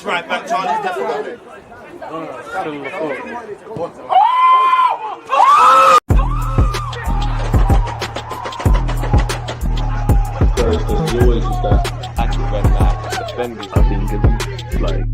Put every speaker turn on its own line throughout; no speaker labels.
right back, Charlie's definitely.
He always is that active when defending. I think it's like.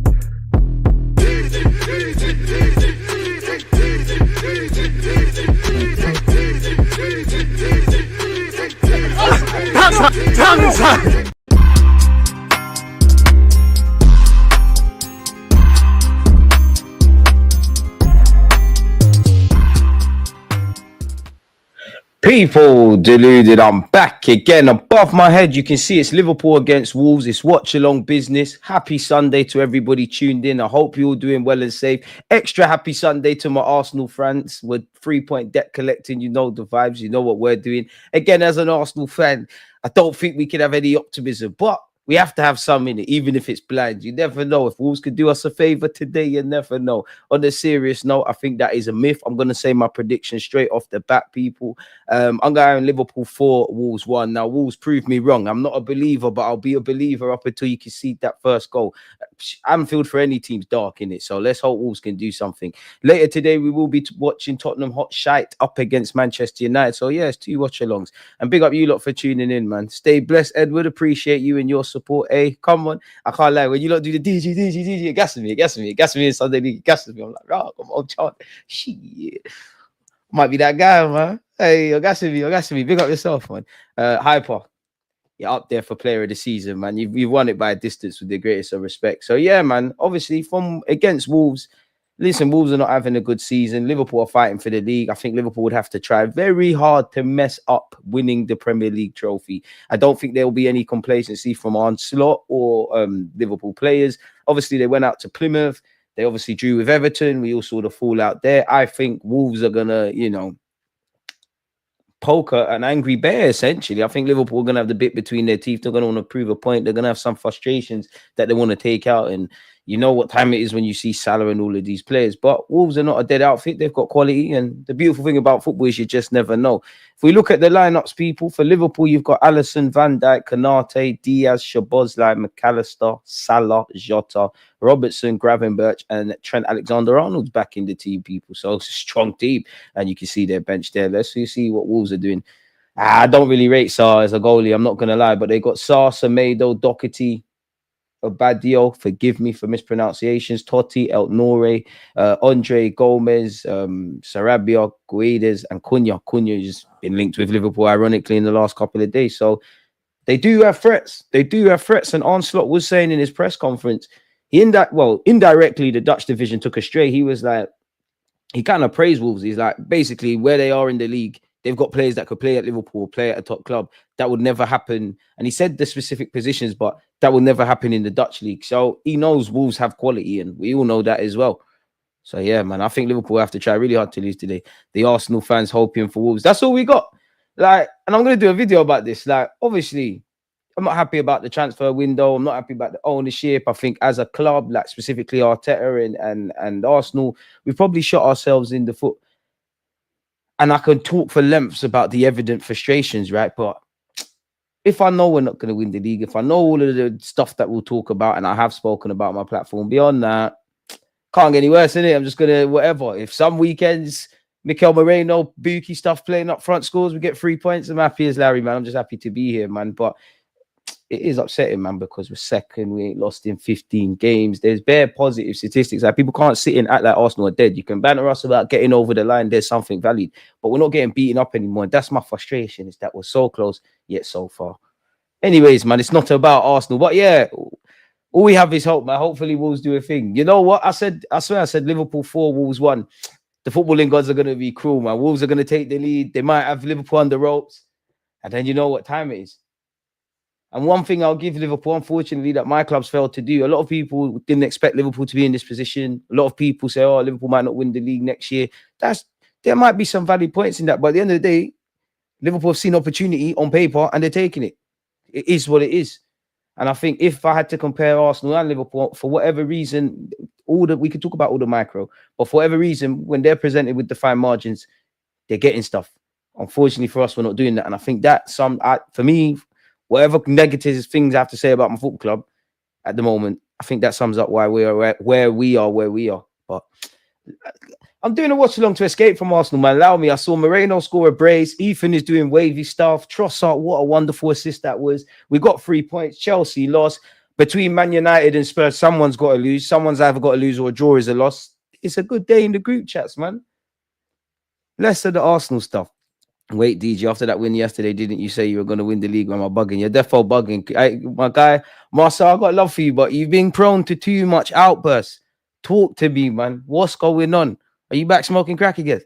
People, deluded, I'm back again. Above my head, you can see it's Liverpool against Wolves. It's watch along business. Happy Sunday to everybody tuned in. I hope you're all doing well and safe. Extra happy Sunday to my Arsenal fans. We're 3-point debt collecting. You know the vibes. You know what we're doing. Again, as an Arsenal fan, I don't think we can have any optimism, but we have to have some in it, even if it's blind. You never know. If Wolves could do us a favour today, you never know. On a serious note, I think that is a myth. I'm going to say my prediction straight off the bat, people. I'm going Liverpool 4, Wolves 1. Now, Wolves proved me wrong. I'm not a believer, but I'll be a believer up until you can see that first goal. Anfield for any team's dark in it, so let's hope Wolves can do something. Later today, we will be watching Tottenham hot shite up against Manchester United. So, yeah, it's 2 watch-alongs. And big up you lot for tuning in, man. Stay blessed, Edward. Appreciate you and your support. Hey, come on. I can't lie. When you lot do the DG, it gasses me in Sunday League. It gasses me. I'm like, oh, come on, child. Shit. Might be that guy, man. Hey, you're gassing me. Big up yourself, man. Hyper. You're up there for player of the season, man. You've won it by a distance with the greatest of respect. So, yeah, man, obviously from against Wolves, listen, Wolves are not having a good season. Liverpool are fighting for the league. I think Liverpool would have to try very hard to mess up winning the Premier League trophy. I don't think there will be any complacency from Onslaught or Liverpool players. Obviously, they went out to Plymouth. They obviously drew with Everton. We all saw the fallout there. I think Wolves are going to, poke an angry bear, essentially. I think Liverpool are going to have the bit between their teeth. They're going to want to prove a point. They're going to have some frustrations that they want to take out. And you know what time it is when you see Salah and all of these players. But Wolves are not a dead outfit. They've got quality. And the beautiful thing about football is you just never know. If we look at the lineups, people, for Liverpool, you've got Alisson, Van Dijk, Konate, Diaz, Szoboszlai, McAllister, Salah, Jota, Robertson, Gravenberch, and Trent Alexander-Arnold's back in the team, people. So it's a strong team. And you can see their bench there. Let's see what Wolves are doing. I don't really rate Sarr as a goalie. I'm not going to lie. But they got Sarr, Semedo, Doherty, Obadio, forgive me for mispronunciations, Totti, El Nore, Andre, Gomez, Sarabia, Guedes, and Cunha. Cunha has been linked with Liverpool, ironically, in the last couple of days. So they do have threats. And Onslaught was saying in his press conference, indirectly, the Dutch division took a stray. He was like, he kind of praised Wolves. He's like, basically, where they are in the league, they've got players that could play at Liverpool, play at a top club. That would never happen. And he said the specific positions, but that will never happen in the Dutch league. So he knows Wolves have quality, and we all know that as well. So, yeah, man, I think Liverpool have to try really hard to lose today. The Arsenal fans hoping for Wolves. That's all we got. And I'm going to do a video about this. Obviously, I'm not happy about the transfer window. I'm not happy about the ownership. I think as a club, specifically Arteta and Arsenal, we've probably shot ourselves in the foot. And I can talk for lengths about the evident frustrations, right? But if I know we're not going to win the league, if I know all of the stuff that we'll talk about, and I have spoken about my platform, beyond that, can't get any worse, innit? I'm just going to, whatever. If some weekends, Mikel Moreno, Buki stuff playing up front scores, we get 3 points, I'm happy as Larry, man. I'm just happy to be here, man. But it is upsetting, man, because we're second. We ain't lost in 15 games. There's bare positive statistics. People can't sit and act like Arsenal are dead. You can banter us about getting over the line. There's something valid, but we're not getting beaten up anymore. And that's my frustration, is that we're so close, yet so far. Anyways, man, it's not about Arsenal. But yeah, all we have is hope, man. Hopefully Wolves do a thing. You know what? I swear I said Liverpool 4, Wolves 1. The footballing gods are going to be cruel, man. Wolves are going to take the lead. They might have Liverpool on the ropes. And then you know what time it is. And one thing I'll give Liverpool, unfortunately, that my club's failed to do, a lot of people didn't expect Liverpool to be in this position. A lot of people say, oh, Liverpool might not win the league next year. There might be some valid points in that. But at the end of the day, Liverpool have seen opportunity on paper and they're taking it. It is what it is. And I think if I had to compare Arsenal and Liverpool, for whatever reason, we could talk about all the micro, but for whatever reason, when they're presented with defined margins, they're getting stuff. Unfortunately for us, we're not doing that. And I think that for me, whatever negative things I have to say about my football club at the moment, I think that sums up why we are where we are. But I'm doing a watch along to escape from Arsenal, man. Allow me. I saw Moreno score a brace. Ethan is doing wavy stuff. Trossard, what a wonderful assist that was. We got 3 points. Chelsea lost. Between Man United and Spurs, someone's got to lose. Someone's either got to lose or a draw is a loss. It's a good day in the group chats, man. Less of the Arsenal stuff. Wait, DJ, after that win yesterday, didn't you say you were going to win the league? Am I bugging? You're defo bugging. My guy, Marcel, I got love for you, but you've been prone to too much outbursts. Talk to me, man. What's going on? Are you back smoking crack again?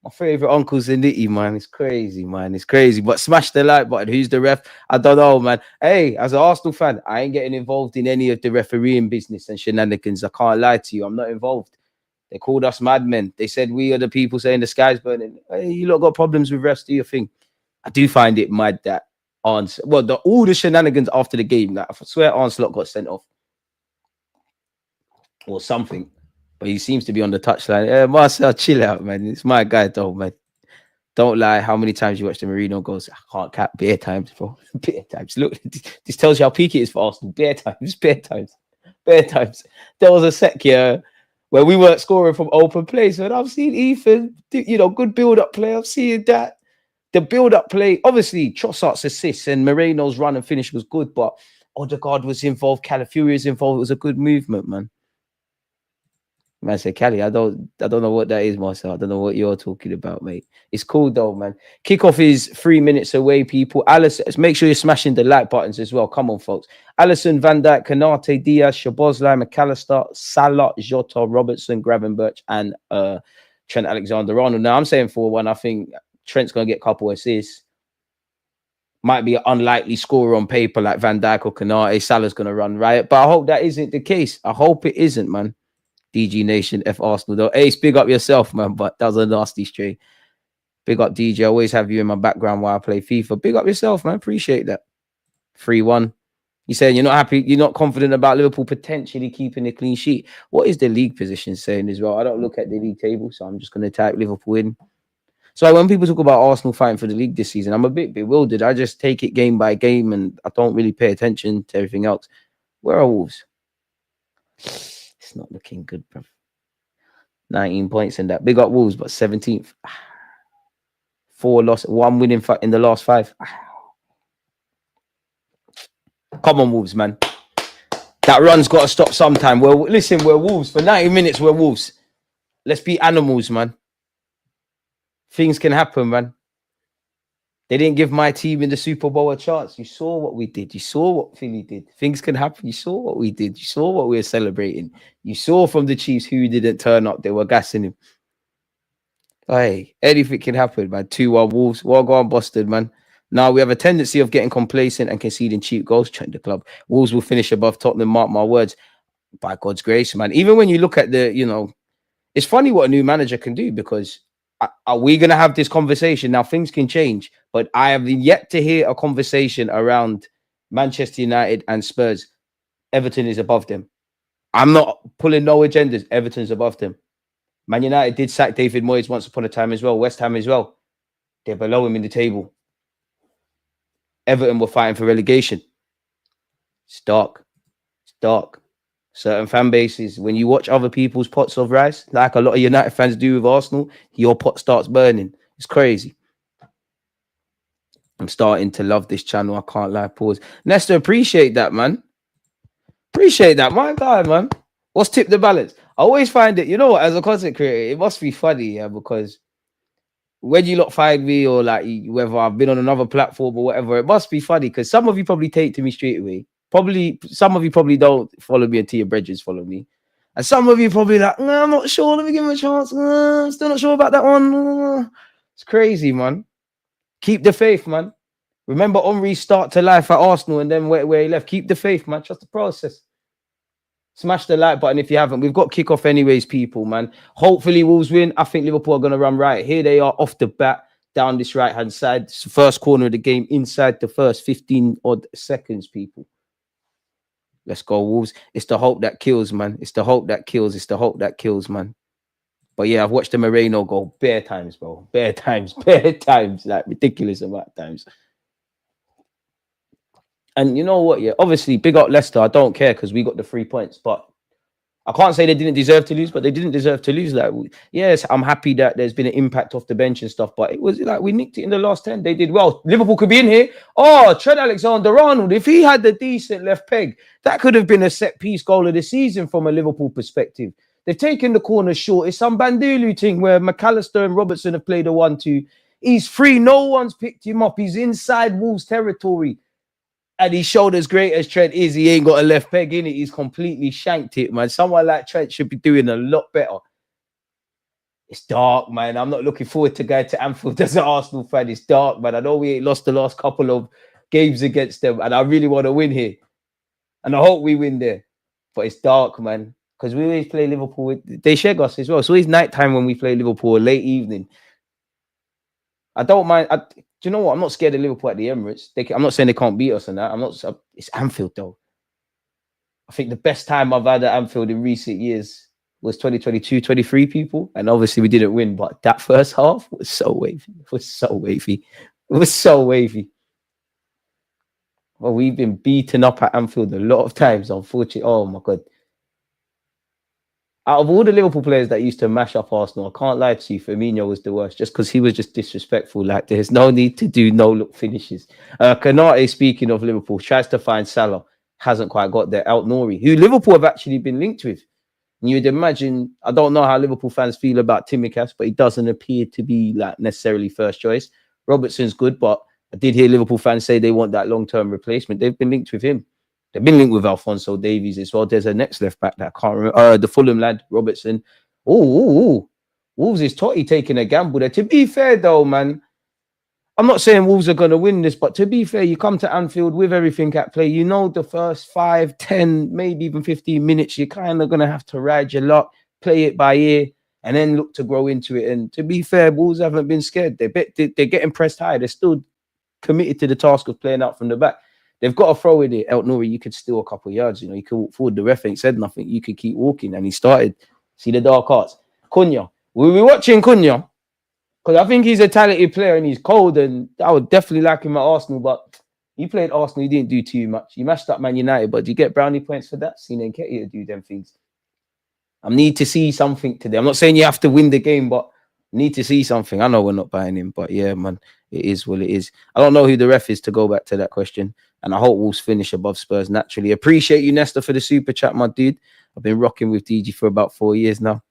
My favorite uncle's in Nitty, man. It's crazy, man. It's crazy. But smash the like button. Who's the ref? I don't know, man. Hey, as an Arsenal fan, I ain't getting involved in any of the refereeing business and shenanigans. I can't lie to you. I'm not involved. They called us madmen. They said we are the people saying the sky's burning. Hey, you lot got problems with refs, do your thing. I do find it mad that all the shenanigans after the game. Like, I swear Arsenal got sent off or something. But he seems to be on the touchline. Marcel, chill out, man. It's my guy, though, man. Don't lie. How many times you watch the Marino goals? I can't cap. Bare times, bro. Bare times. Look, this tells you how peak it is for Arsenal. Bare times. Bare times. Bare times. There was a sec here where we weren't scoring from open plays. And I've seen Ethan, good build-up play. I've seen that. The build-up play, obviously, Trossard's assist and Moreno's run and finish was good, but Odegaard was involved. Calafiori was involved. It was a good movement, man. Man, say Cali, I don't know what that is, Marcel. I don't know what you're talking about, mate. It's cool though, man. Kickoff is 3 minutes away, people. Allison, make sure you're smashing the like buttons as well. Come on, folks. Allison, Van Dijk, Kanate, Diaz, Szoboszlai, McAllister, Salah, Jota, Robertson, Gravenberch, and Trent Alexander-Arnold. Now, I'm saying 4-1. I think Trent's going to get a couple assists. Might be an unlikely scorer on paper like Van Dijk or Kanate. Salah's going to run riot. But I hope that isn't the case. I hope it isn't, man. DG Nation, F Arsenal though. Ace, big up yourself, man. But that was a nasty stray. Big up DJ. I always have you in my background while I play FIFA. Big up yourself, man. Appreciate that. 3-1. You saying you're not happy, you're not confident about Liverpool potentially keeping a clean sheet. What is the league position saying as well? I don't look at the league table, so I'm just going to type Liverpool in. So when people talk about Arsenal fighting for the league this season, I'm a bit bewildered. I just take it game by game and I don't really pay attention to everything else. Where are Wolves? It's not looking good, bro. 19 points in that. Big up Wolves, but 17th. 4 loss, 1 win in the last 5. Come on, Wolves, man. That run's got to stop sometime. Well, listen, we're Wolves. For 90 minutes, we're Wolves. Let's be animals, man. Things can happen, man. They didn't give my team in the Super Bowl a chance. You saw what we did. You saw what Philly did. Things can happen. You saw what we did. You saw what we were celebrating. You saw from the Chiefs who didn't turn up. They were gassing him. Hey, anything can happen, man. 2-1 Wolves. Well gone, Boston, man. Now we have a tendency of getting complacent and conceding cheap goals. Check the club. Wolves will finish above Tottenham. Mark my words. By God's grace, man. Even when you look at it's funny what a new manager can do because are we going to have this conversation? Now, things can change, but I have yet to hear a conversation around Manchester United and Spurs. Everton is above them. I'm not pulling no agendas. Everton's above them. Man United did sack David Moyes once upon a time as well. West Ham as well. They're below him in the table. Everton were fighting for relegation. It's dark. It's dark. Certain fan bases, when you watch other people's pots of rice, like a lot of United fans do with Arsenal, your pot starts burning. It's crazy. I'm starting to love this channel. I can't lie. Pause. Nestor, appreciate that, man. Appreciate that. My guy, man. What's tipped the balance? I always find it, as a content creator, it must be funny, yeah, because when you lot find me or like whether I've been on another platform or whatever, it must be funny because some of you probably take to me straight away. Probably some of you probably don't follow me until your brethren follow me. And some of you probably like, no, I'm not sure. Let me give him a chance. I'm still not sure about that one. It's crazy, man. Keep the faith, man. Remember Henry's start to life at Arsenal and then where he left. Keep the faith, man. Trust the process. Smash the like button if you haven't. We've got kickoff anyways, people, man. Hopefully Wolves win. I think Liverpool are going to run right. Here they are off the bat down this right-hand side. It's the first corner of the game inside the first 15 odd seconds, people. Let's go, Wolves. It's the hope that kills, man. It's the hope that kills. It's the hope that kills, man. But yeah, I've watched the Moreno go bare times, bro. Bare times. Like ridiculous amount of times. And you know what? Yeah, obviously, big up Leicester. I don't care because we got the 3 points, but I can't say they didn't deserve to lose, but they didn't deserve to lose. Like, yes, I'm happy that there's been an impact off the bench and stuff, but it was like we nicked it in the last 10. They did well. Liverpool could be in here. Oh, Trent Alexander-Arnold, if he had the decent left peg, that could have been a set-piece goal of the season from a Liverpool perspective. They've taken the corner short. It's some Bandulu thing where McAllister and Robertson have played a 1-2. He's free. No one's picked him up. He's inside Wolves territory. And he showed as great as Trent is, he ain't got a left peg in it. He's completely shanked it, man. Someone like Trent should be doing a lot better. It's dark, man. I'm not looking forward to going to Anfield as an Arsenal fan. It's dark, man. I know we ain't lost the last couple of games against them, and I really want to win here. And I hope we win there. But it's dark, man. Because we always play Liverpool. They shag us as well. So it's nighttime when we play Liverpool, late evening. I don't mind. Do you know what? I'm not scared of Liverpool at the Emirates. I'm not saying they can't beat us and that. It's Anfield, though. I think the best time I've had at Anfield in recent years was 2022, 23 people. And obviously we didn't win, but that first half was so wavy. It was so wavy. Well, we've been beaten up at Anfield a lot of times, unfortunately. Oh, my God. Out of all the Liverpool players that used to mash up Arsenal, I can't lie to you, Firmino was the worst, just because he was just disrespectful. Like, there's no need to do no-look finishes. Kanate, speaking of Liverpool, tries to find Salah, hasn't quite got there. Out Nori, who Liverpool have actually been linked with. And you'd imagine, I don't know how Liverpool fans feel about Tsimikas, but he doesn't appear to be like necessarily first choice. Robertson's good, but I did hear Liverpool fans say they want that long-term replacement. They've been linked with him. They've been linked with Alphonso Davies as well. There's a next left back that I can't remember. The Fulham lad, Robertson. Oh, Wolves is Totti taking a gamble there. To be fair, though, man, I'm not saying Wolves are going to win this, but to be fair, you come to Anfield with everything at play. You know, the first 5, 10, maybe even 15 minutes, you're kind of going to have to ride your luck, play it by ear, and then look to grow into it. And to be fair, Wolves haven't been scared. They're getting pressed high. They're still committed to the task of playing out from the back. They've got to throw in it. El Nouri, you could steal a couple of yards. You know, you could walk forward. The ref ain't said nothing. You could keep walking. And he started. See the dark arts. Cunha. We'll be watching Cunha because I think he's a talented player and he's cold. And I would definitely like him at Arsenal. But he played Arsenal. He didn't do too much. He mashed up Man United. But do you get brownie points for that? Seen Nketiah do them things. I need to see something today. I'm not saying you have to win the game, but need to see something. I know we're not buying him. But yeah, man, it is what it is. I don't know who the ref is, to go back to that question. And I hope Wolves finish above Spurs naturally. Appreciate you, Nesta, for the super chat, my dude. I've been rocking with DG for about 4 years now.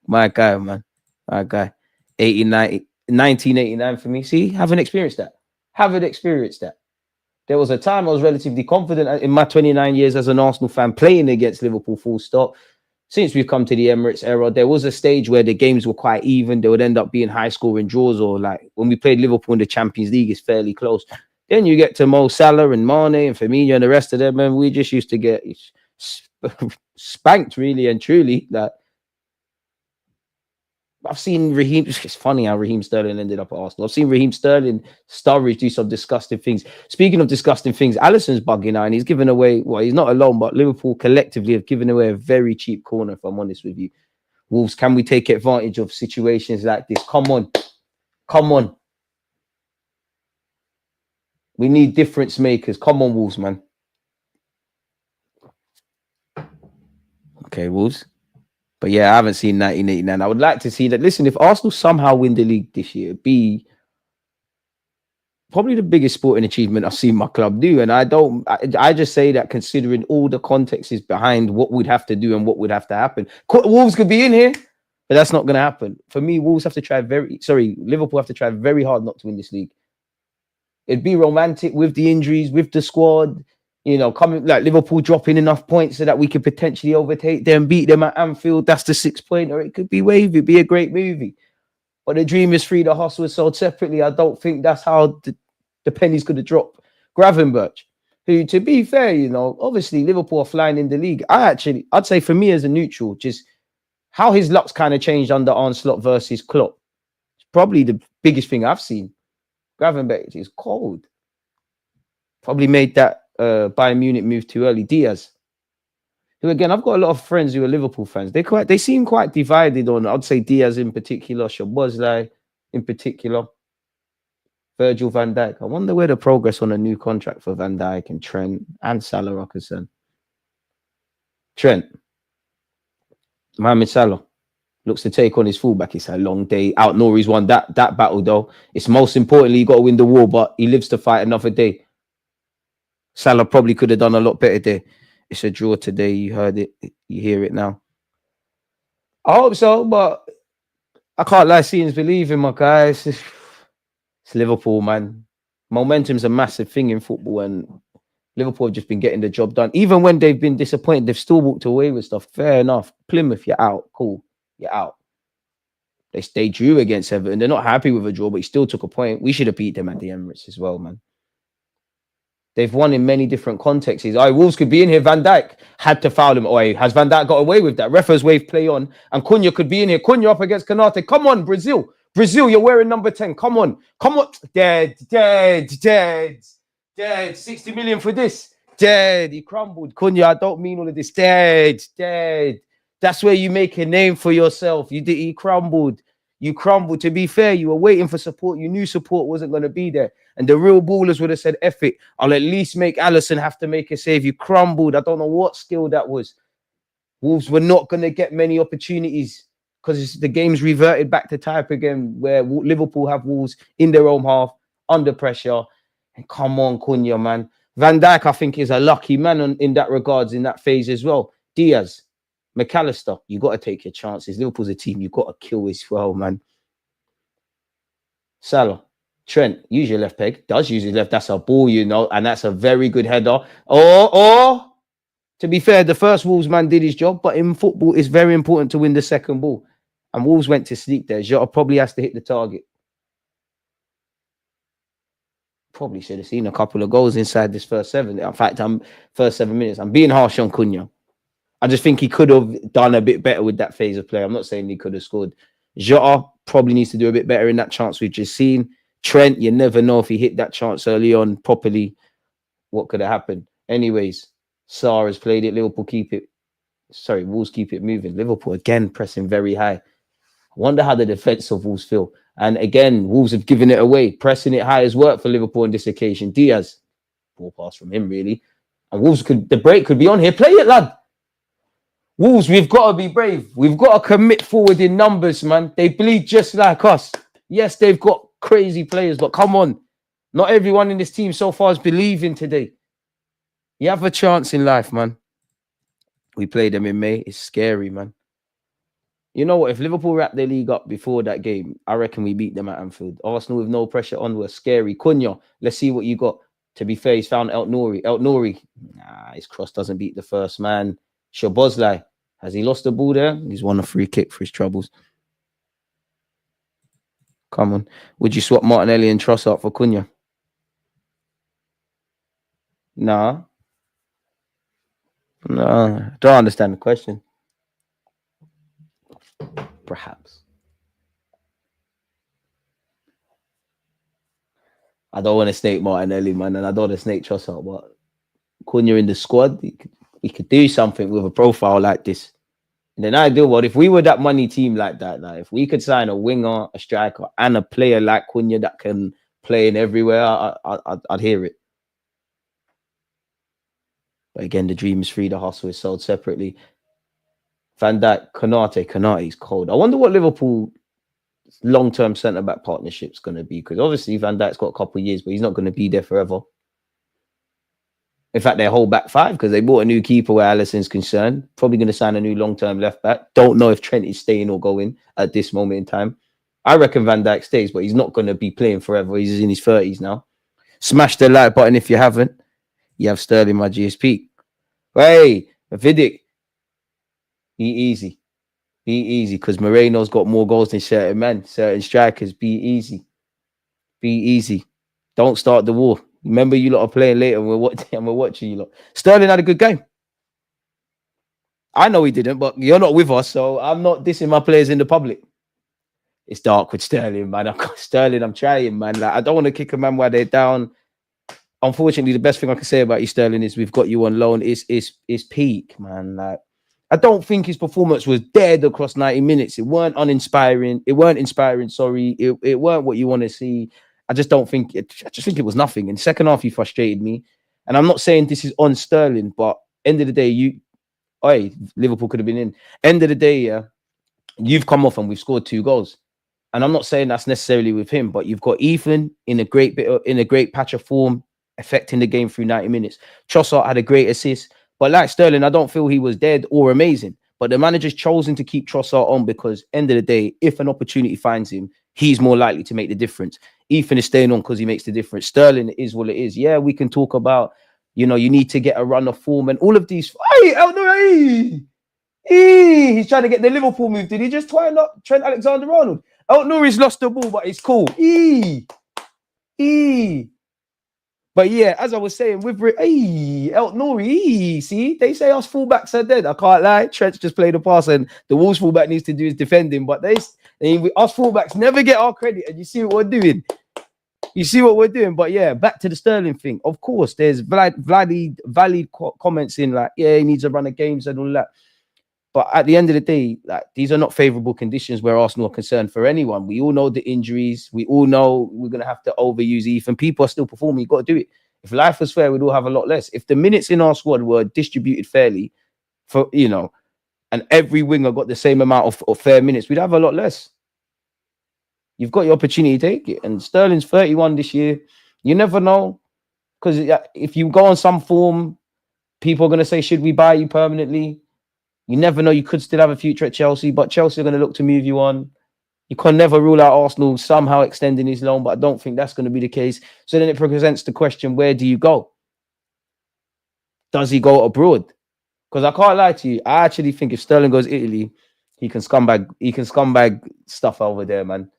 My guy, man. My guy. 1989 for me. See, haven't experienced that. There was a time I was relatively confident in my 29 years as an Arsenal fan playing against Liverpool, full stop. Since we've come to the Emirates era, there was a stage where the games were quite even. They would end up being high-scoring draws, or like when we played Liverpool in the Champions League, it's fairly close. Then you get to Mo Salah and Mane and Firmino and the rest of them, and we just used to get spanked, really and truly. Like, I've seen Raheem. It's funny how Raheem Sterling ended up at Arsenal. I've seen Raheem Sterling, Sturridge do some disgusting things. Speaking of disgusting things, Alisson's bugging out and he's given away. Well, he's not alone, but Liverpool collectively have given away a very cheap corner. If I'm honest with you, Wolves, can we take advantage of situations like this? Come on. We need difference makers. Come on, Wolves, man. Okay, Wolves. But yeah, I haven't seen 1989. I would like to see that. Listen, if Arsenal somehow win the league this year, it'd be probably the biggest sporting achievement I've seen my club do. And I just say that considering all the context is behind what we'd have to do and what would have to happen. Wolves could be in here, but that's not going to happen. For me, Liverpool have to try very hard not to win this league. It'd be romantic with the injuries, with the squad, you know, coming like Liverpool dropping enough points so that we could potentially overtake them, beat them at Anfield. That's the 6-pointer. It could be wavy. It'd be a great movie. But the dream is free. The hustle is sold separately. I don't think that's how the penny's going to drop. Gravenberch, who, to be fair, you know, obviously Liverpool are flying in the league. I'd say for me as a neutral, just how his luck's kind of changed under Arne Slot versus Klopp. It's probably the biggest thing I've seen. Gravenberch is cold. Probably made that Bayern Munich move too early. Diaz, who again, I've got a lot of friends who are Liverpool fans. They seem quite divided on, I'd say Diaz in particular, Szoboszlai in particular. Virgil van Dijk. I wonder where the progress on a new contract for Van Dijk and Trent and Salah are concerned. Trent, Mohamed Salah looks to take on his fullback. It's a long day out. Nori's won that battle though. It's most importantly, you got to win the war, but he lives to fight another day. Salah probably could have done a lot better there. It's a draw today. You heard it. You hear it now. I hope so, but I can't lie. Seeing is believing, my guys. It's Liverpool, man. Momentum's a massive thing in football, and Liverpool have just been getting the job done. Even when they've been disappointed, they've still walked away with stuff. Fair enough. Plymouth, you're out. Cool. You're out. They drew against Everton. They're not happy with a draw, but he still took a point. We should have beat them at the Emirates as well, man. They've won in many different contexts. Wolves could be in here. Van Dijk had to foul him. Has Van Dijk got away with that? Referee's wave play on. And Cunha could be in here. Cunha up against Konate. Come on, Brazil. Brazil, you're wearing number 10. Come on. Come on. Dead. 60 million for this. Dead. He crumbled. Cunha, I don't mean all of this. Dead. That's where you make a name for yourself. He crumbled. You crumbled. To be fair, you were waiting for support. You knew support wasn't going to be there. And the real ballers would have said, F it. I'll at least make Alisson have to make a save. You crumbled. I don't know what skill that was. Wolves were not going to get many opportunities because the game's reverted back to type again where Liverpool have Wolves in their own half, under pressure. And come on, Cunha, man. Van Dijk, I think, is a lucky man in that regards, in that phase as well. Diaz, McAllister, you got to take your chances. Liverpool's a team you got to kill as well, man. Salah, Trent, use your left peg. Does use his left. That's a ball, you know, and that's a very good header. Or to be fair, the first Wolves man did his job, but in football, it's very important to win the second ball. And Wolves went to sleep there. Jota probably has to hit the target. Probably should have seen a couple of goals inside this first 7. In fact, first 7 minutes. I'm being harsh on Cunha. I just think he could have done a bit better with that phase of play. I'm not saying he could have scored. Jota probably needs to do a bit better in that chance we've just seen. Trent, you never know if he hit that chance early on properly, what could have happened. Anyways, Sarr has played it. Wolves keep it moving. Liverpool again pressing very high. I wonder how the defense of Wolves feel. And again, Wolves have given it away. Pressing it high has worked for Liverpool on this occasion. Diaz, ball pass from him really. And Wolves the break could be on here. Play it, lad. Wolves, we've got to be brave. We've got to commit forward in numbers, man. They bleed just like us. Yes, they've got crazy players, but come on. Not everyone in this team so far is believing today. You have a chance in life, man. We played them in May. It's scary, man. You know what? If Liverpool wrapped their league up before that game, I reckon we beat them at Anfield. Arsenal with no pressure on were scary. Cunha, let's see what you got. To be fair, he's found El Nouri. His cross doesn't beat the first man. Szoboszlai, has he lost the ball there? He's won a free kick for his troubles. Come on. Would you swap Martinelli and Trossard for Cunha? Nah. No, don't understand the question. Perhaps. I don't want to snake Martinelli, man, and I don't want to snake Trossard, but Cunha in the squad, we could do something with a profile like this. In an ideal world, if we were that money team like that, like if we could sign a winger, a striker, and a player like Cunha that can play in everywhere, I'd hear it. But again, the dream is free, the hustle is sold separately. Van Dijk, Konate's cold. I wonder what Liverpool long-term centre-back partnership's going to be, because obviously Van Dijk's got a couple of years, but he's not going to be there forever. In fact, their whole back five, because they bought a new keeper where Alisson's concerned. Probably going to sign a new long-term left-back. Don't know if Trent is staying or going at this moment in time. I reckon Van Dijk stays, but he's not going to be playing forever. He's in his 30s now. Smash the like button if you haven't. You have Sterling, my GSP. Hey, Vidic. Be easy. Be easy, because Moreno's got more goals than certain men, certain strikers. Be easy. Be easy. Don't start the war. Remember, you lot are playing later and we're watching you lot. Sterling had a good game. I know he didn't, but you're not with us, so I'm not dissing my players in the public. It's dark with Sterling, man. Sterling, I'm trying, man. Like, I don't want to kick a man while they're down. Unfortunately, the best thing I can say about you, Sterling, is we've got you on loan. It's peak, man. Like, I don't think his performance was dead across 90 minutes. It weren't uninspiring. It weren't inspiring, sorry. It weren't what you want to see. I just don't think it. I just think it was nothing. In the second half, he frustrated me, and I'm not saying this is on Sterling, but end of the day, Liverpool could have been in. End of the day, yeah, you've come off and we've scored 2 goals. And I'm not saying that's necessarily with him, but you've got Ethan in a great patch of form, affecting the game through 90 minutes. Trossard had a great assist, but like Sterling, I don't feel he was dead or amazing. But the manager's chosen to keep Trossard on because end of the day, if an opportunity finds him, he's more likely to make the difference. Ethan is staying on because he makes the difference. Sterling is what it is. Yeah, we can talk about, you need to get a run of form and all of these. He's trying to get the Liverpool move. Did he just twine up Trent Alexander-Arnold? Nouri's lost the ball, but it's cool. But yeah, as I was saying, with Nouri, see, they say us fullbacks are dead. I can't lie. Trent's just played the pass, and the Wolves fullback needs to do his defending. But us fullbacks never get our credit, and you see what we're doing. But yeah, back to the Sterling thing. Of course, there's valid comments in like, yeah, he needs a run of games and all that. But at the end of the day, like, these are not favourable conditions where Arsenal are concerned for anyone. We all know the injuries. We all know we're going to have to overuse Ethan. People are still performing. You've got to do it. If life was fair, we'd all have a lot less. If the minutes in our squad were distributed fairly, and every winger got the same amount of fair minutes, we'd have a lot less. You've got your opportunity to take it. And Sterling's 31 this year. You never know. Because if you go on some form, people are going to say, should we buy you permanently? You never know. You could still have a future at Chelsea, but Chelsea are going to look to move you on. You can never rule out Arsenal somehow extending his loan, but I don't think that's going to be the case. So then it presents the question, where do you go? Does he go abroad? Because I can't lie to you. I actually think if Sterling goes Italy, he can scumbag stuff over there, man.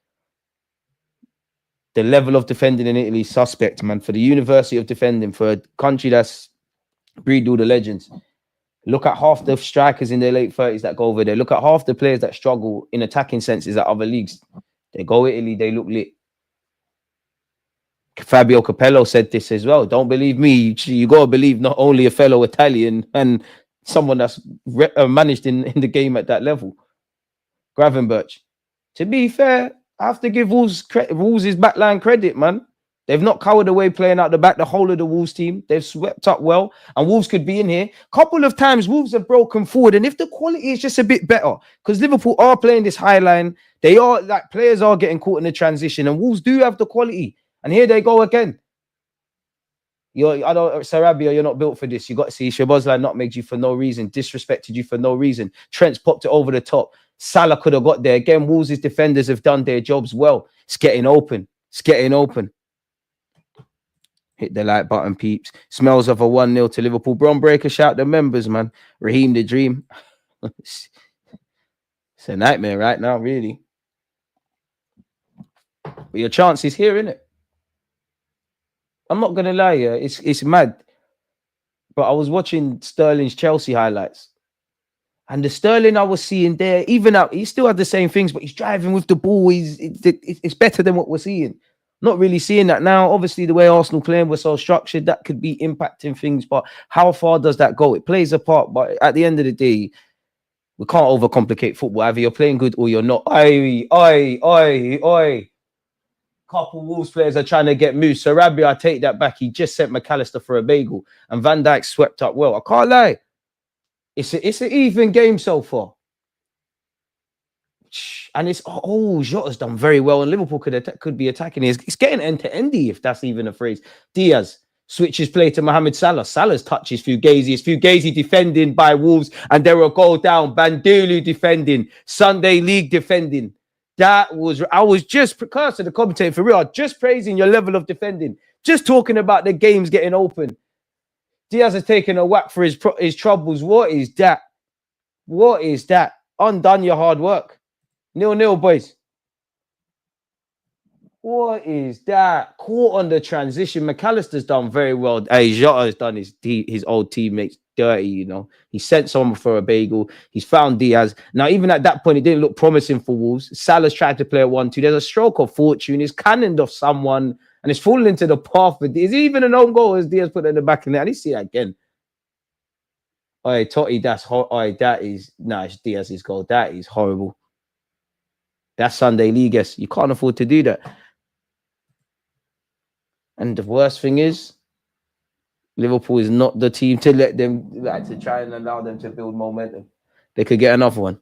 The level of defending in Italy is suspect, man. For the university of defending, for a country that's breed all the legends. Look at half the strikers in their late 30s that go over there. Look at half the players that struggle in attacking senses at other leagues. They go Italy, they look lit. Fabio Capello said this as well. Don't believe me. You got to believe not only a fellow Italian and someone that's managed in the game at that level. Gravenberch. To be fair, I have to give Wolves' backline credit, man. They've not cowered away playing out the back, the whole of the Wolves team. They've swept up well, and Wolves could be in here. Couple of times, Wolves have broken forward, and if the quality is just a bit better, because Liverpool are playing this high line, they are like players are getting caught in the transition, and Wolves do have the quality. And here they go again. Sarabia, you're not built for this. You got to see Shabazz not made you for no reason, disrespected you for no reason. Trent's popped it over the top. Salah could have got there. Again, Wolves' defenders have done their jobs well. It's getting open. Hit the like button, peeps. Smells of a 1-0 to Liverpool. Bron Breaker, shout the members, man. Raheem the Dream. It's a nightmare right now, really. But your chance is here, innit? I'm not going to lie, yeah. It's mad. But I was watching Sterling's Chelsea highlights. And the Sterling I was seeing there, even out, he still had the same things, but he's driving with the ball. It's better than what we're seeing. Not really seeing that now. Obviously, the way Arsenal playing, we're so structured, that could be impacting things. But how far does that go? It plays a part. But at the end of the day, we can't overcomplicate football. Either you're playing good or you're not. Oi. Couple Wolves players are trying to get moved. Sarabia, I take that back. He just sent McAllister for a bagel. And Van Dijk swept up well. I can't lie. It's an even game so far. And Jota's done very well, and Liverpool could be attacking. It's getting end-to-endy, if that's even a phrase. Diaz switches play to Mohamed Salah. Salah's touches Fugazi. It's Fugazi defending by Wolves, and there will go down. Bandulu defending. Sunday League defending. I was just precursor the commentator for real. Just praising your level of defending. Just talking about the games getting open. Diaz has taken a whack for his troubles. What is that? Undone your hard work. 0-0, boys. What is that? Caught on the transition. McAllister's done very well. Hey, Jota has done his old teammates dirty, He sent someone for a bagel. He's found Diaz. Now, even at that point, it didn't look promising for Wolves. Salah's tried to play a 1-2. There's a stroke of fortune. It's cannoned off someone, and it's fallen into the path. Is he even an own goal as Diaz put it in the back of the net? I need to see that again. Oi, Totti, that's it's Diaz's goal. That is horrible. That's Sunday League, yes. You can't afford to do that. And the worst thing is, Liverpool is not the team to let them, like, to try and allow them to build momentum. They could get another one.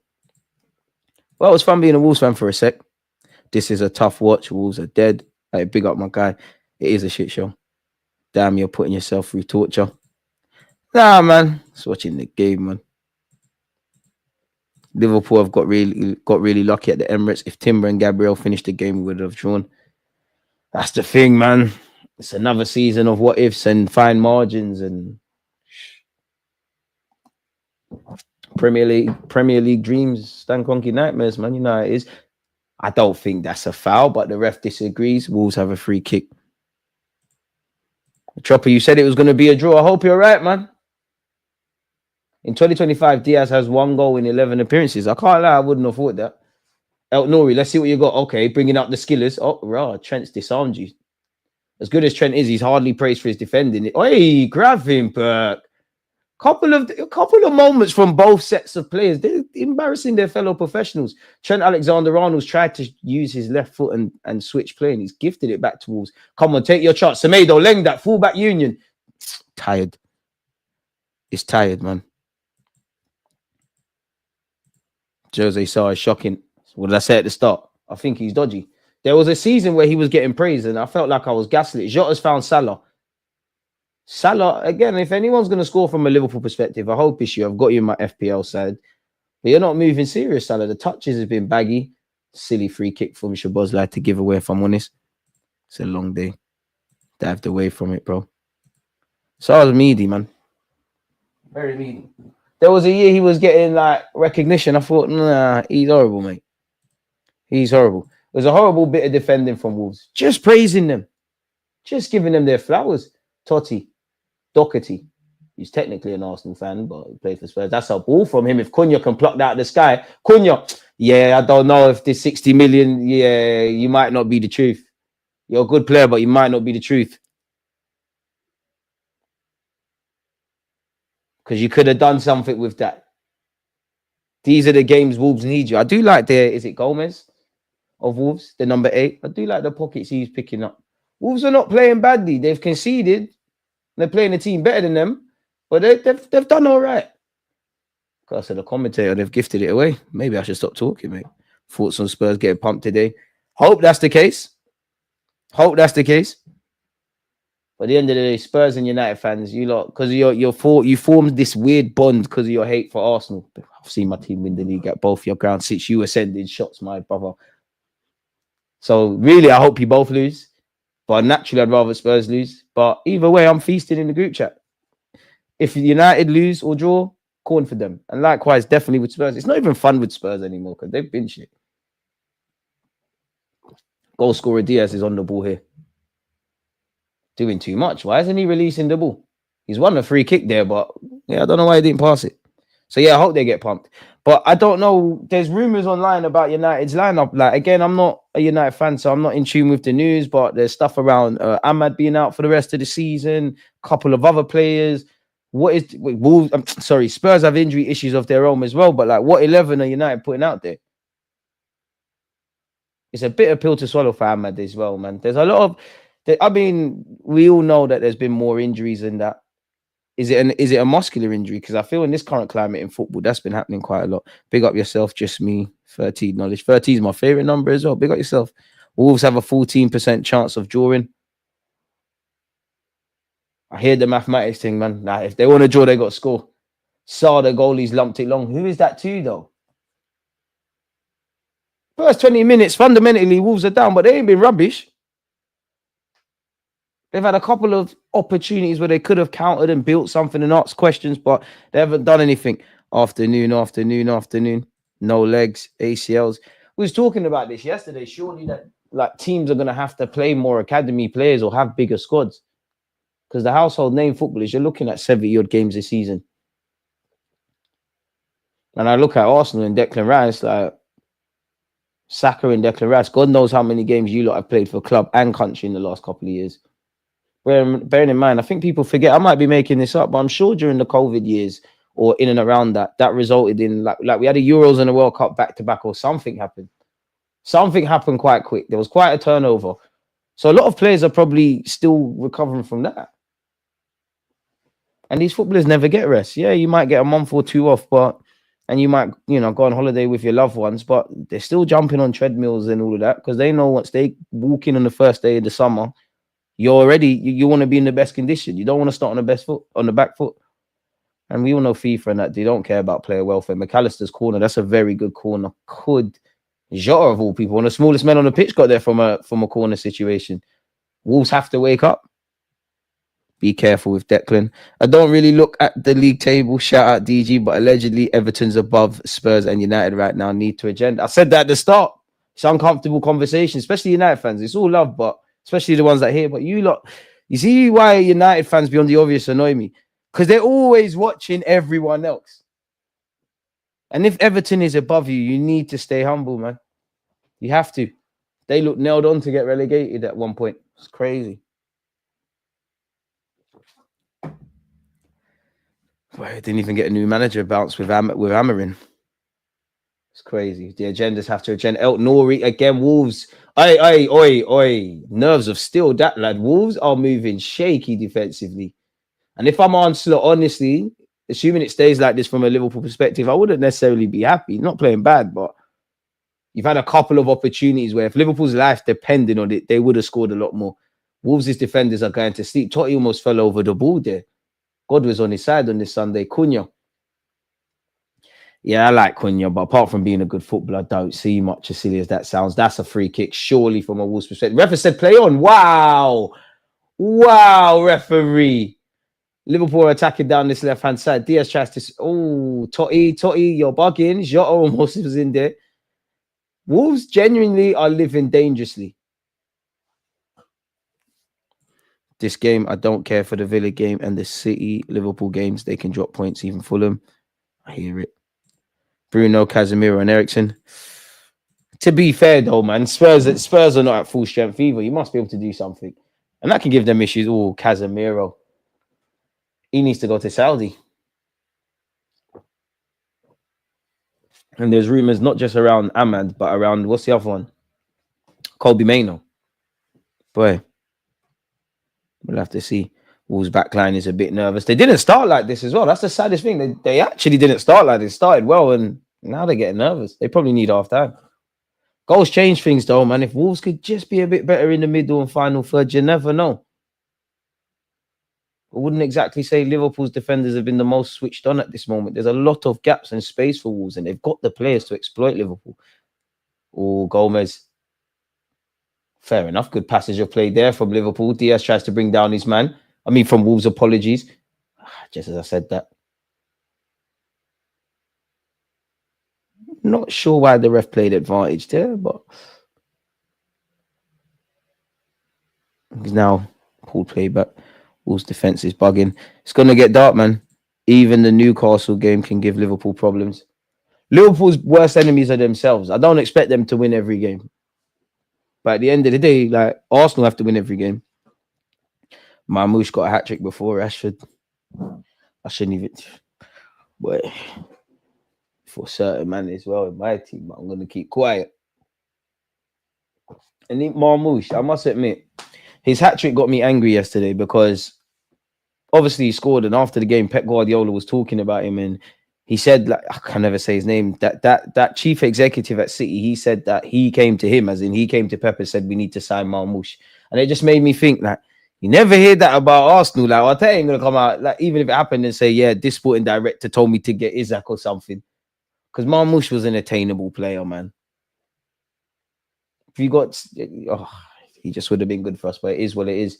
Well, it was fun being a Wolves fan for a sec. This is a tough watch. Wolves are dead. Like, big up my guy. It is a shit show. Damn, you're putting yourself through torture. Nah, man. Just watching the game, man. Liverpool have got really lucky at the Emirates. If Timber and Gabriel finished the game, we would have drawn. That's the thing, man. It's another season of what ifs and fine margins and Premier League dreams, Stan Kroenke nightmares, man. You know how it is. I don't think that's a foul, but the ref disagrees. Wolves have a free kick. Chopper, you said it was going to be a draw. I hope you're right, man. In 2025, Diaz has 1 goal in 11 appearances. I can't lie, I wouldn't have thought that. El Nouri, let's see what you got. Okay, bringing up the skillers. Oh, rah, Trent's disarmed you. As good as Trent is, he's hardly praised for his defending. Hey, grab him, Burke. Couple of moments from both sets of players. They're embarrassing their fellow professionals. Trent Alexander-Arnold's tried to use his left foot and switch play, and he's gifted it back to Wolves. Come on, take your shot. Semedo, Leng, that fullback union. Tired. It's tired, man. Jose Sarr is shocking. What did I say at the start? I think he's dodgy. There was a season where he was getting praised, and I felt like I was gaslit. Jota's found Salah. Salah, again, if anyone's going to score from a Liverpool perspective, I hope it's you. I've got you in my FPL side. But you're not moving serious, Salah. The touches have been baggy. Silly free kick for Szoboszlai to give away, if I'm honest. It's a long day. Dived away from it, bro. Salah's meaty, man. Very meaty. There was a year he was getting, like, recognition. I thought, nah, he's horrible, mate. He's horrible. It was a horrible bit of defending from Wolves. Just praising them. Just giving them their flowers. Totti. Doherty. He's technically an Arsenal fan, but he played for Spurs. That's a ball from him. If Cunha can pluck that out of the sky. Cunha, yeah, I don't know if this 60 million, yeah, you might not be the truth. You're a good player, but you might not be the truth. Because you could have done something with that. These are the games Wolves need you. I do like is it Gomez of Wolves, the number 8? I do like the pockets he's picking up. Wolves are not playing badly. They've conceded. They're playing a team better than them, but they've done all right. Because of the commentator, they've gifted it away. Maybe I should stop talking, mate. Thoughts on Spurs getting pumped today. Hope that's the case. Hope that's the case. But at the end of the day, Spurs and United fans, you lot, because you formed this weird bond because of your hate for Arsenal. I've seen my team win the league at both your ground since you were sending shots, my brother. So really, I hope you both lose. But naturally, I'd rather Spurs lose. But either way, I'm feasting in the group chat. If United lose or draw, corn for them. And likewise, definitely with Spurs. It's not even fun with Spurs anymore because they've been shit. Goal scorer Diaz is on the ball here. Doing too much. Why isn't he releasing the ball? He's won a free kick there, but yeah, I don't know why he didn't pass it. So yeah, I hope they get pumped. But I don't know. There's rumors online about United's lineup. Like, again, I'm not a United fan, so I'm not in tune with the news. But there's stuff around Ahmad being out for the rest of the season. A couple of other players. Spurs have injury issues of their own as well. But like, what 11 are United putting out there? It's a bitter pill to swallow for Ahmad as well, man. There's a lot of. I mean, we all know that there's been more injuries than that. Is it a muscular injury? Because I feel in this current climate in football, that's been happening quite a lot. Big up yourself, just me. 13 knowledge. 13 is my favorite number as well. Big up yourself. Wolves have a 14% chance of drawing. I hear the mathematics thing, man. Nah, if they want to draw, they got to score. Saw the goalie's lumped it long. Who is that to, though? First 20 minutes, fundamentally, Wolves are down, but they ain't been rubbish. They've had a couple of opportunities where they could have countered and built something and asked questions, but they haven't done anything. Afternoon. No legs, ACLs. We was talking about this yesterday. Surely that like teams are going to have to play more academy players or have bigger squads. Because the household name footballers, you're looking at 70-odd games this season. And I look at Arsenal and Declan Rice, like Saka and Declan Rice. God knows how many games you lot have played for club and country in the last couple of years. Bearing in mind, I think people forget, I might be making this up, but I'm sure during the COVID years or in and around that resulted in like we had a Euros and a World Cup back to back or something happened. Something happened quite quick. There was quite a turnover. So a lot of players are probably still recovering from that. And these footballers never get rest. Yeah, you might get a month or two off, and you might, go on holiday with your loved ones, but they're still jumping on treadmills and all of that because they know once they walk in on the first day of the summer, you're already, you want to be in the best condition. You don't want to start on the back foot. And we all know FIFA and that they don't care about player welfare. McAllister's corner, that's a very good corner. Jota of all people, one of the smallest men on the pitch, got there from a corner situation. Wolves have to wake up. Be careful with Declan. I don't really look at the league table. Shout out DG, but allegedly Everton's above Spurs and United right now. Need to agenda. I said that at the start. It's uncomfortable conversation, especially United fans. It's all love, but especially the ones that hear. But you see why United fans beyond the obvious annoy me? Because they're always watching everyone else. And if Everton is above you, you need to stay humble, man. You have to. They look nailed on to get relegated at one point. It's crazy. Well, I didn't even get a new manager bounce with Amarin. It's crazy. The agendas have to agenda. El Nori again. Wolves. Oi. Nerves of steel, that lad. Wolves are moving shaky defensively. And if I'm on Slot, honestly, assuming it stays like this from a Liverpool perspective, I wouldn't necessarily be happy. Not playing bad, but you've had a couple of opportunities where if Liverpool's life depended on it, they would have scored a lot more. Wolves' defenders are going to sleep. Totti almost fell over the ball there. God was on his side on this Sunday. Cunha. Yeah, I like Cunha, but apart from being a good footballer, I don't see much as silly as that sounds. That's a free kick, surely, from a Wolves perspective. Referee said play on. Wow, referee. Liverpool are attacking down this left-hand side. Diaz tries to... Oh, Totti, you're bugging. Jota almost was in there. Wolves genuinely are living dangerously. This game, I don't care for the Villa game and the City Liverpool games. They can drop points, even Fulham. I hear it. Bruno, Casemiro, and Eriksen. To be fair, though, man, Spurs are not at full strength either. You must be able to do something. And that can give them issues. Oh, Casemiro. He needs to go to Saudi. And there's rumours not just around Ahmad, but around, what's the other one? Kobe Mainoo. Boy. We'll have to see. Wolves' backline is a bit nervous. They didn't start like this as well. That's the saddest thing. They actually didn't start like this. Started well, and now they're getting nervous. They probably need half time. Goals change things, though, man. If Wolves could just be a bit better in the middle and final third, you never know. I wouldn't exactly say Liverpool's defenders have been the most switched on at this moment. There's a lot of gaps and space for Wolves, and they've got the players to exploit Liverpool. Oh, Gomez. Fair enough. Good passage of play there from Liverpool. Diaz tries to bring down his man. I mean, from Wolves, apologies. Just as I said that. Not sure why the ref played advantage there, but he's now pulled play back. Wolves' defense is bugging. It's going to get dark, man. Even the Newcastle game can give Liverpool problems. Liverpool's worst enemies are themselves. I don't expect them to win every game. But at the end of the day, like, Arsenal have to win every game. Marmoush got a hat-trick before Rashford. I shouldn't even... But for certain man as well in my team, but I'm going to keep quiet. And Marmoush, I must admit, his hat-trick got me angry yesterday because obviously he scored, and after the game, Pep Guardiola was talking about him, and he said, like, I can never say his name, that chief executive at City, he said that he came to him, as in he came to Pep and said, we need to sign Marmoush. And it just made me think, like, you never hear that about Arsenal. Like, Arteta ain't going to come out, like, even if it happened, and say, yeah, this sporting director told me to get Isaac or something. Because Marmoush was an attainable player, man. If you got... Oh, he just would have been good for us, but it is what it is.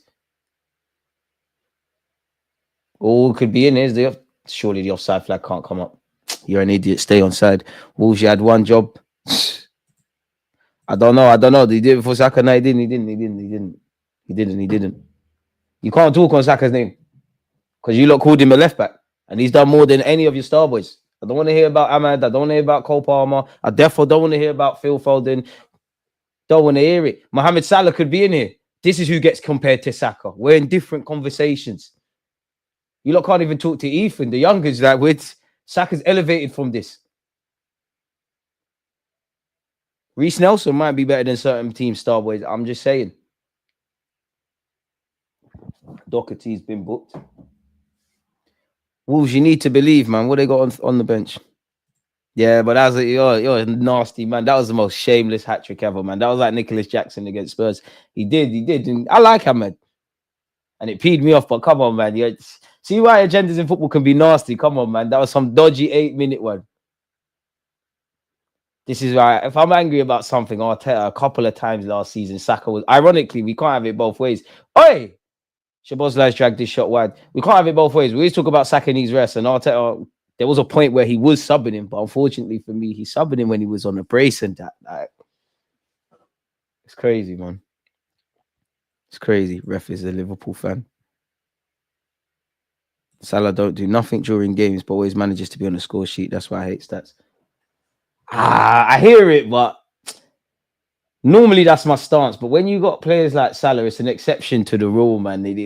All could be in here. Surely the offside flag can't come up. You're an idiot. Stay on side. Wolves, you had one job. I don't know. They did it for Saka. No, he didn't. You can't talk on Saka's name because you lot called him a left back, and he's done more than any of your star boys. I don't want to hear about Ahmad. I don't want to hear about Cole Palmer. I therefore don't want to hear about Phil Foden. Don't want to hear it. Mohamed Salah could be in here. This is who gets compared to Saka. We're in different conversations. You lot can't even talk to Ethan, the youngest. Like, with Saka's elevated from this. Reece Nelson might be better than certain team star boys. I'm just saying. Doherty's been booked. Wolves, you need to believe, man. What they got on the bench? Yeah, but that was you're a nasty man. That was the most shameless hat trick ever, man. That was like Nicholas Jackson against Spurs. He did. And I like Ahmed. And it peed me off, but come on, man. See why agendas in football can be nasty. Come on, man. That was some dodgy 8-minute one. This is why, if I'm angry about something, Arteta a couple of times last season, Saka was, ironically, we can't have it both ways. Oi! Szoboszlai's dragged this shot wide. We can't have it both ways. We always talk about Saka needs rest, and Arteta, there was a point where he was subbing him, but unfortunately for me, he subbing him when he was on the brace and that. Like, it's crazy, man. It's crazy. Ref is a Liverpool fan. Salah don't do nothing during games, but always manages to be on the score sheet. That's why I hate stats. I hear it, but normally that's my stance. But when you got players like Salah, it's an exception to the rule, man. He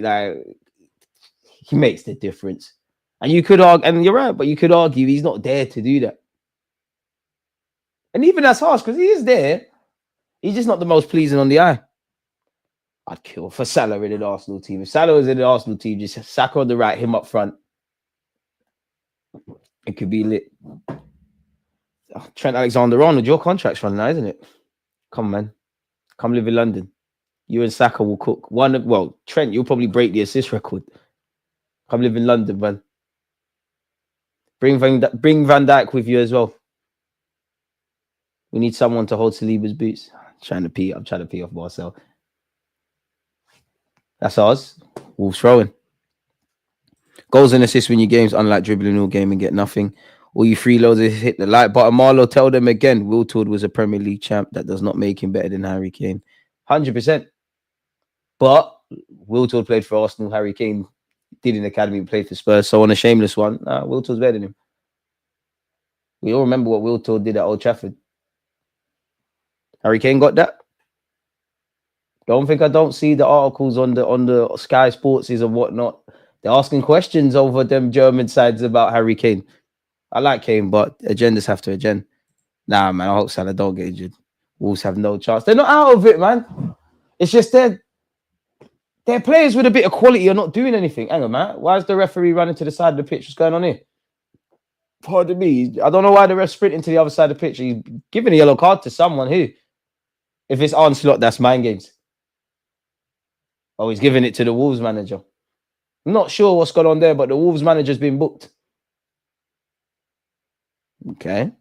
makes the difference. And you could argue, and you're right, but you could argue he's not there to do that. And even that's harsh because he is there. He's just not the most pleasing on the eye. I'd kill for Salah in an Arsenal team. If Salah was in an Arsenal team, just Saka on the right, him up front. It could be lit. Trent Alexander-Arnold, your contract's running out, isn't it? Come on, man. Come live in London. You and Saka will cook. Trent, you'll probably break the assist record. Come live in London, man. Bring Van Dijk with you as well. We need someone to hold Saliba's boots. I'm trying to pee off Marcel. That's ours. Wolves throwing. Goals and assists win your games, unlike dribbling all game and get nothing. All you freeloaders hit the like button. Marlo, tell them again. Wiltord was a Premier League champ. That does not make him better than Harry Kane. 100%. But Wiltord played for Arsenal. Harry Kane did in the academy, played for Spurs. So on a shameless one, Wiltord's better than him. We all remember what Wiltord did at Old Trafford. Harry Kane got that. Don't think I don't see the articles on the Sky Sports and whatnot. They're asking questions over them German sides about Harry Kane. I like Kane, but agendas have to agenda. Nah, man, I hope Salah don't get injured. Wolves have no chance. They're not out of it, man. It's just they're players with a bit of quality are not doing anything. Hang on, man. Why is the referee running to the side of the pitch? What's going on here? Pardon me. I don't know why the ref's sprinting to the other side of the pitch. He's giving a yellow card to someone who, if it's Onslaught, that's mind games. Oh, he's giving it to the Wolves manager. I'm not sure what's going on there, but the Wolves manager's been booked. Okay.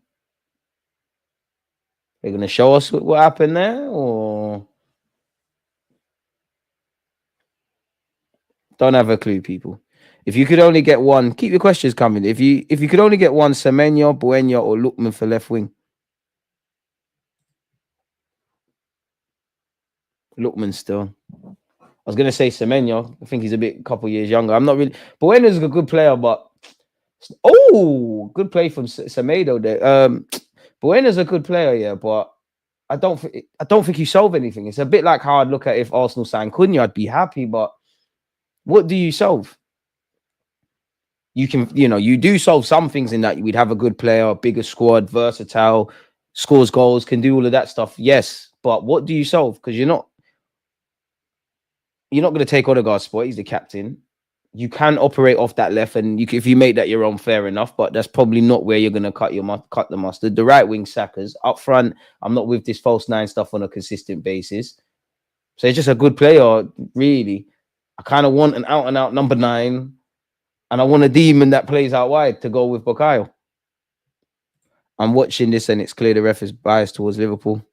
They're going to show us what happened there, or don't have a clue, people. If you could only get one, keep your questions coming. If you could only get one, Semenyo, Buendia, or Lookman for left wing. Lookman still. I was going to say Semenyo. I think he's a couple years younger. I'm not really. Buendia's a good player, but good play from Semedo there. Buendia's a good player, yeah, but I don't think you solve anything. It's a bit like how I'd look at if Arsenal signed Cunha, I'd be happy, but what do you solve? You can, you do solve some things in that we'd have a good player, a bigger squad, versatile, scores goals, can do all of that stuff. Yes, but what do you solve? Because you're not going to take Odegaard's spot. He's the captain. You can operate off that left, and if you make that your own, fair enough. But that's probably not where you're going to cut the mustard. The right wing Saka's up front. I'm not with this false nine stuff on a consistent basis. So it's just a good player, really. I kind of want an out and out number 9, and I want a demon that plays out wide to go with Bukayo. I'm watching this, and it's clear the ref is biased towards Liverpool.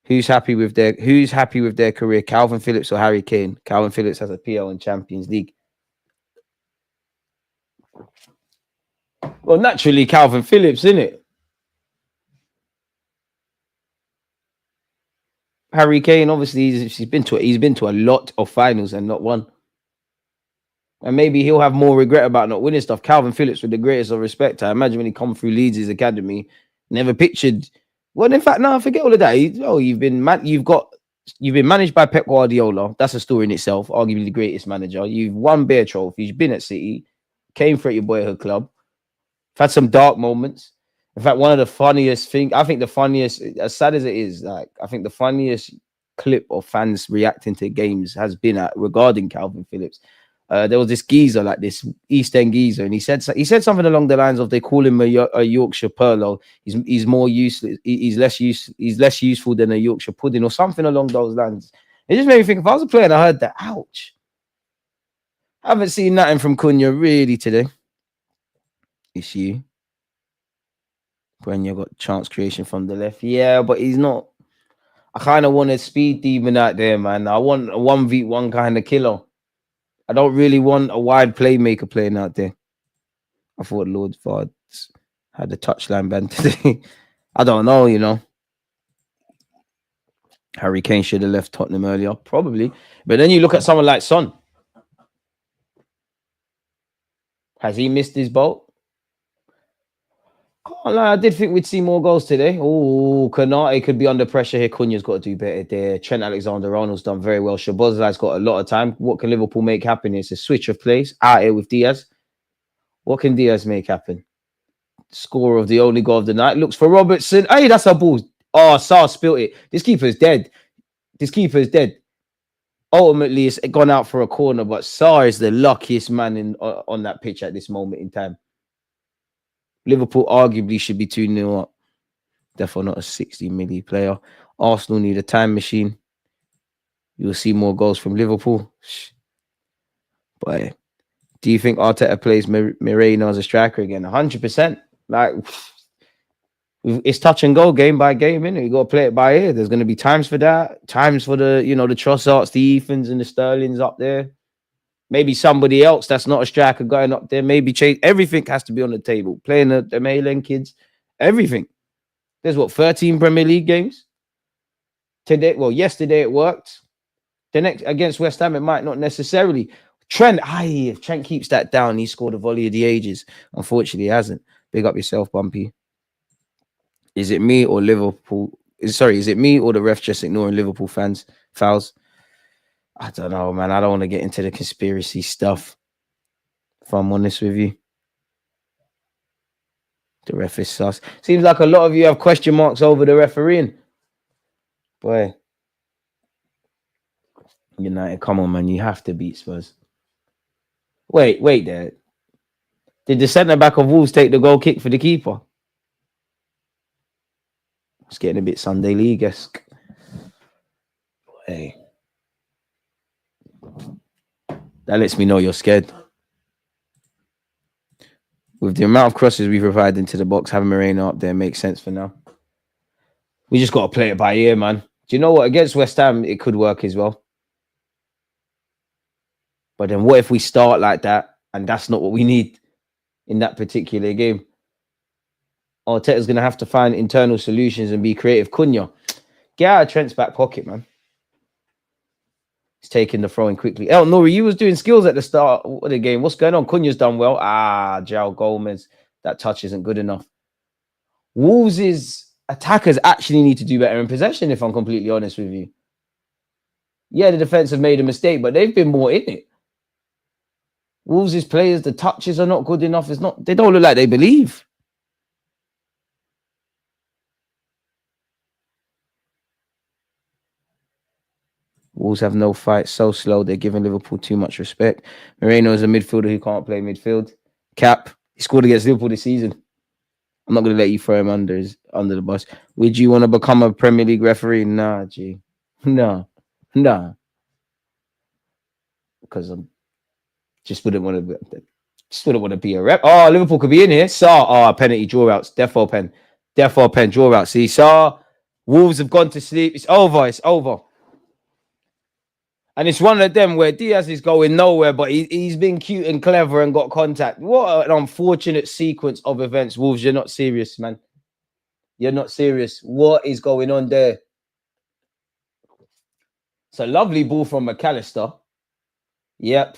Who's happy with their career? Calvin Phillips or Harry Kane? Calvin Phillips has a PL in Champions League. Well, naturally, Calvin Phillips, isn't it? Harry Kane, obviously, he's been to a lot of finals and not one. And maybe he'll have more regret about not winning stuff. Calvin Phillips, with the greatest of respect, I imagine when he come through Leeds' academy, never pictured. Well, in fact, no, forget all of that. You've been managed by Pep Guardiola. That's a story in itself. Arguably the greatest manager. You've won bare trophies. You've been at City. Came for your boyhood club. Had some dark moments. In fact, one of the funniest things, I think the funniest, as sad as it is, I think the funniest clip of fans reacting to games has been at regarding Calvin Phillips. There was this geezer, like this East End geezer, and he said something along the lines of they call him a Yorkshire Perlo. He's more useless. He's less useful than a Yorkshire pudding or something along those lines. It just made me think, if I was a player and I heard that, ouch. I haven't seen nothing from Cunha really today. It's you. When you got chance creation from the left. Yeah, but he's not. I kind of want a speed demon out there, man. I want a 1v1 kind of killer. I don't really want a wide playmaker playing out there. I thought Lord Vards had a touchline ban today. I don't know, you know. Harry Kane should have left Tottenham earlier, probably. But then you look at someone like Son. Has he missed his boat? Can't lie, I did think we'd see more goals today. Oh, Konate could be under pressure here. Cunha's got to do better there. Trent Alexander-Arnold's done very well. Szoboszlai's got a lot of time. What can Liverpool make happen? It's a switch of place out here with Diaz. What can Diaz make happen? Scorer of the only goal of the night. Looks for Robertson. Hey, that's a ball. Oh, Sarr spilt it. This keeper's dead. Ultimately, it's gone out for a corner, but Sarr is the luckiest man on that pitch at this moment in time. Liverpool arguably should be 2-0 up. Therefore, not a 60 milli player. Arsenal need a time machine. You'll see more goals from Liverpool. But do you think Arteta plays Moreno as a striker again? 100%. Like, it's touch and go game by game, innit? You got to play it by ear. There's going to be times for that. Times for the, the Trossards, the Ethans and the Sterlings up there. Maybe somebody else that's not a striker going up there. Maybe change. Everything has to be on the table. Playing the Maylen kids. Everything. There's 13 Premier League games? Today, yesterday it worked. The next against West Ham, it might not necessarily. Trent, if Trent keeps that down, he scored a volley of the ages. Unfortunately, he hasn't. Big up yourself, Bumpy. Is it me or Liverpool? Is it me or the ref just ignoring Liverpool fans' fouls? I don't know, man. I don't want to get into the conspiracy stuff, if I'm honest with you. The ref is sus. Seems like a lot of you have question marks over the refereeing. Boy. United, come on, man. You have to beat Spurs. Wait there. Did the centre-back of Wolves take the goal kick for the keeper? It's getting a bit Sunday League-esque. Hey. That lets me know you're scared. With the amount of crosses we provide into the box, having Moreno up there makes sense for now. We just got to play it by ear, man. Do you know what? Against West Ham, it could work as well. But then what if we start like that and that's not what we need in that particular game? Arteta's going to have to find internal solutions and be creative. Cunha, get out of Trent's back pocket, man. He's taking the throw in quickly. El Nuri, you was doing skills at the start of the game. What's going on? Cunha's done well. João Gomez. That touch isn't good enough. Wolves' attackers actually need to do better in possession, if I'm completely honest with you. Yeah, the defense have made a mistake, but they've been more in it. Wolves' players, the touches are not good enough. They don't look like they believe. Wolves have no fight. So slow. They're giving Liverpool too much respect. Moreno is a midfielder who can't play midfield. Cap. He scored against Liverpool this season. I'm not going to let you throw him under the bus. Would you want to become a Premier League referee? Nah, G. Nah. Because I just wouldn't want to be a rep. Oh, Liverpool could be in here. Penalty, draw outs. Defo pen, draw outs. See, Wolves have gone to sleep. It's over. And it's one of them where Diaz is going nowhere, but he's been cute and clever and got contact. What an unfortunate sequence of events. Wolves, you're not serious, man. You're not serious. What is going on there? It's a lovely ball from McAllister. Yep.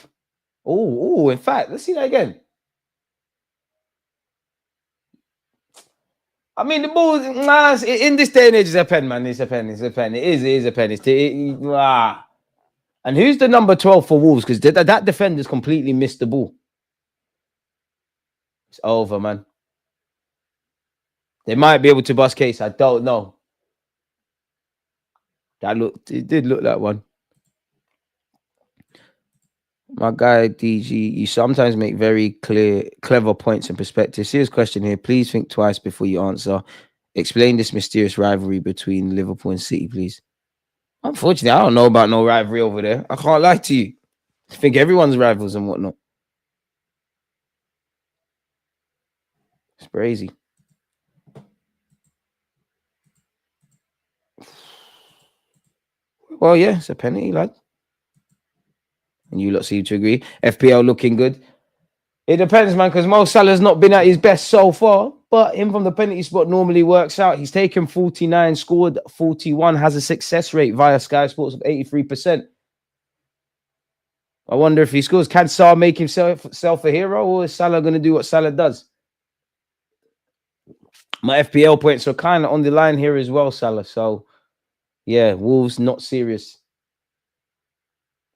Oh, in fact, let's see that again. I mean, the ball, in this day and age, it's a pen, man. It's a pen. It is a pen. And who's the number 12 for Wolves? Because that defender's completely missed the ball. It's over, man. They might be able to bust case. I don't know. It did look like one. My guy DG, you sometimes make very clever points and perspectives. Serious question here. Please think twice before you answer. Explain this mysterious rivalry between Liverpool and City, please. Unfortunately, I don't know about no rivalry over there. I can't lie to you. I think everyone's rivals and whatnot. It's crazy. Well, yeah, it's a penalty, lad. And you lot seem to agree. FPL looking good. It depends, man, because Mo Salah's not been at his best so far, but him from the penalty spot normally works out. He's taken 49, scored 41, has a success rate via Sky Sports of 83%. I wonder if he scores. Can Salah make himself a hero, or is Salah going to do what Salah does? My FPL points are kind of on the line here as well, Salah. So, yeah, Wolves not serious.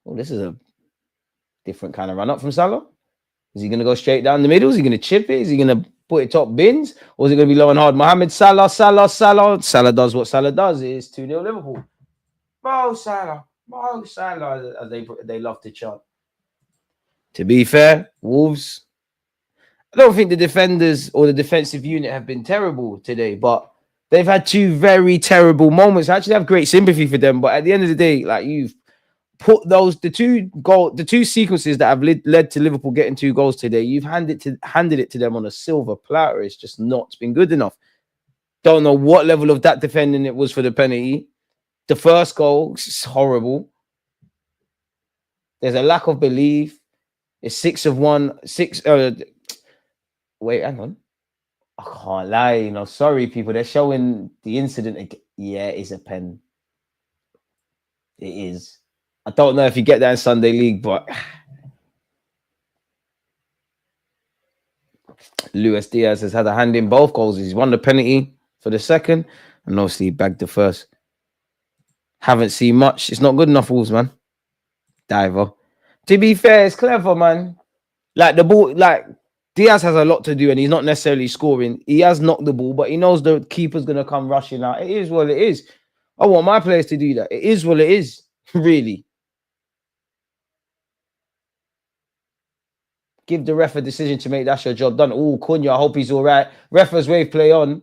Well, this is a different kind of run up from Salah. Is he going to go straight down the middle? Is he going to chip it? Is he going to put it top bins? Or is it going to be low and hard? Mohamed Salah. Salah does what Salah does. It is 2-0 Liverpool. Mo Salah, as they love to chant. To be fair, Wolves, I don't think the defenders or the defensive unit have been terrible today, but they've had two very terrible moments. I actually have great sympathy for them, but at the end of the day, like, you've put the two sequences that have led to Liverpool getting 2 goals today, you've handed it to them on a silver platter. It's just not been good enough. Don't know what level of that defending it was for the penalty. The first goal is horrible. There's a lack of belief. It's 6 of 1. Wait, hang on. I can't lie. Sorry, people. They're showing the incident. Yeah, it's a pen. It is. I don't know if you get that in Sunday League, but Luis Diaz has had a hand in both goals. He's won the penalty for the second, and obviously bagged the first. Haven't seen much. It's not good enough, Wolves, man. Diver. To be fair, it's clever, man. Like, the ball, like, Diaz has a lot to do, and he's not necessarily scoring. He has knocked the ball, but he knows the keeper's going to come rushing out. It is what it is. I want my players to do that. It is what it is, really. Give the ref a decision to make. That's your job done. Oh, Cunha, I hope he's all right. Referee's wave play on.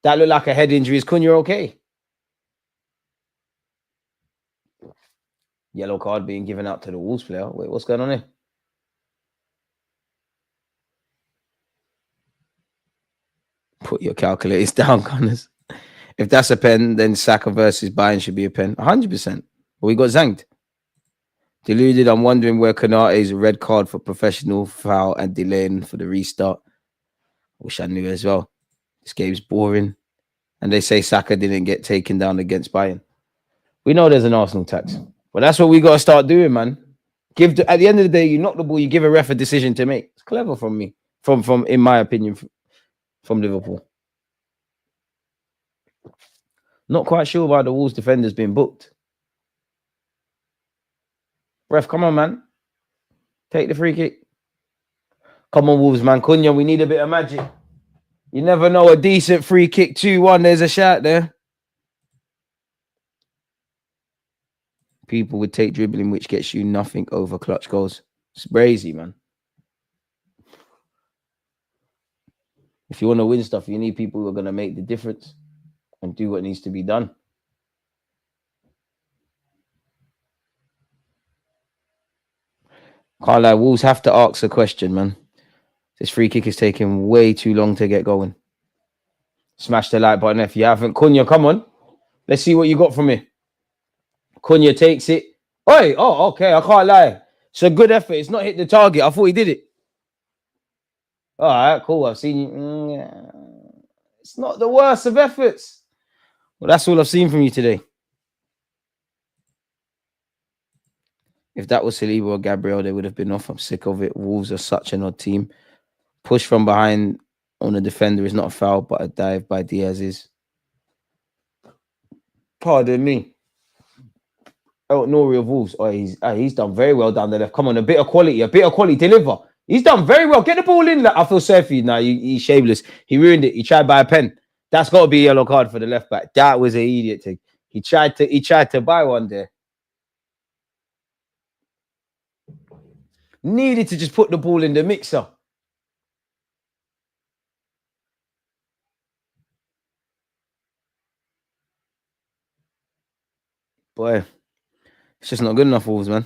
That looked like a head injury. Is Cunha okay? Yellow card being given out to the Wolves player. Wait, what's going on here? Put your calculators down, Connors. If that's a pen, then Saka versus Bayern should be a pen. 100%. But we got zanged. Deluded. I'm wondering where Konate's red card for professional foul and delaying for the restart. Wish I knew as well. This game's boring. And they say Saka didn't get taken down against Bayern. We know there's an Arsenal tax. But that's what we got to start doing, man. At the end of the day, you knock the ball, you give a ref a decision to make. It's clever from me. From in my opinion, from Liverpool. Not quite sure why the Wolves defender's been booked. Ref, come on, man. Take the free kick. Come on, Wolves, man. Cunha, we need a bit of magic. You never know, a decent free kick, 2-1. There's a shot there. People would take dribbling, which gets you nothing over clutch goals. It's crazy, man. If you want to win stuff, you need people who are going to make the difference and do what needs to be done. Can't lie, Wolves have to ask a question, man. This free kick is taking way too long to get going. Smash the like button if you haven't. Cunha, come on. Let's see what you got from me. Cunha takes it. Oi, oh, okay, I can't lie. It's a good effort. It's not hit the target. I thought he did it. All right, cool. I've seen you. It's not the worst of efforts. Well, that's all I've seen from you today. If that was Saliba or Gabriel, they would have been off. I'm sick of it. Wolves are such an odd team. Push from behind on a defender is not a foul, but a dive by Diaz is. Pardon me. Oh, Nori of Wolves. Oh, he's done very well down the left. Come on, a bit of quality. Deliver. He's done very well. Get the ball in. I feel sorry for you now. He's shameless. He ruined it. He tried by a pen. That's got to be a yellow card for the left back. That was an idiot thing. He tried to buy one there. Needed to just put the ball in the mixer. Boy, it's just not good enough, Wolves, man.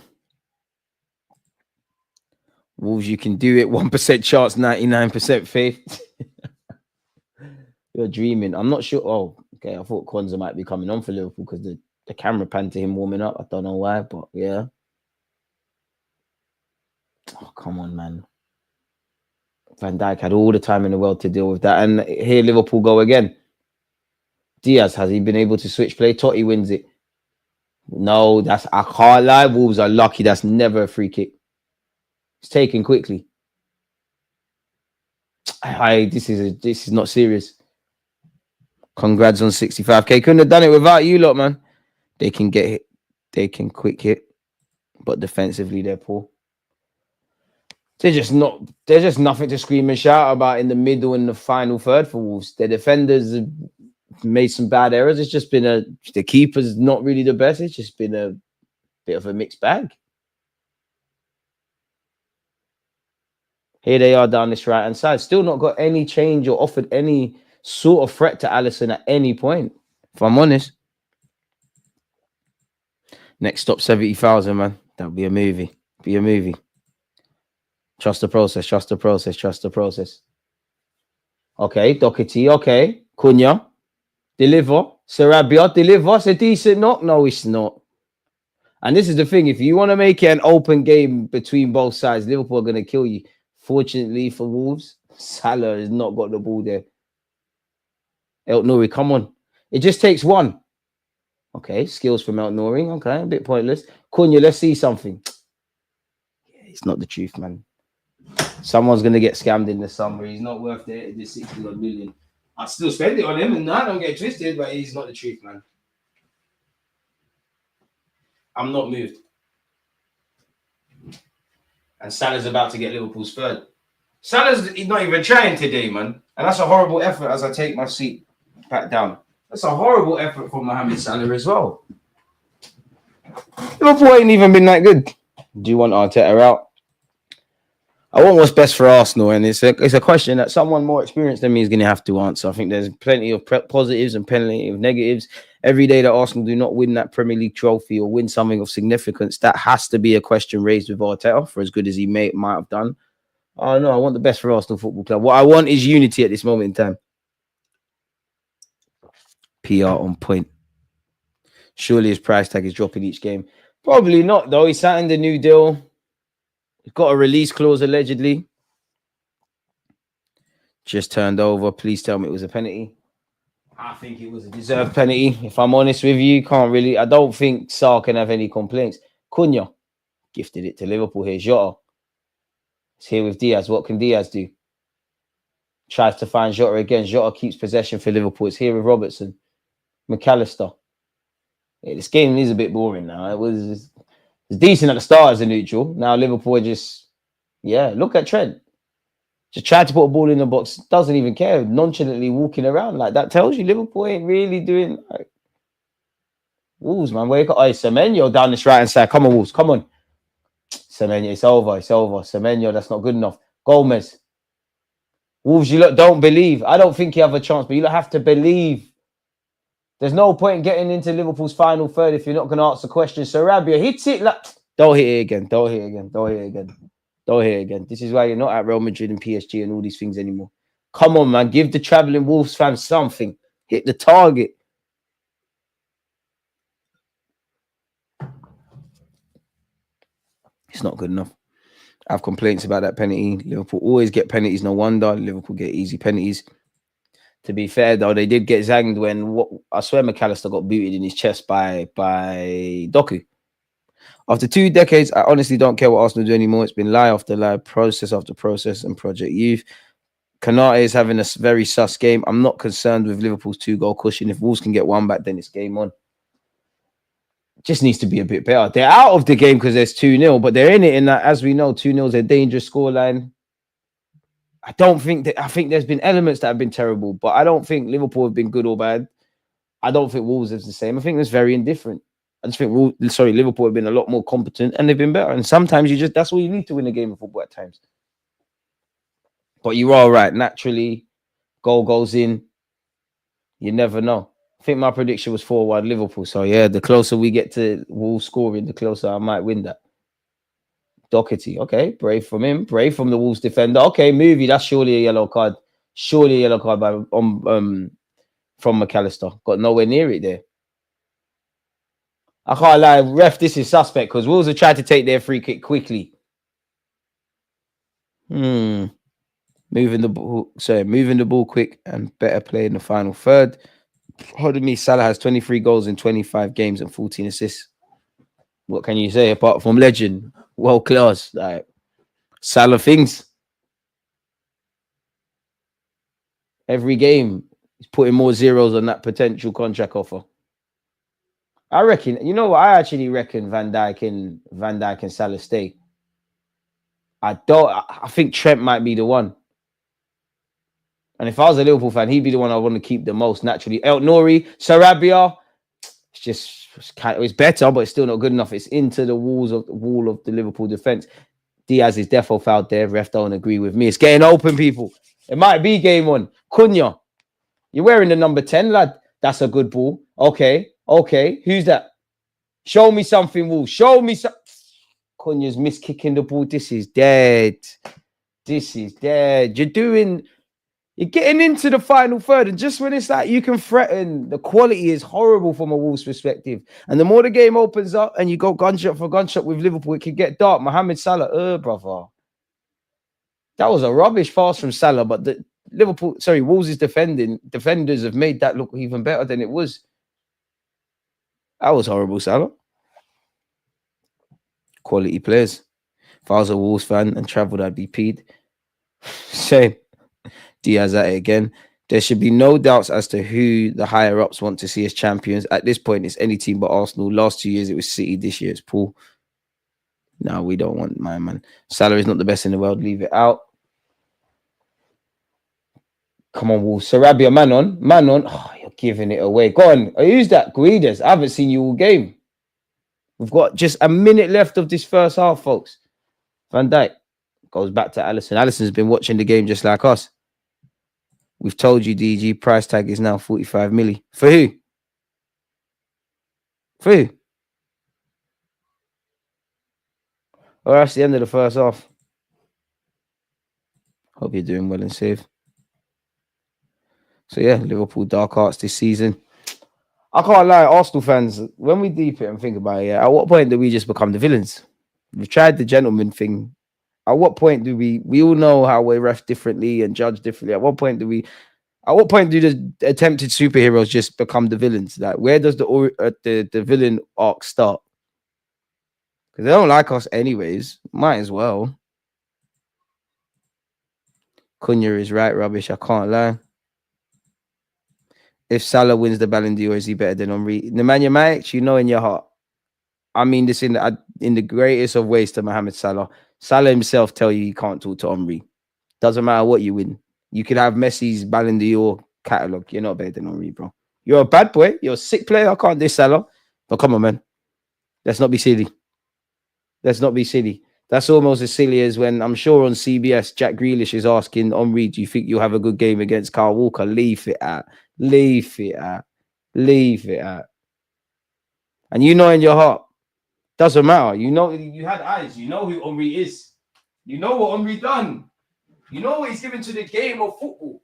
Wolves, you can do it. 1% chance, 99% faith. You're dreaming. I'm not sure. Oh, okay. I thought Konza might be coming on for Liverpool because the camera panned to him warming up. I don't know why, but yeah. Oh, come on, man. Van Dijk had all the time in the world to deal with that. And here Liverpool go again. Diaz, has he been able to switch play? Totti wins it. No, I can't lie. Wolves are lucky. That's never a free kick. It's taken quickly. This is not serious. Congrats on 65k. Couldn't have done it without you lot, man. They can get hit. They can quick hit. But defensively, they're poor. There's just nothing to scream and shout about in the middle and the final third for Wolves. Their defenders have made some bad errors. It's just been the keeper's not really the best. It's just been a bit of a mixed bag. Here they are down this right-hand side. Still not got any change or offered any sort of threat to Alisson at any point, if I'm honest. Next stop, 70,000, man. That'll be a movie. Be a movie. Trust the process, trust the process, trust the process. Okay, Doherty, okay. Cunha, deliver. Sarabia, deliver. It's a decent knock. No, it's not. And this is the thing. If you want to make it an open game between both sides, Liverpool are going to kill you. Fortunately for Wolves, Salah has not got the ball there. El Nouri, come on. It just takes one. Okay, skills from El Nouri. Okay, a bit pointless. Cunha, let's see something. Yeah, it's not the truth, man. Someone's going to get scammed in the summer. He's not worth the 60 million. I'd still spend it on him, and I don't get twisted, but he's not the truth, man. I'm not moved. And Salah's about to get Liverpool's third. Salah's not even trying today, man. And that's a horrible effort as I take my seat back down. That's a horrible effort from Mohamed Salah as well. Liverpool ain't even been that good. Do you want Arteta out? I want what's best for Arsenal, and it's a question that someone more experienced than me is going to have to answer. I think there's plenty of positives and plenty of negatives. Every day that Arsenal do not win that Premier League trophy or win something of significance, that has to be a question raised with Arteta, for as good as he might have done. Oh no, I want the best for Arsenal Football Club. What I want is unity at this moment in time. PR on point. Surely his price tag is dropping each game. Probably not, though. He signed a new deal. He's got a release clause, allegedly. Just turned over. Please tell me it was a penalty. I think it was a deserved penalty. If I'm honest with you, I don't think Sarr can have any complaints. Cunha gifted it to Liverpool here. Jota. It's here with Diaz. What can Diaz do? Tries to find Jota again. Jota keeps possession for Liverpool. It's here with Robertson. McAllister. Yeah, this game is a bit boring now. It was decent at the start as a neutral. Now Liverpool are just, look at Trent. Just tried to put a ball in the box. Doesn't even care. Nonchalantly walking around. Like, that tells you Liverpool ain't really doing... Like, Wolves, man. Wake up. Oh, Semenyo down this right-hand side. Come on, Wolves. Come on. Semenyo, it's over. It's over. Semenyo, that's not good enough. Gomez. Wolves, you lot don't believe. I don't think you have a chance, but you lot have to believe. There's no point in getting into Liverpool's final third if you're not going to answer the question. Sarabia hits it like... Don't hit it again. Don't hit it again. Don't hit it again. Don't hit it again. This is why you're not at Real Madrid and PSG and all these things anymore. Come on, man. Give the travelling Wolves fans something. Hit the target. It's not good enough. I have complaints about that penalty. Liverpool always get penalties. No wonder. Liverpool get easy penalties. To be fair, though, they did get zanged when I swear McAllister got booted in his chest by Doku. After 2 decades, I honestly don't care what Arsenal do anymore. It's been lie after lie, process after process, and Project Youth. Kanate is having a very sus game. I'm not concerned with Liverpool's 2-goal cushion. If Wolves can get one back, then it's game on. Just needs to be a bit better. They're out of the game because there's 2-0, but they're in it in that, as we know, 2-0 is a dangerous scoreline. I think there's been elements that have been terrible, but I don't think Liverpool have been good or bad. I don't think Wolves is the same. I think it's very indifferent. I just think Liverpool have been a lot more competent and they've been better. And sometimes that's all you need to win a game of football at times. But you're all right. Naturally, goal goes in. You never know. I think my prediction was 4-1 Liverpool. So yeah, the closer we get to Wolves scoring, the closer I might win that. Doherty, okay, brave from him, brave from the Wolves defender. Okay, movie, that's surely a yellow card. Surely a yellow card from McAllister. Got nowhere near it there. I can't lie, ref, this is suspect because Wolves have tried to take their free kick quickly. Moving the ball quick and better play in the final third. Pardon me, Salah has 23 goals in 25 games and 14 assists. What can you say apart from legend? World class, like Salah things. Every game, he's putting more zeros on that potential contract offer. I reckon, you know what? I actually reckon Van Dijk and Salah stay. I think Trent might be the one. And if I was a Liverpool fan, he'd be the one I want to keep the most naturally. El Nouri, Sarabia, it's better, but it's still not good enough. It's into the wall of the Liverpool defense. Diaz is defo fouled there. Ref don't agree with me. It's getting open, people. It might be game on. Cunha, you're wearing the number 10, lad. That's a good ball. Okay. Who's that? Show me something, Wolves. Show me some. Cunha's miskicking the ball. This is dead. You're getting into the final third, and just when it's like you can threaten, the quality is horrible from a Wolves perspective. And the more the game opens up and you go gunshot for gunshot with Liverpool, it can get dark. Mohamed Salah, brother. That was a rubbish pass from Salah, but Wolves' defenders have made that look even better than it was. That was horrible, Salah. Quality players. If I was a Wolves fan and travelled, I'd be peed. Shame. Diaz at it again. There should be no doubts as to who the higher ups want to see as champions. At this point, it's any team but Arsenal. Last 2 years, it was City. This year, it's Paul. No, we don't want my man. Salah is not the best in the world. Leave it out. Come on, Wolves. Sarabia, man on. Oh, you're giving it away. Go on. Who's that? Guedes. I haven't seen you all game. We've got just a minute left of this first half, folks. Van Dijk goes back to Alisson. Alisson's been watching the game just like us. We've told you, DG, price tag is now 45 milli. For who? Well, that's the end of the first half. Hope you're doing well and safe. So, yeah, Liverpool dark arts this season. I can't lie, Arsenal fans, when we deep it and think about it, at what point do we just become the villains? We've tried the gentleman thing. At what point do we all know how we ref differently and judge differently? At what point do the attempted superheroes just become the villains? Like, where does the villain arc start? Because they don't like us anyways. Might as well. Cunha is right rubbish. I can't lie. If Salah wins the Ballon d'Or, is he better than Henry? Nemanja Matic, you know in your heart. I mean this in the greatest of ways to Mohamed Salah. Salah himself tell you can't talk to Henry. Doesn't matter what you win. You could have Messi's Ballon d'Or catalogue. You're not better than Henry, bro. You're a bad boy. You're a sick player. I can't diss Salah. But come on, man. Let's not be silly. That's almost as silly as when I'm sure on CBS, Jack Grealish is asking Henry, do you think you'll have a good game against Kyle Walker? Leave it at. And you know in your heart, doesn't matter. You know, you had eyes. You know who Henry is. You know what Henry done. You know what he's given to the game of football.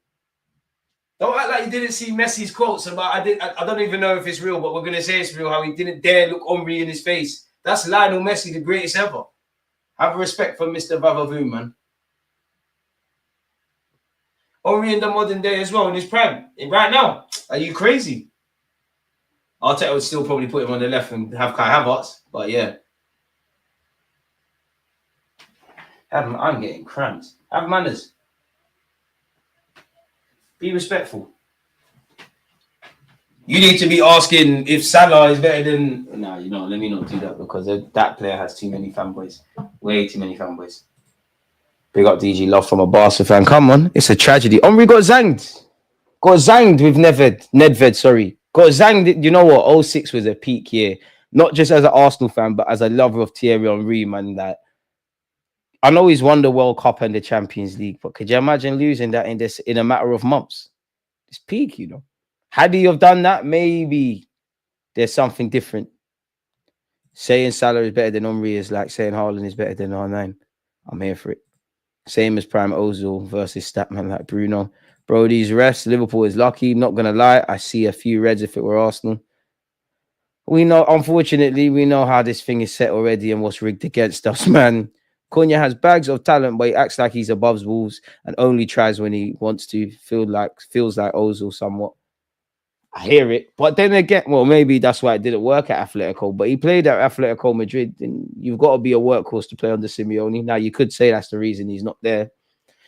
Don't act like you didn't see Messi's quotes about, I don't even know if it's real, but we're going to say it's real, how he didn't dare look Henry in his face. That's Lionel Messi, the greatest ever. Have respect for Mr. Vavavoom, man. Henry in the modern day as well, in his prime. Right now. Are you crazy? Arteta would still probably put him on the left and have Kai Havertz, but yeah. I'm getting cramps. Have manners. Be respectful. You need to be asking if Salah is better than... No, you know, let me not do that because that player has too many fanboys. Way too many fanboys. Big up DG Love from a Barca fan. Come on, it's a tragedy. Henry got zanged. With Nedved, sorry. Because Zhang, you know what? 06 was a peak year. Not just as an Arsenal fan, but as a lover of Thierry Henry, man. Like, I know he's won the World Cup and the Champions League, but could you imagine losing that in a matter of months? It's peak, you know. Had he have done that, maybe there's something different. Saying Salah is better than Henry is like saying Haaland is better than R9. I'm here for it. Same as Prime Ozil versus Statman like Bruno. Bro, these refs, Liverpool is lucky. Not going to lie, I see a few reds if it were Arsenal. We know, unfortunately, we know how this thing is set already and what's rigged against us, man. Cunha has bags of talent, but he acts like he's above Wolves and only tries when he wants to. Feels like Ozil somewhat. I hear it, but then again, well, maybe that's why it didn't work at Atletico. But he played at Atletico Madrid, and you've got to be a workhorse to play under Simeone. Now, you could say that's the reason he's not there.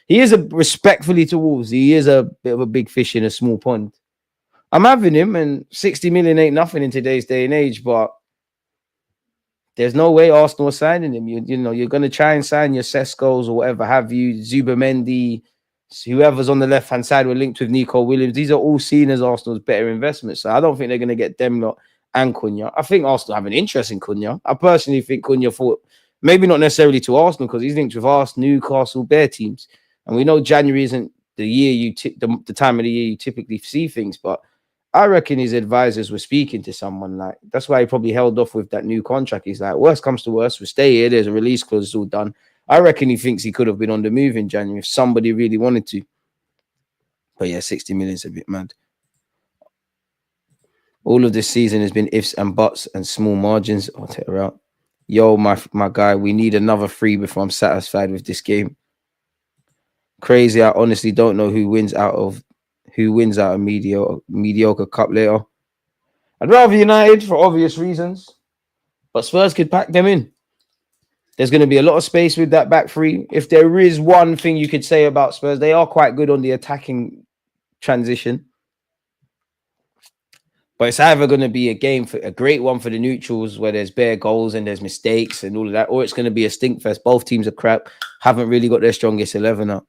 He is respectfully to Wolves. He is a bit of a big fish in a small pond. I'm having him, and 60 million ain't nothing in today's day and age, but there's no way Arsenal are signing him. You know, you're going to try and sign your Sescos or whatever have you, Zubamendi, whoever's on the left-hand side were linked with Nico Williams. These are all seen as Arsenal's better investments. So I don't think they're going to get them lot and Cunha. I think Arsenal have an interest in Cunha. I personally think Cunha fought, maybe not necessarily to Arsenal, because he's linked with Arsenal, Newcastle, Bear teams. And we know January isn't the year the time of the year you typically see things, but I reckon his advisors were speaking to someone. Like, that's why he probably held off with that new contract. He's like, worst comes to worst, we stay here. There's a release clause, it's all done. I reckon he thinks he could have been on the move in January if somebody really wanted to. But yeah, 60 million is a bit mad. All of this season has been ifs and buts and small margins. I'll take her out. Yo, my guy, we need another 3 before I'm satisfied with this game. Crazy. I honestly don't know who wins out of mediocre cup later. I'd rather United for obvious reasons, but Spurs could pack them in. There's going to be a lot of space with that back 3. If there is one thing you could say about Spurs, they are quite good on the attacking transition. But it's either going to be a great one for the neutrals where there's bare goals and there's mistakes and all of that, or it's going to be a stink fest. Both teams are crap, haven't really got their strongest 11 up.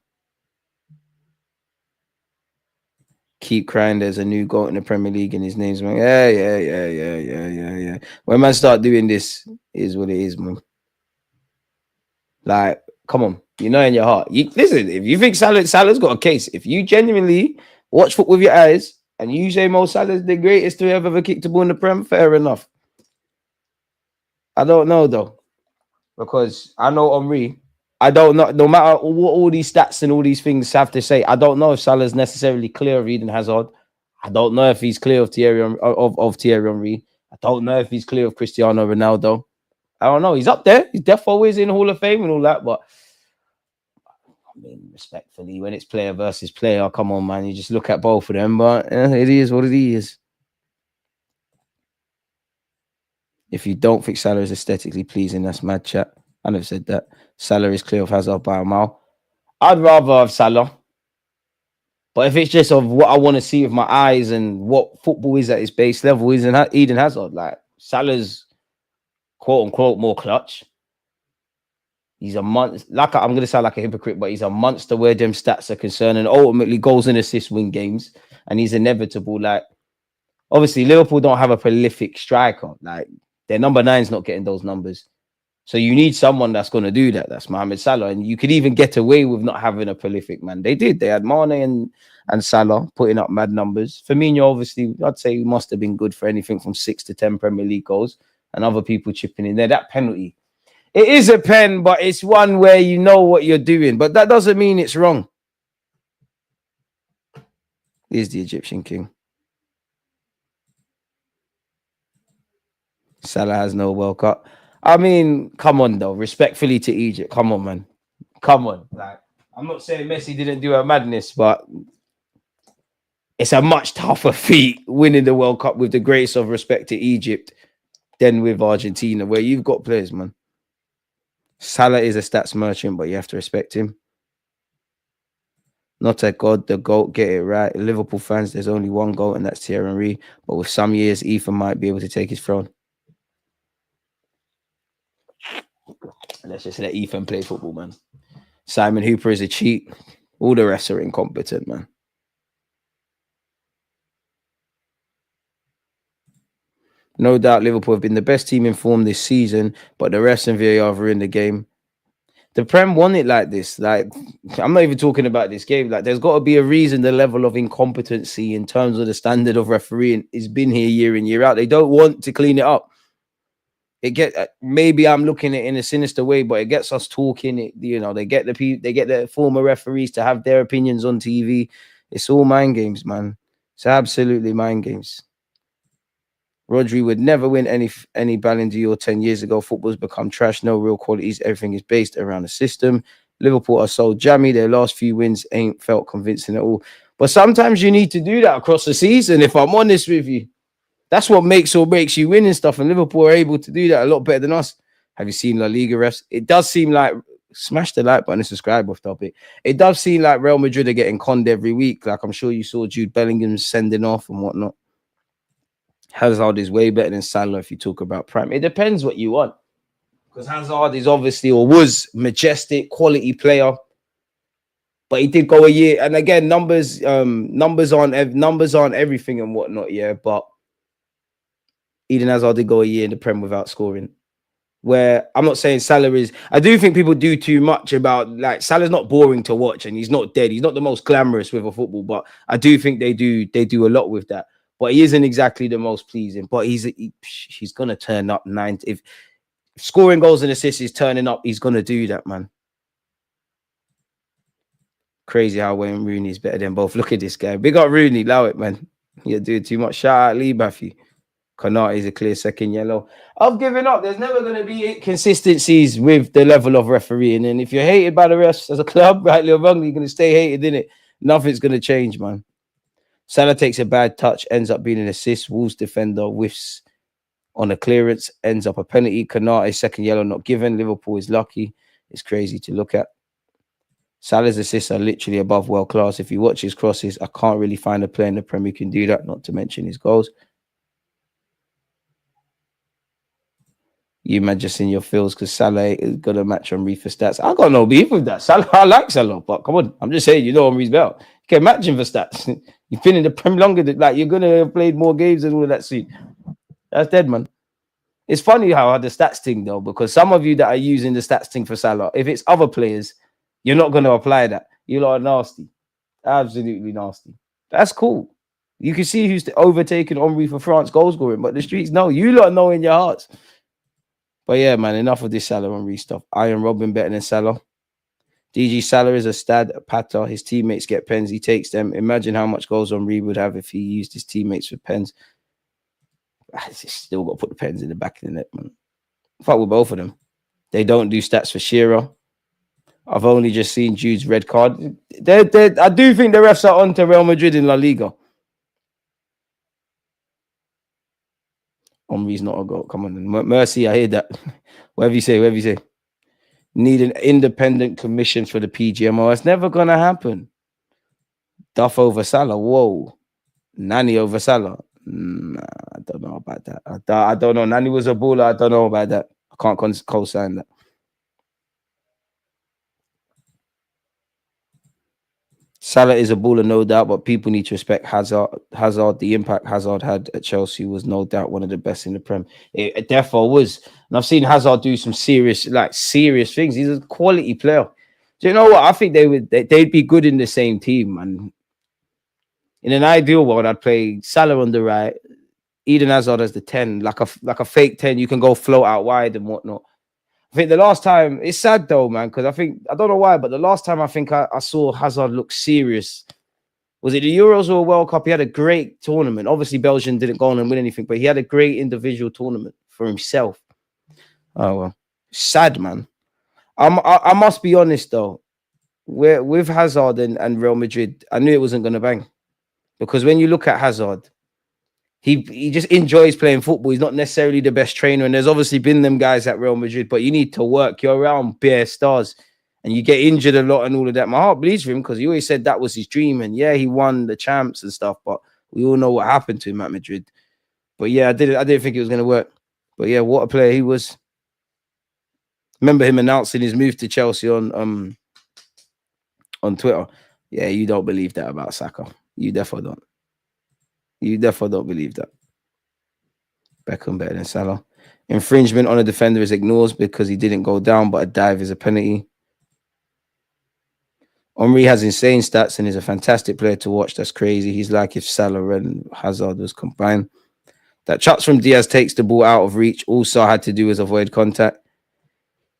Keep crying, there's a new goal in the Premier League and his name's man. Yeah. When man start doing this, is what it is, man. Like, come on, you know in your heart. Listen, if you think Salah's got a case, if you genuinely watch football with your eyes and you say Mo Salah's the greatest to have ever kicked a ball in the Prem, fair enough. I don't know though, because I know Henry. I don't know, no matter what all these stats and all these things have to say, I don't know if Salah's necessarily clear of Eden Hazard. I don't know if he's clear of Thierry Henry. I don't know if he's clear of Cristiano Ronaldo. I don't know. He's up there. He's definitely always in Hall of Fame and all that. But I mean, respectfully, when it's player versus player, come on, man. You just look at both of them. But it is what it is. If you don't think Salah is aesthetically pleasing, that's mad chat. I never said that. Salah is clear of Hazard by a mile. I'd rather have Salah. But if it's just of what I want to see with my eyes and what football is at its base level, isn't Eden Hazard. Like, Salah's quote unquote more clutch. He's a monster. Like, I'm going to sound like a hypocrite, but he's a monster where them stats are concerned, and ultimately goals and assists win games. And he's inevitable. Like, obviously, Liverpool don't have a prolific striker. Like, their number 9's not getting those numbers. So you need someone that's going to do that. That's Mohamed Salah. And you could even get away with not having a prolific man. They did. They had Mane and Salah putting up mad numbers. Firmino, obviously, I'd say he must have been good for anything from 6 to 10 Premier League goals. And other people chipping in there. That penalty. It is a pen, but it's one where you know what you're doing. But that doesn't mean it's wrong. He's the Egyptian king. Salah has no World Cup. I mean, come on, though. Respectfully to Egypt. Come on, man. Come on. Like, I'm not saying Messi didn't do a madness, but it's a much tougher feat winning the World Cup with the greatest of respect to Egypt than with Argentina, where you've got players, man. Salah is a stats merchant, but you have to respect him. Not a god, the GOAT, get it right. Liverpool fans, there's only one GOAT, and that's Thierry Henry. But with some years, Ethan might be able to take his throne. Let's just let Ethan play football, man. Simon Hooper is a cheat. All the rest are incompetent, man. No doubt Liverpool have been the best team in form this season, but the refs and VAR are in the game. The Prem won it like this. Like, I'm not even talking about this game. Like, there's got to be a reason the level of incompetency in terms of the standard of refereeing has been here year in, year out. They don't want to clean it up. Maybe I'm looking at it in a sinister way, but it gets us talking. They get the former referees to have their opinions on TV. It's all mind games, man. It's absolutely mind games. Rodri would never win any Ballon d'Or 10 years ago. Football's become trash. No real qualities. Everything is based around the system. Liverpool are so jammy. Their last few wins ain't felt convincing at all. But sometimes you need to do that across the season, if I'm honest with you. That's what makes or breaks you win and stuff. And Liverpool are able to do that a lot better than us. Have you seen La Liga refs? It does seem like, smash the like button and subscribe off topic. It does seem like Real Madrid are getting conned every week. Like, I'm sure you saw Jude Bellingham sending off and whatnot. Hazard is way better than Salah if you talk about prime. It depends what you want. Because Hazard is obviously, or was, majestic, quality player. But he did go a year. And again, numbers aren't everything and whatnot, yeah. But Eden Hazard did go a year in the Prem without scoring. Where I'm not saying Salah is. I do think people do too much about, like, Salah's not boring to watch and he's not dead. He's not the most glamorous with a football, but I do think they do a lot with that. But he isn't exactly the most pleasing. But he's gonna turn up 9. If scoring goals and assists is turning up, he's gonna do that, man. Crazy how Wayne Rooney's better than both. Look at this guy. Big up Rooney, allow it, man. You're doing too much. Shout out Lee Baffy. Konate is a clear second yellow. I've given up. There's never going to be inconsistencies with the level of refereeing. And if you're hated by the refs as a club, rightly or wrongly, you're going to stay hated, innit? Nothing's going to change, man. Salah takes a bad touch, ends up being an assist. Wolves defender whiffs on a clearance, ends up a penalty. Konate, second yellow, not given. Liverpool is lucky. It's crazy to look at. Salah's assists are literally above world class. If you watch his crosses, I can't really find a player in the Premier who can do that, not to mention his goals. You man just in your feels because Salah is got a match on Reef for stats. I got no beef with that. Salah, I like Salah, but come on, I'm just saying, on Reef's belt. You can match him for stats. You've been in the Prem longer than, like, you're gonna have played more games and all of that. See, that's dead, man. It's funny how the stats thing though, because some of you that are using the stats thing for Salah, if it's other players, you're not gonna apply that. You lot are nasty, absolutely nasty. That's cool. You can see who's overtaken Henry for France goal scoring, but the streets know. You lot know in your hearts. But yeah, man, enough of this Salah and Reece stuff. Iron Robin better than Salah. DG Salah is a stud, a patter. His teammates get pens. He takes them. Imagine how much goals Henry would have if he used his teammates for pens. He's still got to put the pens in the back of the net, man. Fuck with both of them. They don't do stats for Shearer. I've only just seen Jude's red card. I do think the refs are on to Real Madrid in La Liga. Henry's not a goal. Come on. Mercy, I hear that. Whatever you say. Need an independent commission for the PGMO. It's never going to happen. Duff over Salah. Whoa. Nani over Salah. Nah, I don't know about that. I don't know. Nani was a baller. I don't know about that. I can't co-sign that. Salah is a baller, no doubt, but people need to respect Hazard. The impact Hazard had at Chelsea was no doubt one of the best in the Prem. It therefore was. And I've seen Hazard do some serious things. He's a quality player. Do you know what? I think they'd be good in the same team, man. In an ideal world, I'd play Salah on the right, Eden Hazard as the 10, like a fake 10. You can go float out wide and whatnot. I think the last time, it's sad though, man, because I don't know why, but the last time I think I saw Hazard look serious, was it the Euros or World Cup? He had a great tournament. Obviously, Belgium didn't go on and win anything, but he had a great individual tournament for himself. Oh, well. Sad, man. I must be honest, though. With Hazard and Real Madrid, I knew it wasn't going to bang. Because when you look at Hazard, he just enjoys playing football. He's not necessarily the best trainer. And there's obviously been them guys at Real Madrid, but you need to work. You're around bare stars and you get injured a lot and all of that. My heart bleeds for him because he always said that was his dream. And yeah, he won the champs and stuff, but we all know what happened to him at Madrid. But yeah, I didn't think it was going to work. But yeah, what a player he was. Remember him announcing his move to Chelsea on Twitter. Yeah, you don't believe that about Saka. You definitely don't. You definitely don't believe that. Beckham better than Salah. Infringement on a defender is ignores because he didn't go down, but a dive is a penalty. Henry has insane stats and is a fantastic player to watch. That's crazy. He's like if Salah and Hazard was combined. That chucks from Diaz takes the ball out of reach. All Salah had to do was avoid contact.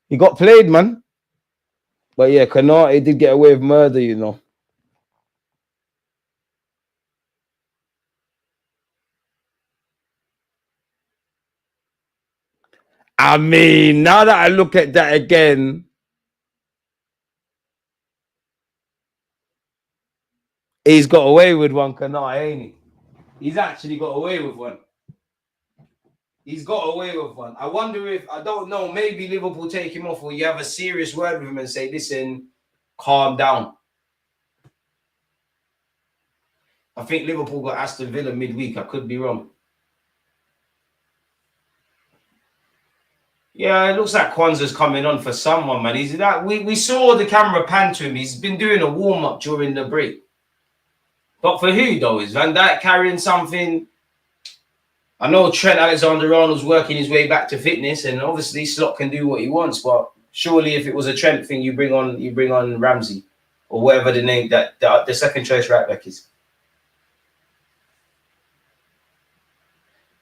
He got played, man. But yeah, Konate did get away with murder, you know. I mean, now that I look at that again, he's got away with one, Konate, ain't he? He's actually got away with one. He's got away with one. I wonder if, I don't know, maybe Liverpool take him off or you have a serious word with him and say, listen, calm down. I think Liverpool got Aston Villa midweek. I could be wrong. Yeah, it looks like Kwanzaa's coming on for someone, man. He's that we saw the camera pan to him. He's been doing a warm-up during the break. But for who, though? Is Van Dijk carrying something? I know Trent Alexander-Arnold's working his way back to fitness, and obviously Slot can do what he wants. But surely, if it was a Trent thing, you bring on Ramsey or whatever the name that the second choice right back is.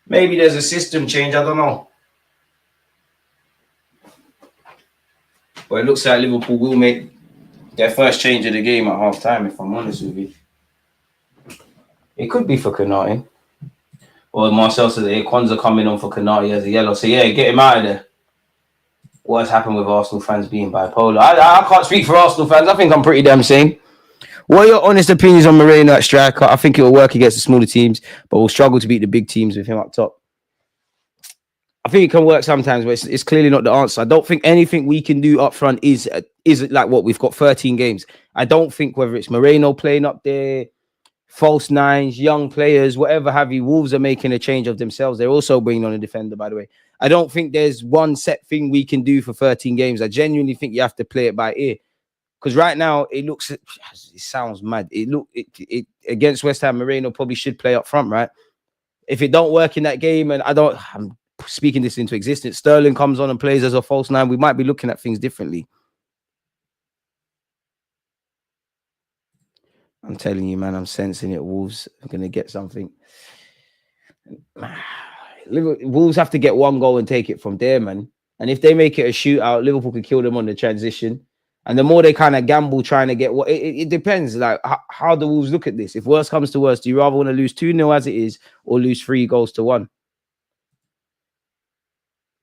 Maybe there's a system change. I don't know. But it looks like Liverpool will make their first change of the game at half time, if I'm honest with you. It could be for Konate. Or Marcel said that Kwanzaa coming on for Konate as a yellow. So yeah, get him out of there. What has happened with Arsenal fans being bipolar? I can't speak for Arsenal fans. I think I'm pretty damn sane. What are your honest opinions on Moreno at striker? I think it will work against the smaller teams, but we'll struggle to beat the big teams with him up top. I think it can work sometimes, but it's clearly not the answer. I don't think anything we can do up front is like what we've got 13 games. I don't think whether it's Moreno playing up there, false nines, young players, whatever have you, Wolves are making a change of themselves. They're also bringing on a defender, by the way. I don't think there's one set thing we can do for 13 games. I genuinely think you have to play it by ear. Because right now, it sounds mad. It against West Ham, Moreno probably should play up front, right? If it don't work in that game, and I'm speaking this into existence, Sterling comes on and plays as a false nine, we might be looking at things differently. I'm telling you, man, I'm sensing it. Wolves are going to get something. Wolves have to get one goal and take it from there, man. And if they make it a shootout, Liverpool could kill them on the transition. And the more they kind of gamble trying to get what it depends, like how the Wolves look at this. If worse comes to worse, do you rather want to lose 2-0 as it is or lose 3-1?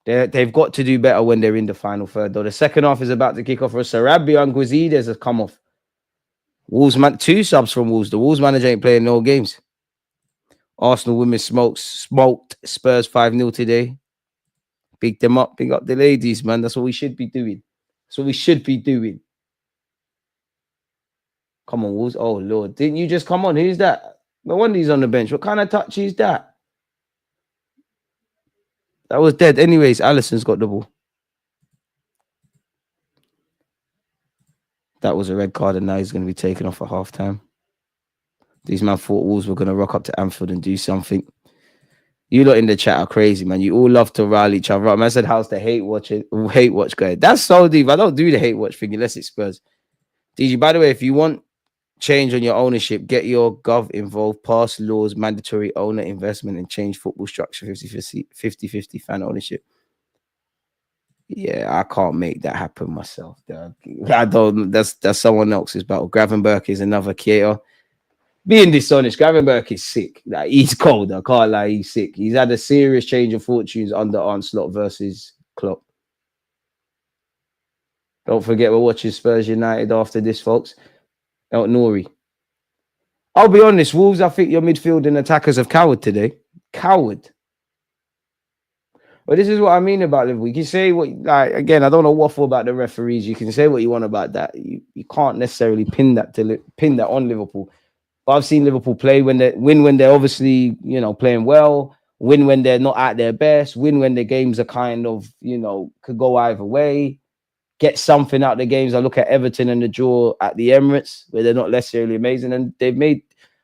They've got to do better when they're in the final third, though. The second half is about to kick off for Sarabia and Guizides has come off. Wolves, man, 2 subs from Wolves. The Wolves manager ain't playing no games. Arsenal women smoked Spurs 5-0 today. Big them up, big up the ladies, man. That's what we should be doing. That's what we should be doing. Come on, Wolves. Oh, Lord. Didn't you just come on? Who's that? No wonder he's on the bench. What kind of touch is that? That was dead. Anyways, Alisson's got the ball. That was a red card, and now he's going to be taken off at halftime. These man thought Wolves were going to rock up to Anfield and do something. You lot in the chat are crazy, man. You all love to rile each other up. Man, I said, how's the hate watch guy? That's so deep. I don't do the hate watch thing unless it's Spurs. DG, by the way, if you want change on your ownership, get your gov involved, pass laws, mandatory owner investment, and change football structure, 50-50 fan ownership. Yeah, I can't make that happen myself. I don't. That's someone else's battle. Gravenberch is another creator. Being dishonest, Gravenberch is sick. Like, he's cold. I can't lie. He's sick. He's had a serious change of fortunes under Onslaught versus Klopp. Don't forget we're watching Spurs United after this, folks. El Nouri. I'll be honest, Wolves, I think your midfield and attackers have cowered today. Coward. But this is what I mean about Liverpool. You can say what, like, again, I don't know waffle about the referees. You can say what you want about that. You can't necessarily pin that on Liverpool. But I've seen Liverpool play when they're obviously, playing well, win when they're not at their best, win when the games are kind of, could go either way, get something out of the games. I look at Everton and the draw at the Emirates, where they're not necessarily amazing. And they've made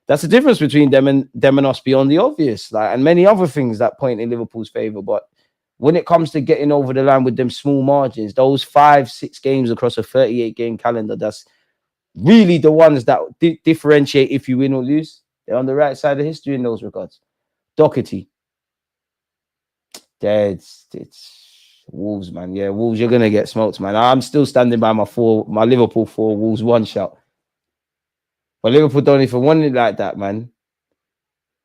That's the difference between them and us beyond the obvious, like, and many other things that point in Liverpool's favor. But when it comes to getting over the line with them small margins, those 5-6 games across a 38 game calendar, that's really the ones that differentiate if you win or lose. They're on the right side of history in those regards. Doherty. It's Wolves, man. Yeah, Wolves, you're gonna get smoked, man. I'm still standing by my Liverpool 4, Wolves 1 shout. But Liverpool don't even want it like that, man.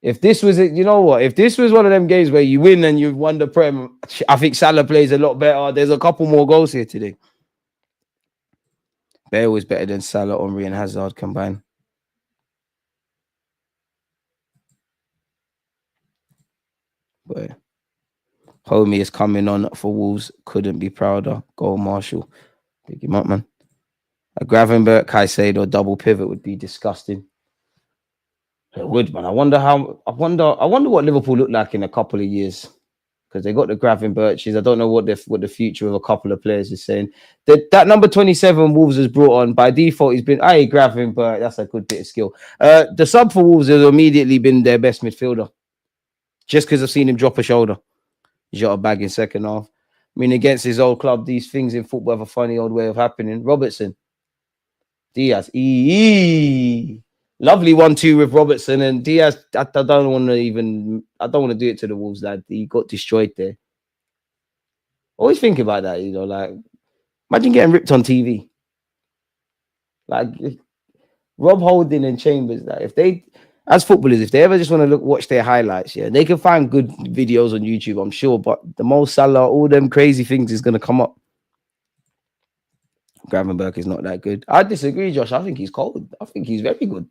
If this was it, you know what? If this was one of them games where you win and you've won the Prem, I think Salah plays a lot better. There's a couple more goals here today. Bale was better than Salah, Henry, and Hazard combined. But Homie is coming on for Wolves. Couldn't be prouder. Goal Marshall. Pick him up, man. A Gravenberch, Caicedo double pivot would be disgusting. It would, man. I wonder what Liverpool look like in a couple of years. Because they got the Gravenberches. I don't know what the future of a couple of players is saying. That number 27 Wolves has brought on by default. He's been Gravenberch. That's a good bit of skill. The sub for Wolves has immediately been their best midfielder. Just because I've seen him drop a shoulder. He's got a bag in second half. I mean, against his old club, these things in football have a funny old way of happening. Robertson. Diaz. Lovely 1-2 with Robertson and Diaz. I don't want to do it to the Wolves, lad. He got destroyed there. Always think about that, you know, like imagine getting ripped on TV. Like Rob Holding and Chambers, that if they, as footballers, if they ever just want to watch their highlights, yeah, they can find good videos on YouTube, I'm sure. But the Mo Salah, all them crazy things is going to come up. Gravenberch is not that good. I disagree, Josh. I think he's cold. I think he's very good.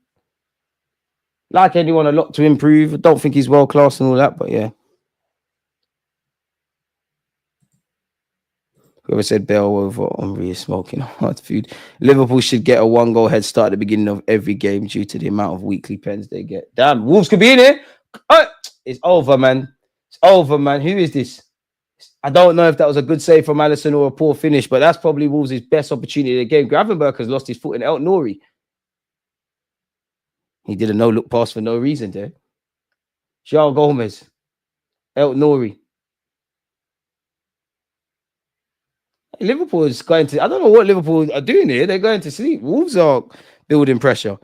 Like anyone, a lot to improve. I don't think he's world class and all that, but yeah. Whoever said Bale over Henry is smoking hard food. Liverpool should get a 1-goal head start at the beginning of every game due to the amount of weekly pens they get. Damn, Wolves could be in here. It's over, man. It's over, man. Who is this? I don't know if that was a good save from Alisson or a poor finish, but that's probably Wolves' best opportunity of the game. Gravenberch has lost his foot in El Nouri. He did a no-look pass for no reason there. João Gomez. El Nouri. Liverpool is going to... I don't know what Liverpool are doing here. They're going to sleep. Wolves are building pressure.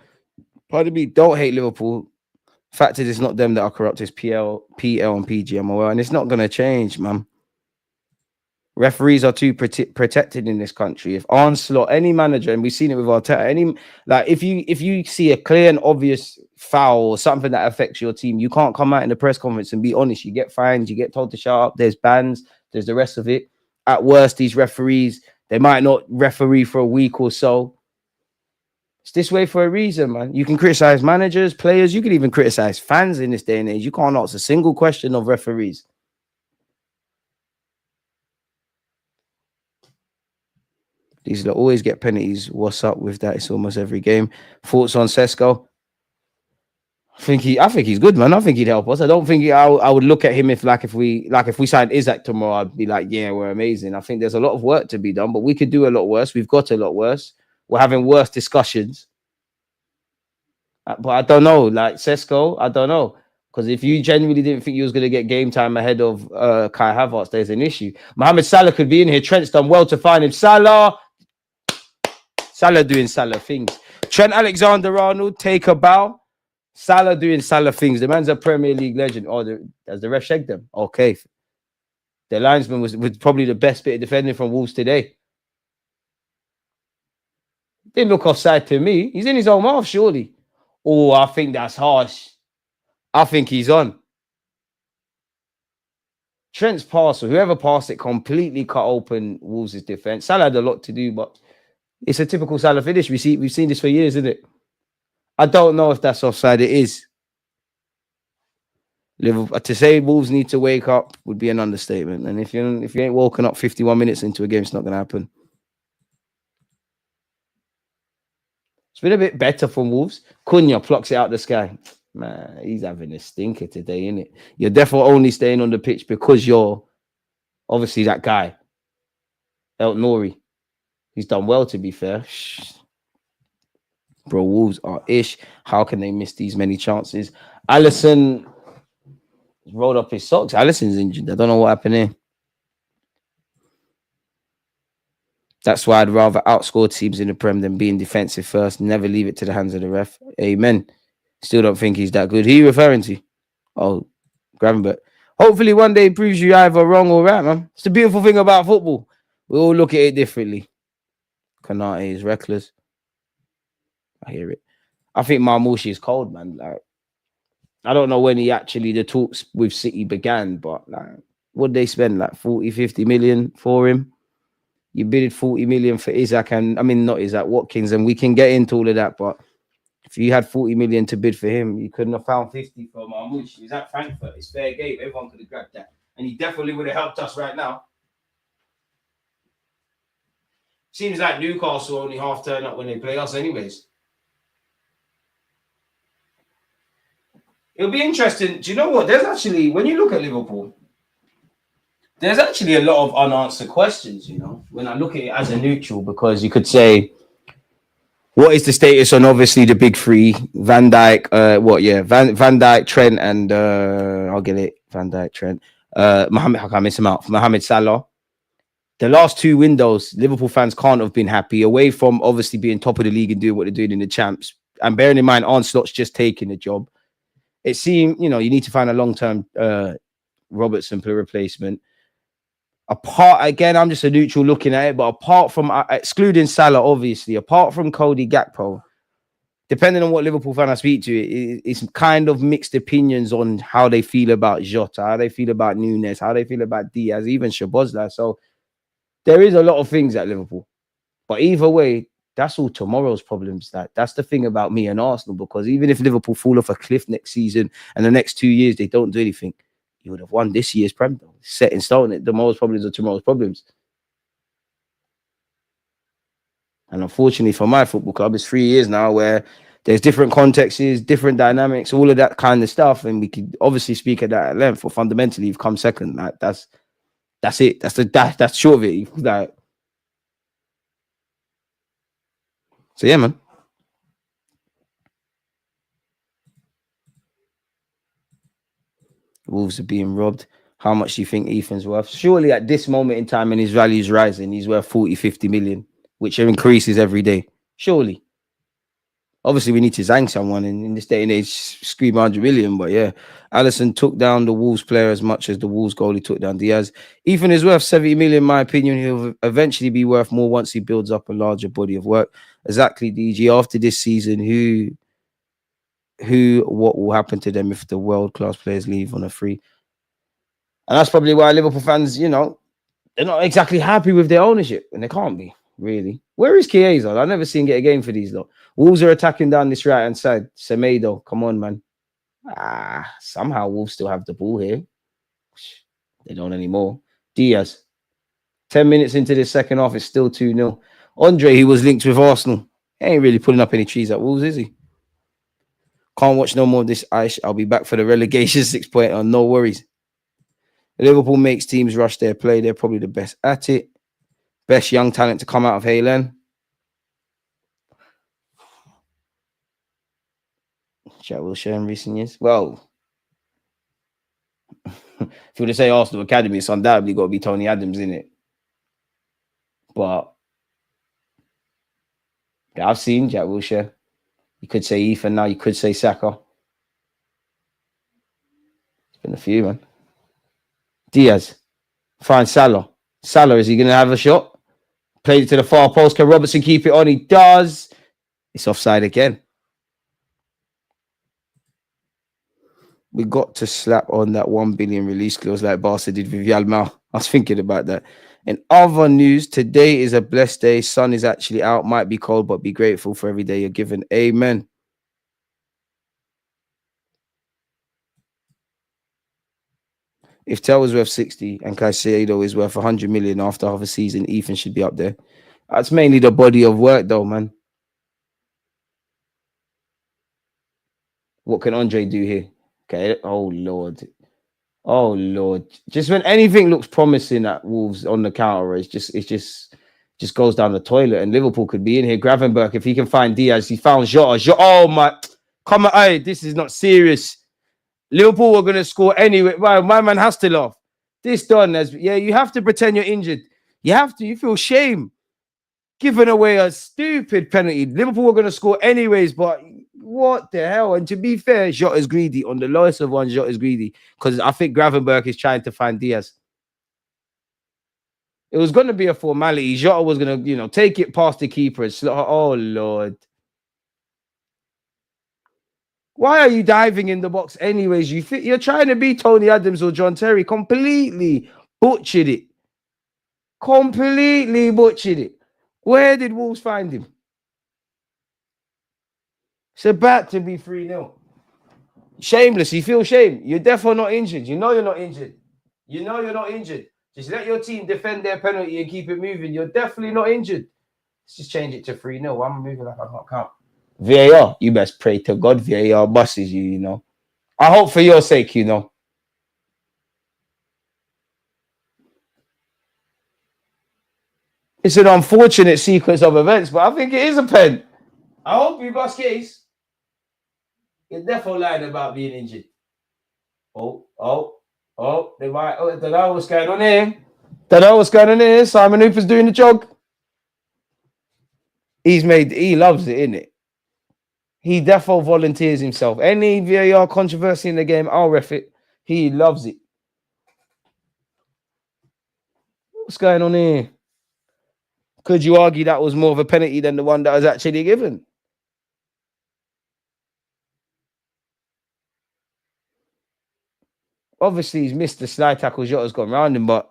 Pardon me. Don't hate Liverpool. Fact is, it's not them that are corrupt. It's PL and PGMOL. And it's not going to change, man. Referees are too protected in this country. If Onslaught, any manager, and we've seen it with Arteta, if you see a clear and obvious foul or something that affects your team, you can't come out in the press conference and be honest. You get fined, you get told to shut up. There's bans, there's the rest of it. At worst, these referees, they might not referee for a week or so. It's this way for a reason, man. You can criticize managers, players. You can even criticize fans in this day and age. You can't ask a single question of referees. These will always get penalties. What's up with that? It's almost every game. Thoughts on Sesko? I think he's good, man. I think he'd help us. I don't think I would look at him if we signed Isaac tomorrow, I'd be like, yeah, we're amazing. I think there's a lot of work to be done, but we could do a lot worse. We've got a lot worse. We're having worse discussions. But I don't know, like Sesko, I don't know. Because if you genuinely didn't think you was going to get game time ahead of Kai Havertz, there's an issue. Mohamed Salah could be in here. Trent's done well to find him. Salah doing Salah things. Trent Alexander-Arnold, take a bow. Salah doing Salah things. The man's a Premier League legend. Oh, has the ref shagged them? Okay. The linesman was probably the best bit of defending from Wolves today. Didn't look offside to me. He's in his own mouth, surely. Oh, I think that's harsh. I think he's on. Trent's pass, or whoever passed it, completely cut open Wolves' defense. Salah had a lot to do, but it's a typical Salah finish. We've seen this for years, isn't it? I don't know if that's offside. It is. Liverpool, to say Wolves need to wake up would be an understatement. And if you ain't woken up 51 minutes into a game, it's not going to happen. It's been a bit better from Wolves. Cunha plucks it out the sky. Man, he's having a stinker today, isn't it? You're definitely only staying on the pitch because you're obviously that guy, El Nouri. He's done well, to be fair. Bro, Wolves are ish. How can they miss these many chances? Allison rolled up his socks. Allison's injured. I don't know what happened here. That's why I'd rather outscore teams in the Prem than being defensive first. Never leave it to the hands of the ref. Amen. Still don't think he's that good. Who are you referring to? Oh, Gravenberg. Hopefully one day it proves you either wrong or right, man. It's the beautiful thing about football. We all look at it differently. Kanate is reckless. I hear it. I think Marmoushi is cold, man. Like, I don't know when the talks with City began, but like, what they spend? Like 40, 50 million for him. You bidded 40 million for Isaac not Isaac, Watkins, and we can get into all of that, but if you had 40 million to bid for him, you couldn't have found 50 for Marmoush. He's at Frankfurt. It's fair game. Everyone could have grabbed that. And he definitely would have helped us right now. Seems like Newcastle only half turn up when they play us anyways. It'll be interesting. Do you know what? There's actually, when you look at Liverpool, there's actually a lot of unanswered questions, you know, when I look at it as a neutral, because you could say, what is the status on obviously the big three? Van Dijk, Van Dijk, Trent, and I'll get it. Van Dijk, Trent, Mohamed, I can't miss him out. Mohamed Salah. The last two windows, Liverpool fans can't have been happy, away from obviously being top of the league and doing what they're doing in the champs. And bearing in mind, Arne Slot's just taking the job. It seemed, you know, you need to find a long-term Robertson replacement. Apart, again, I'm just a neutral looking at it, but apart from, excluding Salah, obviously, apart from Cody Gakpo, depending on what Liverpool fan I speak to, it's kind of mixed opinions on how they feel about Jota, how they feel about Nunes, how they feel about Diaz, even Szoboszlai. So there is a lot of things at Liverpool. But either way, that's all tomorrow's problems. That's the thing about me and Arsenal, because even if Liverpool fall off a cliff next season and the next 2 years they don't do anything, you would have won this year's Prem. Set in stone. Tomorrow's problems are tomorrow's problems. And unfortunately for my football club, it's 3 years now where there's different contexts, different dynamics, all of that kind of stuff. And we could obviously speak at that at length. But fundamentally, you've come second. Like that's it. That's short of it. Like, so yeah, man. Wolves are being robbed. How much do you think Ethan's worth? Surely at this moment in time, and his value is rising, he's worth 40, 50 million, which increases every day. Surely. Obviously, we need to zang someone in this day and age, scream 100 million. But yeah, Alisson took down the Wolves player as much as the Wolves goalie took down Diaz. Ethan is worth 70 million, in my opinion. He'll eventually be worth more once he builds up a larger body of work. Exactly, DG. After this season, what will happen to them if the world-class players leave on a free? And that's probably why Liverpool fans, you know, they're not exactly happy with their ownership, and they can't be, really. Where is Chiesa? I've never seen get a game for these, though. Wolves are attacking down this right-hand side. Semedo, come on, man. Somehow Wolves still have the ball here. They don't anymore. Diaz. 10 minutes into this second half, it's still 2-0. Andre, he was linked with Arsenal. He ain't really pulling up any trees at Wolves, is he? Can't watch no more of this ice. I'll be back for the relegation 6-pointer. No worries. Liverpool makes teams rush their play. They're probably the best at it. Best young talent to come out of Haaland. Jack Wilshere in recent years. Well, if you were to say Arsenal Academy, it's undoubtedly got to be Tony Adams in it. But yeah, I've seen Jack Wilshere. You could say Ethan now. You could say Saka. It's been a few, man. Diaz. Find Salah. Salah, is he going to have a shot? Played it to the far post. Can Robertson keep it on? He does. It's offside again. We got to slap on that 1 billion release clause like Barca did with Yalmao. I was thinking about that. In other news, today is a blessed day. Sun is actually out. Might be cold, but be grateful for every day you're given. Amen. If Tell was worth 60 and Caicedo is worth 100 million after half a season, Ethan should be up there. That's mainly the body of work, though, man. What can Andre do here? Okay. Oh, Lord. Oh, Lord. Just when anything looks promising at Wolves on the counter, it's just just goes down the toilet, and Liverpool could be in here. Gravenberch, if he can find Diaz, he found Jota. Oh my, come on, hey, this is not serious. Liverpool were gonna score anyway. Wow, my man has to laugh. This done as you have to pretend you're injured. You feel shame. Giving away a stupid penalty. Liverpool were gonna score anyways, but what the hell? And to be fair, Jota's greedy. On the lowest of ones, Jota's greedy. Because I think Gravenberch is trying to find Diaz. It was going to be a formality. Jota was going to, take it past the keeper and slot. Oh, Lord. Why are you diving in the box anyways? You're trying to be Tony Adams or John Terry. Completely butchered it. Completely butchered it. Where did Wolves find him? It's about to be 3-0. Shameless. You feel shame. You're definitely not injured. You know you're not injured. You know you're not injured. Just let your team defend their penalty and keep it moving. You're definitely not injured. Let's just change it to 3-0. I'm moving like I can't count. VAR, you best pray to God VAR buses you, I hope for your sake, It's an unfortunate sequence of events, but I think it is a pen. I hope you bust case. You're definitely lying about being injured. They might. Don't know what's going on here. Don't know what's going on here. Simon Hooper's doing the jog. He loves it, innit? He definitely volunteers himself. Any VAR controversy in the game, I'll ref it. He loves it. What's going on here? Could you argue that was more of a penalty than the one that was actually given? Obviously, he's missed the slide tackle. Jota's gone round him, but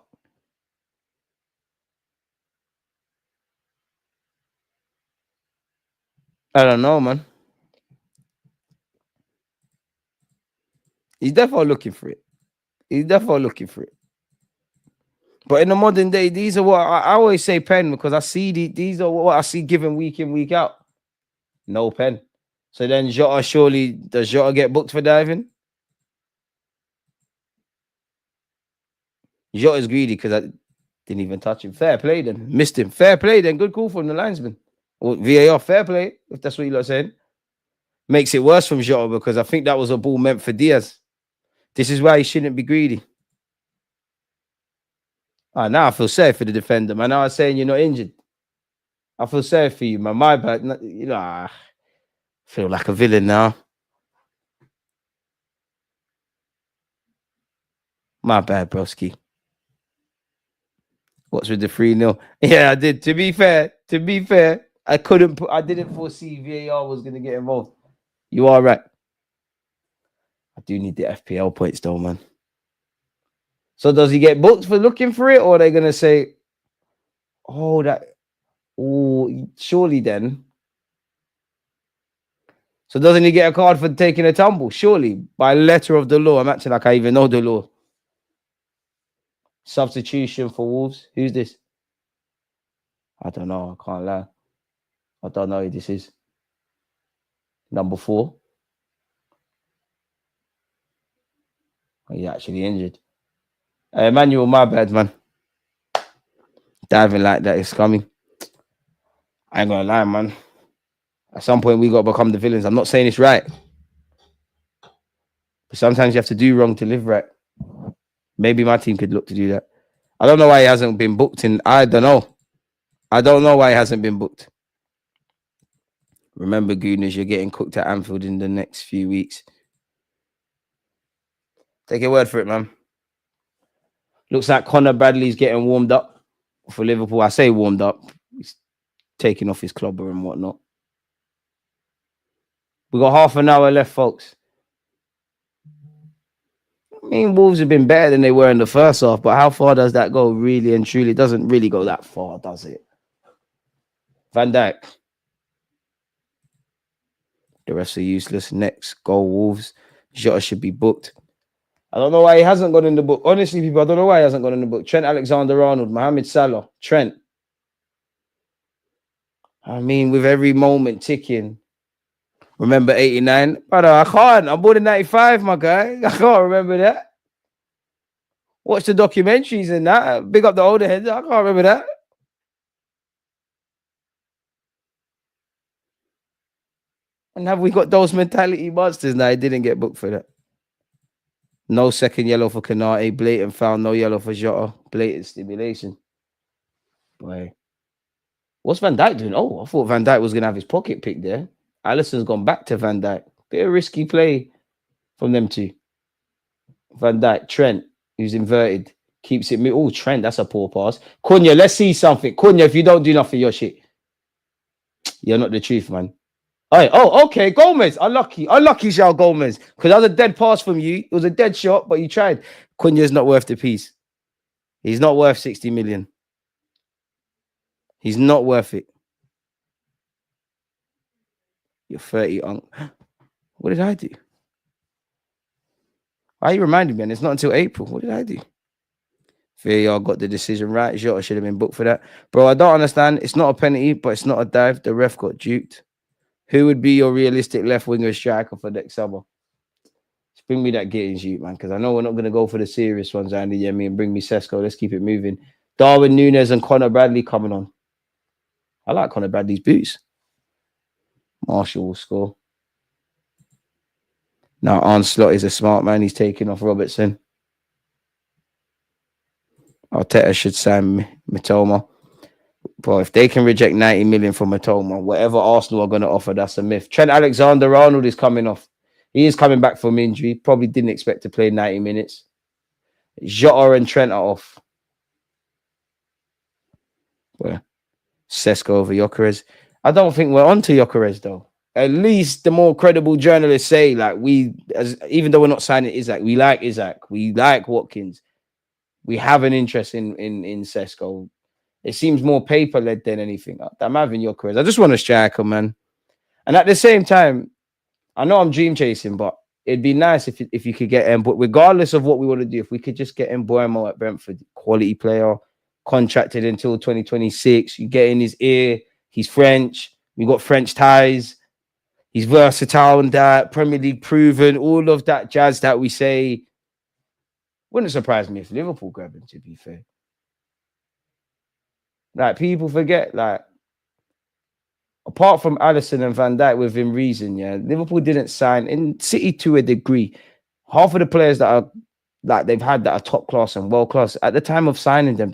I don't know, man. He's definitely looking for it. But in the modern day, these are what I always say pen, because I see these are what I see given week in, week out. No pen. So then Jota, does Jota get booked for diving? Jota's greedy because I didn't even touch him. Fair play then. Missed him. Fair play then. Good call from the linesman. Or VAR, fair play, if that's what you're saying. Makes it worse from Jota because I think that was a ball meant for Diaz. This is why he shouldn't be greedy. Now I feel sorry for the defender, man. Now I'm saying you're not injured. I feel sorry for you, man. My bad. I feel like a villain now. My bad, broski. What's with the 3-0? Yeah, I did. To be fair, I didn't foresee VAR was going to get involved. You are right. I do need the FPL points though, man. So does he get booked for looking for it, or are they going to say, surely then. So doesn't he get a card for taking a tumble? Surely, by letter of the law. I'm acting like I even know the law. Substitution for Wolves. Who's this? I don't know. I can't lie. I don't know who this is. Number 4. He's actually injured. Emmanuel, my bad, man. Diving like that is coming. I ain't gonna lie, man. At some point, we got to become the villains. I'm not saying it's right. But sometimes you have to do wrong to live right. Maybe my team could look to do that. I don't know why he hasn't been booked in. I don't know. I don't know why he hasn't been booked. Remember, Gooners, you're getting cooked at Anfield in the next few weeks. Take a word for it, man. Looks like Connor Bradley's getting warmed up for Liverpool. I say warmed up. He's taking off his clobber and whatnot. We got half an hour left, folks. I mean, Wolves have been better than they were in the first half, but how far does that go, really and truly? It doesn't really go that far, does it? Van Dijk. The rest are useless. Next, goal Wolves. Jota should be booked. I don't know why he hasn't gone in the book. Honestly, people, I don't know why he hasn't gone in the book. Trent Alexander-Arnold, Mohamed Salah, Trent. I mean, with every moment ticking. Remember 89? Brother, I can't. I'm born in 95, my guy. I can't remember that. Watch the documentaries and that. Big up the older heads. I can't remember that. And have we got those mentality monsters now? He didn't get booked for that. No second yellow for Kanate. Blatant foul. No yellow for Jota. Blatant stimulation. Boy. What's Van Dijk doing? Oh, I thought Van Dijk was going to have his pocket picked there. Alisson's gone back to Van Dijk. Bit of risky play from them two. Van Dijk. Trent, who's inverted. Keeps it. Oh, Trent, that's a poor pass. Cunha, let's see something. Cunha, if you don't do nothing, you're shit. You're not the truth, man. Oh, okay. Gomez. Unlucky. Unlucky, João Gomez. Because that was a dead pass from you. It was a dead shot, but you tried. Cunha's not worth the piece. He's not worth 60 million. He's not worth it. You're 30. What did I do? Why you reminded me? And it's not until April. What did I do? VAR got the decision right. Jota should have been booked for that. Bro, I don't understand. It's not a penalty, but it's not a dive. The ref got duped. Who would be your realistic left winger striker for next summer? Just bring me that getting shoot, man, because I know we're not going to go for the serious ones, Andy. Yeah, me and bring me Sesko. Let's keep it moving. Darwin Núñez and Conor Bradley coming on. I like Conor Bradley's boots. Marshall will score. Now, Onslaught is a smart man. He's taking off Robertson. Arteta should sign Mitoma. But if they can reject 90 million from Mitoma, whatever Arsenal are going to offer, that's a myth. Trent Alexander-Arnold is coming off. He is coming back from injury. Probably didn't expect to play 90 minutes. Jota and Trent are off. Well, Sesko over Gyökeres. I don't think we're on to Gyökeres, though. At least the more credible journalists say, like, even though we're not signing Isak, we like Isak. We like Watkins. We have an interest in Sesko. It seems more paper-led than anything. I'm having Gyökeres. I just want a striker, man. And at the same time, I know I'm dream chasing, but it'd be nice if you could get but regardless of what we want to do, if we could just get Mbeumo at Brentford, quality player, contracted until 2026. You get in his ear. He's French. We got French ties. He's versatile and that, Premier League proven, all of that jazz that we say. Wouldn't surprise me if Liverpool grab him, to be fair. Like, people forget, like, apart from Alisson and Van Dijk within reason, yeah, Liverpool didn't sign, in City to a degree, half of the players that are, like, they've had that are top class and world class, at the time of signing them,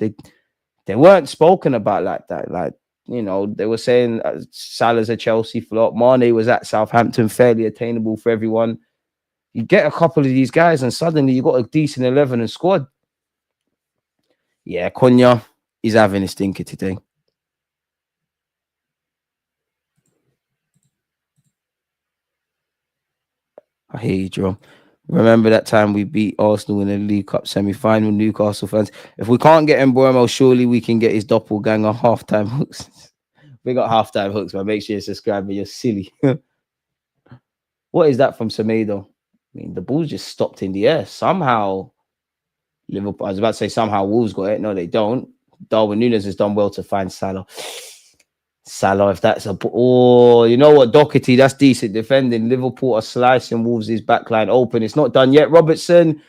they weren't spoken about like that. Like, you know, they were saying Salah's a Chelsea flop. Mane was at Southampton, fairly attainable for everyone. You get a couple of these guys and suddenly you got a decent 11 and squad. Yeah, Cunha, he's having a stinker today. I hear you, Jerome. Remember that time we beat Arsenal in the League Cup semi-final, Newcastle fans? If we can't get Mbeumo, surely we can get his doppelganger halftime hooks. We got halftime hooks, man. Make sure you subscribe, but you're silly. What is that from Semedo? I mean, the ball's just stopped in the air. Somehow, Liverpool, I was about to say somehow Wolves got it. No, they don't. Darwin Núñez has done well to find Salah. Salah, if that's a... Oh, you know what, Doherty, that's decent defending. Liverpool are slicing Wolves' backline open. It's not done yet. Robertson,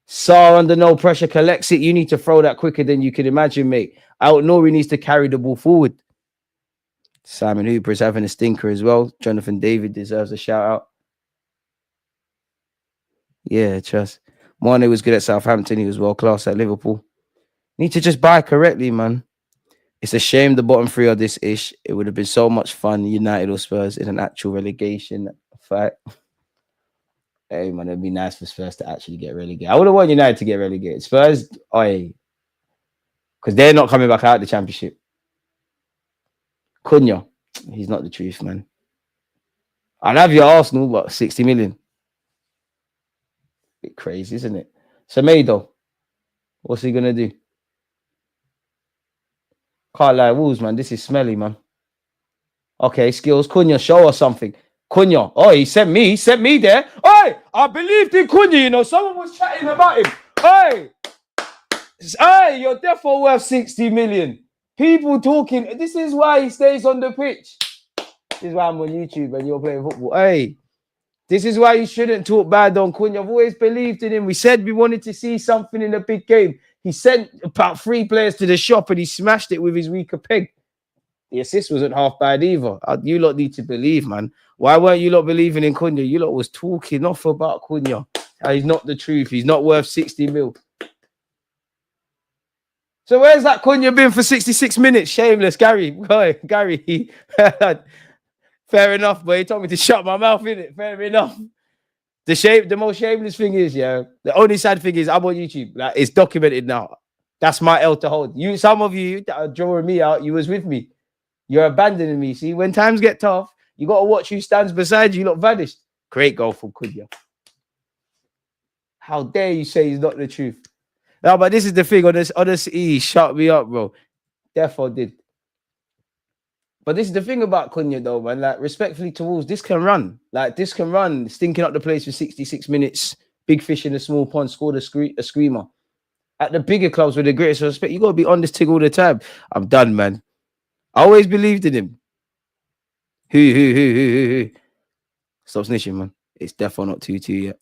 Sarr under no pressure, collects it. You need to throw that quicker than you can imagine, mate. Nori needs to carry the ball forward. Simon Hooper is having a stinker as well. Jonathan David deserves a shout-out. Yeah, trust. Mane was good at Southampton. He was world-class at Liverpool. Need to just buy correctly, man. It's a shame the bottom three are this ish. It would have been so much fun, United or Spurs, in an actual relegation fight. Hey, man, it'd be nice for Spurs to actually get relegated. I would have wanted United to get relegated. Spurs, because they're not coming back out of the Championship. Cunha, he's not the truth, man. I'll have your Arsenal, but 60 million. Bit crazy, isn't it? Semedo, what's he going to do? Can't lie, Wolves, man. This is smelly, man. Okay, skills. Cunha, show us something. Cunha. Oh, he sent me there. Hey, I believed in Cunha, you know. Someone was chatting about him. Hey, you're definitely worth 60 million. People talking. This is why he stays on the pitch. This is why I'm on YouTube and you're playing football. Hey, this is why you shouldn't talk bad on Cunha. I've always believed in him. We said we wanted to see something in the big game. He sent about 3 players to the shop and he smashed it with his weaker peg. The assist wasn't half bad either. You lot need to believe, man. Why weren't you lot believing in Cunha? You lot was talking off about Cunha. He's not the truth. He's not worth 60 mil. So where's that Cunha been for 66 minutes? Shameless, Gary. Boy, Gary. Fair enough, but he told me to shut my mouth, innit? Fair enough. The most shameless thing is, yeah, the only sad thing is I'm on YouTube. Like, it's documented now. That's my L to hold. Some of you that are drawing me out, you was with me. You're abandoning me. See, when times get tough, you got to watch who stands beside you. You lot vanished. Great goal from Cunha. How dare you say he's not the truth? No, but this is the thing. Honestly, shut me up, bro. Therefore did. But this is the thing about Cunha, though, man. Like, respectfully to Wolves, this can run. Like, this can run. Stinking up the place for 66 minutes. Big fish in a small pond. Scored a screamer. At the bigger clubs with the greatest respect, you got to be on this thing all the time. I'm done, man. I always believed in him. Who. Stop snitching, man. It's definitely not 2-2 yet.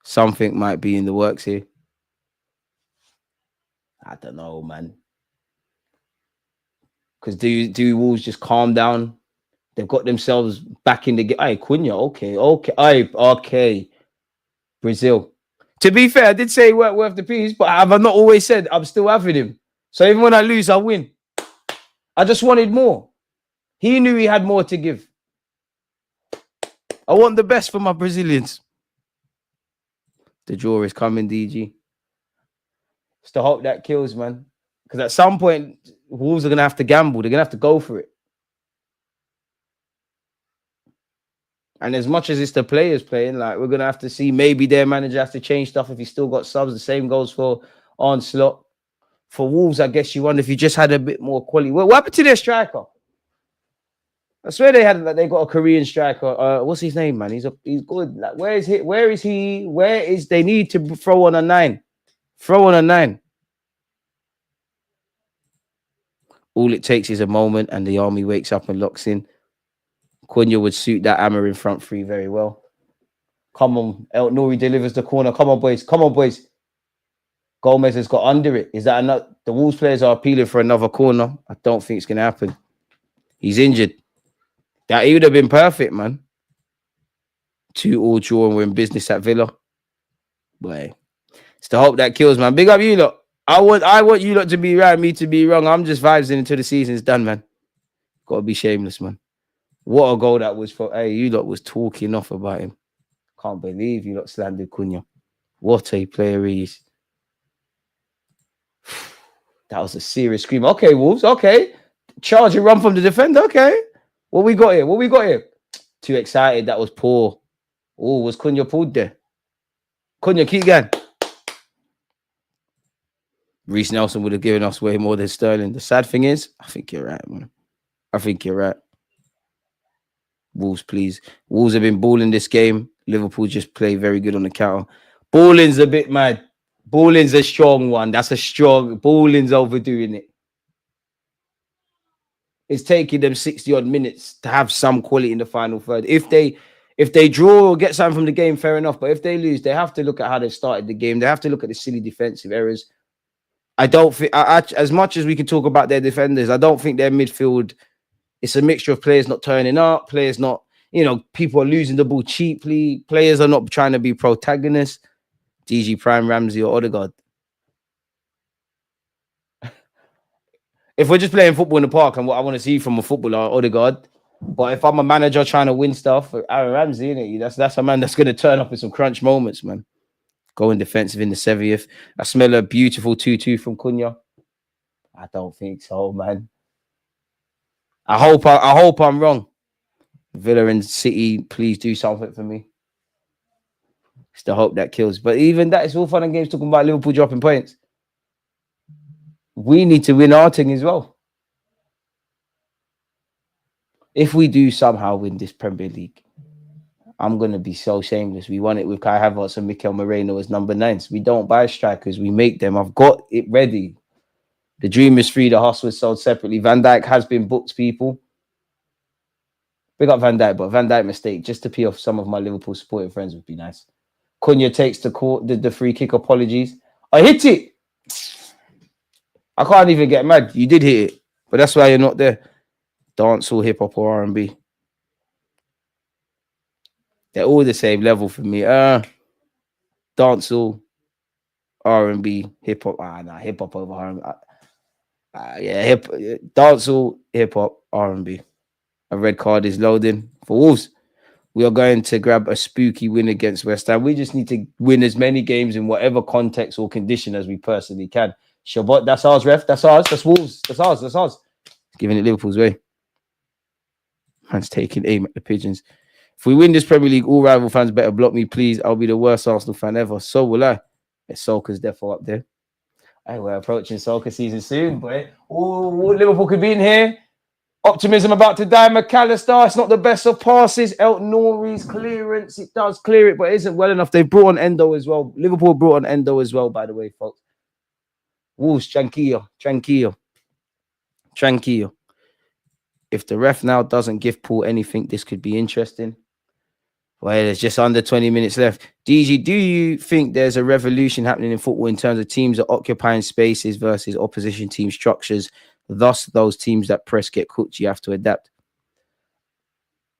Something might be in the works here. I don't know, man. Because do Wolves just calm down? They've got themselves back in the game. Hey, Cunha, okay. Brazil. To be fair, I did say he weren't worth the piece, but have I not always said I'm still having him? So even when I lose, I win. I just wanted more. He knew he had more to give. I want the best for my Brazilians. The draw is coming, DG. It's the hope that kills, man. Because at some point, Wolves are going to have to gamble. They're going to have to go for it. And as much as it's the players playing, like, we're going to have to see maybe their manager has to change stuff if he's still got subs. The same goes for Onslaught. For Wolves, I guess you wonder if you just had a bit more quality. What happened to their striker? I swear they got a Korean striker. What's his name, man? He's good. Like, where is he? They need to throw on a 9. Throw on a 9. All it takes is a moment and the army wakes up and locks in. Cunha would suit that Amarin front three very well. Come on. El Nouri delivers the corner. Come on, boys. Gomez has got under it. Is that enough? The Wolves players are appealing for another corner. I don't think it's going to happen. He's injured. That he would have been perfect, man. 2-2 draw and we're in business at Villa. Boy, it's the hope that kills, man. Big up you lot. I want you lot to be right, me to be wrong. I'm just vibes until the season's done, man. Got to be shameless, man. What a goal that was for. Hey, you lot was talking off about him. Can't believe you lot slandered Cunha. What a player he is. That was a serious scream. Okay, Wolves. Okay. Charge and run from the defender. Okay. What we got here? Too excited. That was poor. Oh, was Cunha pulled there? Cunha, keep going. Reece Nelson would have given us way more than Sterling. The sad thing is, I think you're right, man. I think you're right. Wolves, please. Wolves have been balling this game. Liverpool just play very good on the counter. Balling's a bit mad. Balling's a strong one. That's a strong. Balling's overdoing it. It's taking them 60-odd minutes to have some quality in the final third. If they draw or get something from the game, fair enough. But if they lose, they have to look at how they started the game. They have to look at the silly defensive errors. I don't think, as much as we can talk about their defenders, I don't think their midfield, it's a mixture of players not turning up, players not, people are losing the ball cheaply, players are not trying to be protagonists. DG Prime, Ramsey, or Odegaard. If we're just playing football in the park and what I want to see from a footballer, Odegaard. But if I'm a manager trying to win stuff, Aaron Ramsey, innit? That's a man that's going to turn up in some crunch moments, man. Going defensive in the 70th. I smell a beautiful 2-2 from Cunha. I don't think so, man. I hope I'm wrong. Villa and City, please do something for me. It's the hope that kills. But even that, it's all fun and games talking about Liverpool dropping points. We need to win our thing as well. If we do somehow win this Premier League, I'm going to be so shameless. We won it with Kai Havertz and Mikel Moreno as number 9s. We don't buy strikers. We make them. I've got it ready. The dream is free. The hustle is sold separately. Van Dijk has been booked, people. Big up Van Dijk, but Van Dijk mistake. Just to pee off some of my Liverpool supporting friends would be nice. Cunha takes the free kick. Apologies. I hit it. I can't even get mad. You did hit it. But that's why you're not there. Dancehall, hip hop, or R&B. They're all the same level for me. Dancehall, R&B, hip hop. Hip hop over R&B. Dancehall, hip hop, R&B. A red card is loading for Wolves. We are going to grab a spooky win against West Ham. We just need to win as many games in whatever context or condition as we personally can. Shabbat, that's ours, ref. That's ours. That's Wolves. That's ours. That's ours. Giving it Liverpool's way. Man's taking aim at the pigeons. If we win this Premier League, all rival fans better block me, please. I'll be the worst Arsenal fan ever. So will I. It's Solskjaer's defo up there. Hey, we're approaching Solskjaer season soon, boy. Oh, Liverpool could be in here. Optimism about to die. McAllister, it's not the best of passes. El-Nouri's clearance, it does clear it, but it isn't well enough. They brought on Endo as well. Liverpool brought on Endo as well, by the way, folks. Wolves, tranquillo. If the ref now doesn't give Paul anything, this could be interesting. Well, there's just under 20 minutes left. DG, do you think there's a revolution happening in football in terms of teams that occupying spaces versus opposition team structures? Thus, those teams that press get cooked, you have to adapt.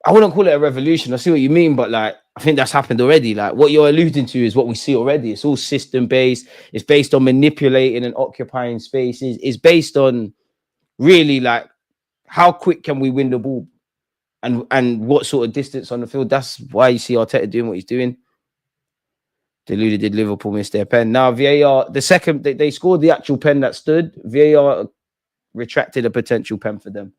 I wouldn't call it a revolution. I see what you mean, but like, I think that's happened already. Like, what you're alluding to is what we see already. It's all system-based. It's based on manipulating and occupying spaces. It's based on really like how quick can we win the ball and what sort of distance on the field. That's why you see Arteta doing what he's doing. Deluded did Liverpool miss their pen. Now, VAR, the second they scored the actual pen that stood, VAR retracted a potential pen for them,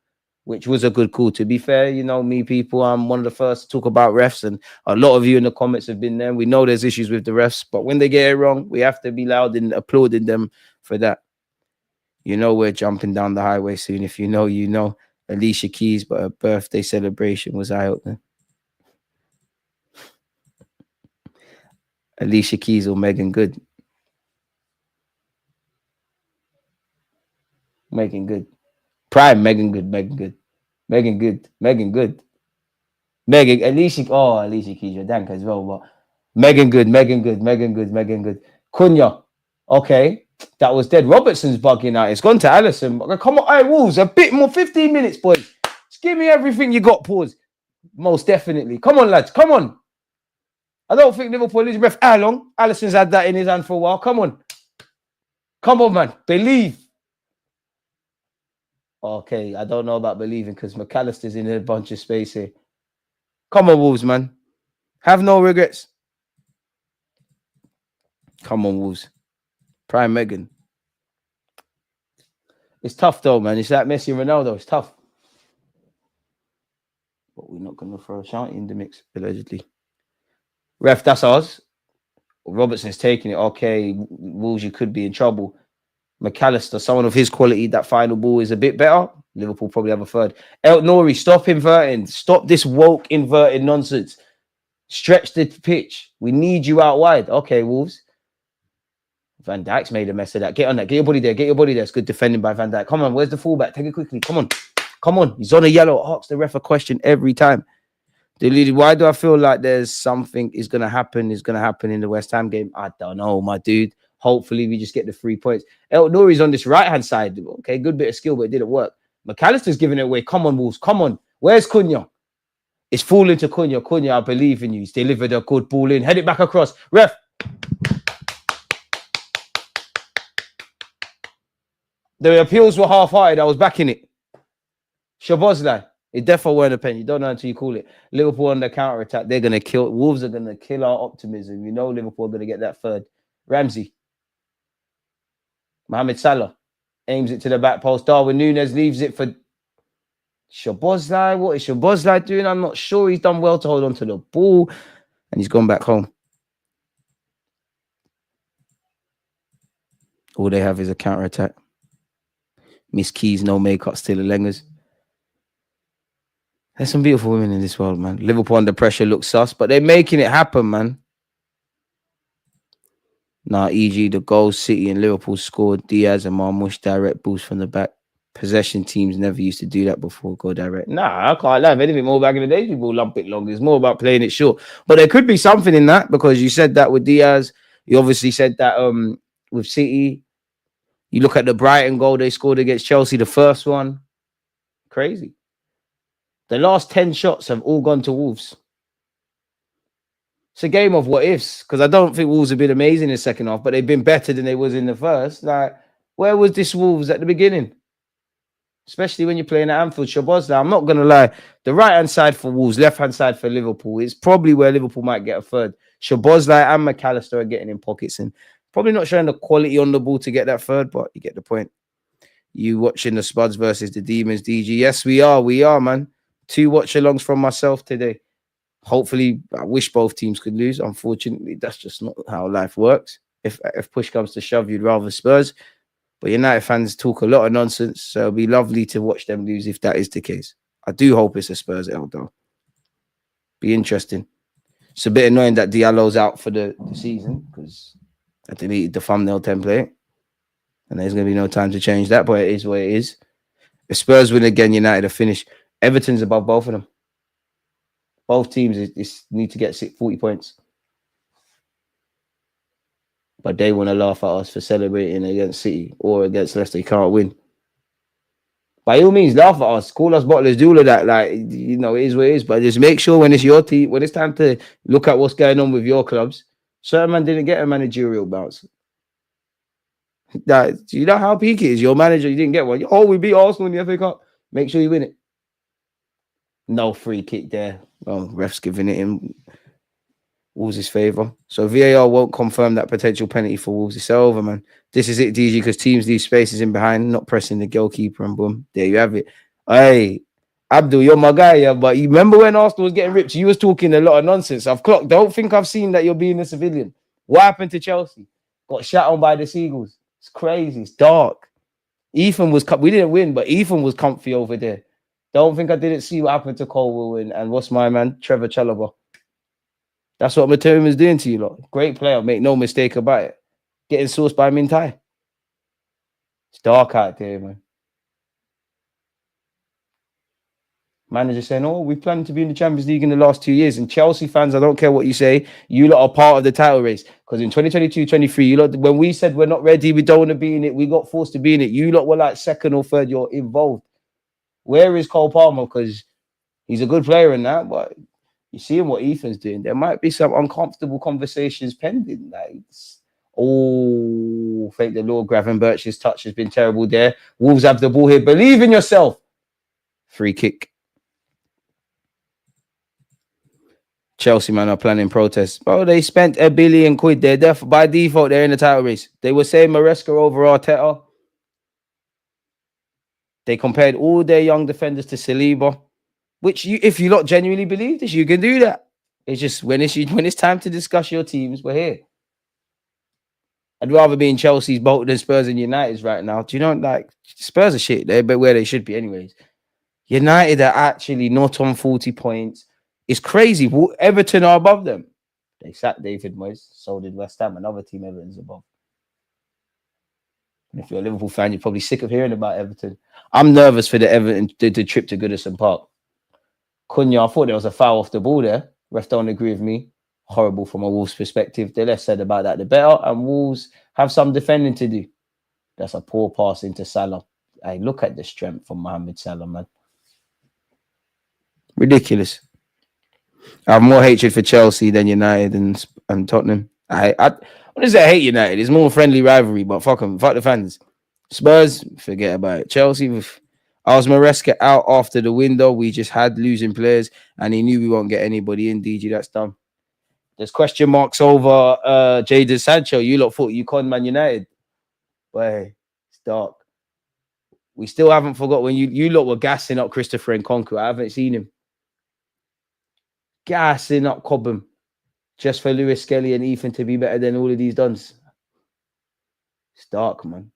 which was a good call. To be fair, you know me, people, I'm one of the first to talk about refs, and a lot of you in the comments have been there. We know there's issues with the refs, but when they get it wrong, we have to be loud in applauding them for that. You know we're jumping down the highway soon. If you know, you know. Alicia Keys, but her birthday celebration was eye-opening. Alicia Keys or Megan Good? Megan Good. Prime Megan Good. Alicia Keys, you're dank as well, but Megan Good. Cunha. Okay. That was dead. Robertson's bugging out. It's gone to Allison. Come on, hey, Wolves, a bit more. 15 minutes, boys. Just give me everything you got, pause. Most definitely. Come on, lads. Come on. I don't think Liverpool is ref how long. Allison's had that in his hand for a while. Come on. Come on, man. Believe. Okay, I don't know about believing because McAllister's in a bunch of space here. Come on, Wolves, man. Have no regrets. Come on, Wolves. Prime Megan. It's tough though, man. It's like Messi and Ronaldo. It's tough. But we're not going to throw a shout in the mix, allegedly. Ref, that's ours. Robertson's taking it. Okay, Wolves, you could be in trouble. McAllister, someone of his quality, that final ball is a bit better. Liverpool probably have a third. El-Nouri, stop inverting. Stop this woke inverted nonsense. Stretch the pitch. We need you out wide. Okay, Wolves. Van Dijk's made a mess of that. Get on that. Get your body there. It's good defending by Van Dijk. Come on, where's the fullback? Take it quickly. Come on. He's on a yellow. Asks the ref a question every time. Deluded, why do I feel like there's something is going to happen in the West Ham game? I don't know, my dude. Hopefully, we just get the 3 points. El-Nouri's on this right-hand side. Okay, good bit of skill, but it didn't work. McAllister's giving it away. Come on, Wolves. Come on. Where's Cunha? It's falling to Cunha. Cunha, I believe in you. He's delivered a good ball in. Head it back across. Ref. The appeals were half-hearted. I was backing it. Shabozlai. It definitely weren't a pen. You don't know until you call it. Liverpool on the counter-attack. They're going to kill. Wolves are going to kill our optimism. You know Liverpool are going to get that third. Ramsey. Mohamed Salah. Aims it to the back post. Darwin Núñez leaves it for Shabozlai. What is Shabozlai doing? I'm not sure. He's done well to hold on to the ball. And he's gone back home. All they have is a counter-attack. Miss Keys, no makeup, still a Lengers. There's some beautiful women in this world, man. Liverpool under pressure looks sus, but they're making it happen, man. Nah, e.g. the goals City and Liverpool scored. Diaz and Marmoush direct boost from the back. Possession teams never used to do that before. Go direct. Nah, I can't lie. If anything more back in the day, people lump it long. It's more about playing it short. But there could be something in that because you said that with Diaz. You obviously said that with City. You look at the Brighton goal they scored against Chelsea, the first one. Crazy. The last 10 shots have all gone to Wolves. It's a game of what ifs, because I don't think Wolves have been amazing in the second half, but they've been better than they was in the first. Like, where was this Wolves at the beginning? Especially when you're playing at Anfield. Szoboszlai, I'm not going to lie, the right-hand side for Wolves, left-hand side for Liverpool, is probably where Liverpool might get a third. Szoboszlai and McAllister are getting in pockets and probably not showing the quality on the ball to get that third, but you get the point. You watching the Spuds versus the Demons, DG? Yes, we are, man. 2 watch-alongs from myself today. Hopefully, I wish both teams could lose. Unfortunately, that's just not how life works. If push comes to shove, you'd rather Spurs. But United fans talk a lot of nonsense, so it'll be lovely to watch them lose if that is the case. I do hope it's a Spurs L, though. Be interesting. It's a bit annoying that Diallo's out for the season because I deleted the thumbnail template. And there's going to be no time to change that, but it is what it is. If Spurs win again, United are finished. Everton's above both of them. Both teams need to get 40 points. But they want to laugh at us for celebrating against City or against Leicester. You can't win. By all means, laugh at us. Call us bottlers, do all of that. Like, you know, it is what it is. But just make sure when it's your team, when it's time to look at what's going on with your clubs, certain man didn't get a managerial bounce. That, you know how peak it is. Your manager, you didn't get one. Oh, we beat Arsenal in the FA Cup. Make sure you win it. No free kick there. Well, ref's giving it in Wolves' favour. So VAR won't confirm that potential penalty for Wolves. It's over, man. This is it, DG, because teams leave spaces in behind, not pressing the goalkeeper, and boom, there you have it. Hey, Abdul, you're my guy, yeah, but you remember when Arsenal was getting ripped? You was talking a lot of nonsense. I've clocked. Don't think I've seen that you're being a civilian. What happened to Chelsea? Got shot on by the Seagulls. It's crazy. It's dark. Ethan was... We didn't win, but Ethan was comfy over there. Don't think I didn't see what happened to Colwell and what's my man? Trevor Chalobah. That's what Matoma is doing to you lot. Great player, make no mistake about it. Getting sourced by Mintai. It's dark out there, man. Manager saying, oh, we plan to be in the Champions League in the last 2 years. And Chelsea fans, I don't care what you say, you lot are part of the title race. Because in 2022-23, you lot, when we said we're not ready, we don't want to be in it, we got forced to be in it. You lot were like second or third, you're involved. Where is Cole Palmer? Because he's a good player in that, but you see what Ethan's doing. There might be some uncomfortable conversations pending. Like, oh, thank the Lord, Gravenberch's touch has been terrible there. Wolves have the ball here. Believe in yourself. Free kick. Chelsea, man, are planning protests. Bro, they spent £1 billion. They're by default, they're in the title race. They were saying Maresca over Arteta. They compared all their young defenders to Saliba, which if you lot genuinely believe this, you can do that. It's just when it's time to discuss your teams, we're here. I'd rather be in Chelsea's boat than Spurs and United's right now. Do you know, like, Spurs are shit. They're where they should be anyways. United are actually not on 40 points. It's crazy. Everton are above them. They sacked David Moyes. So did West Ham. Another team Everton's above. And if you're a Liverpool fan, you're probably sick of hearing about Everton. I'm nervous for the Everton the trip to Goodison Park. Cunha, I thought there was a foul off the ball there. Ref don't agree with me. Horrible from a Wolves perspective. The less said about that, the better. And Wolves have some defending to do. That's a poor pass into Salah. Hey, look at the strength from Mohamed Salah, man. Ridiculous. I have more hatred for Chelsea than United and Tottenham. I what is that? I hate United. It's more friendly rivalry, but fuck them. Fuck the fans. Spurs, forget about it. Chelsea, I was Maresca out after the window. We just had losing players, and he knew we won't get anybody in. DG, that's done. There's question marks over Jadon Sancho. You lot thought you conned Man United. But it's dark. We still haven't forgot when you lot were gassing up Christopher Nkunku. I haven't seen him. Gassing up Cobham. Just for Lewis Skelly and Ethan to be better than all of these duns. It's dark, man.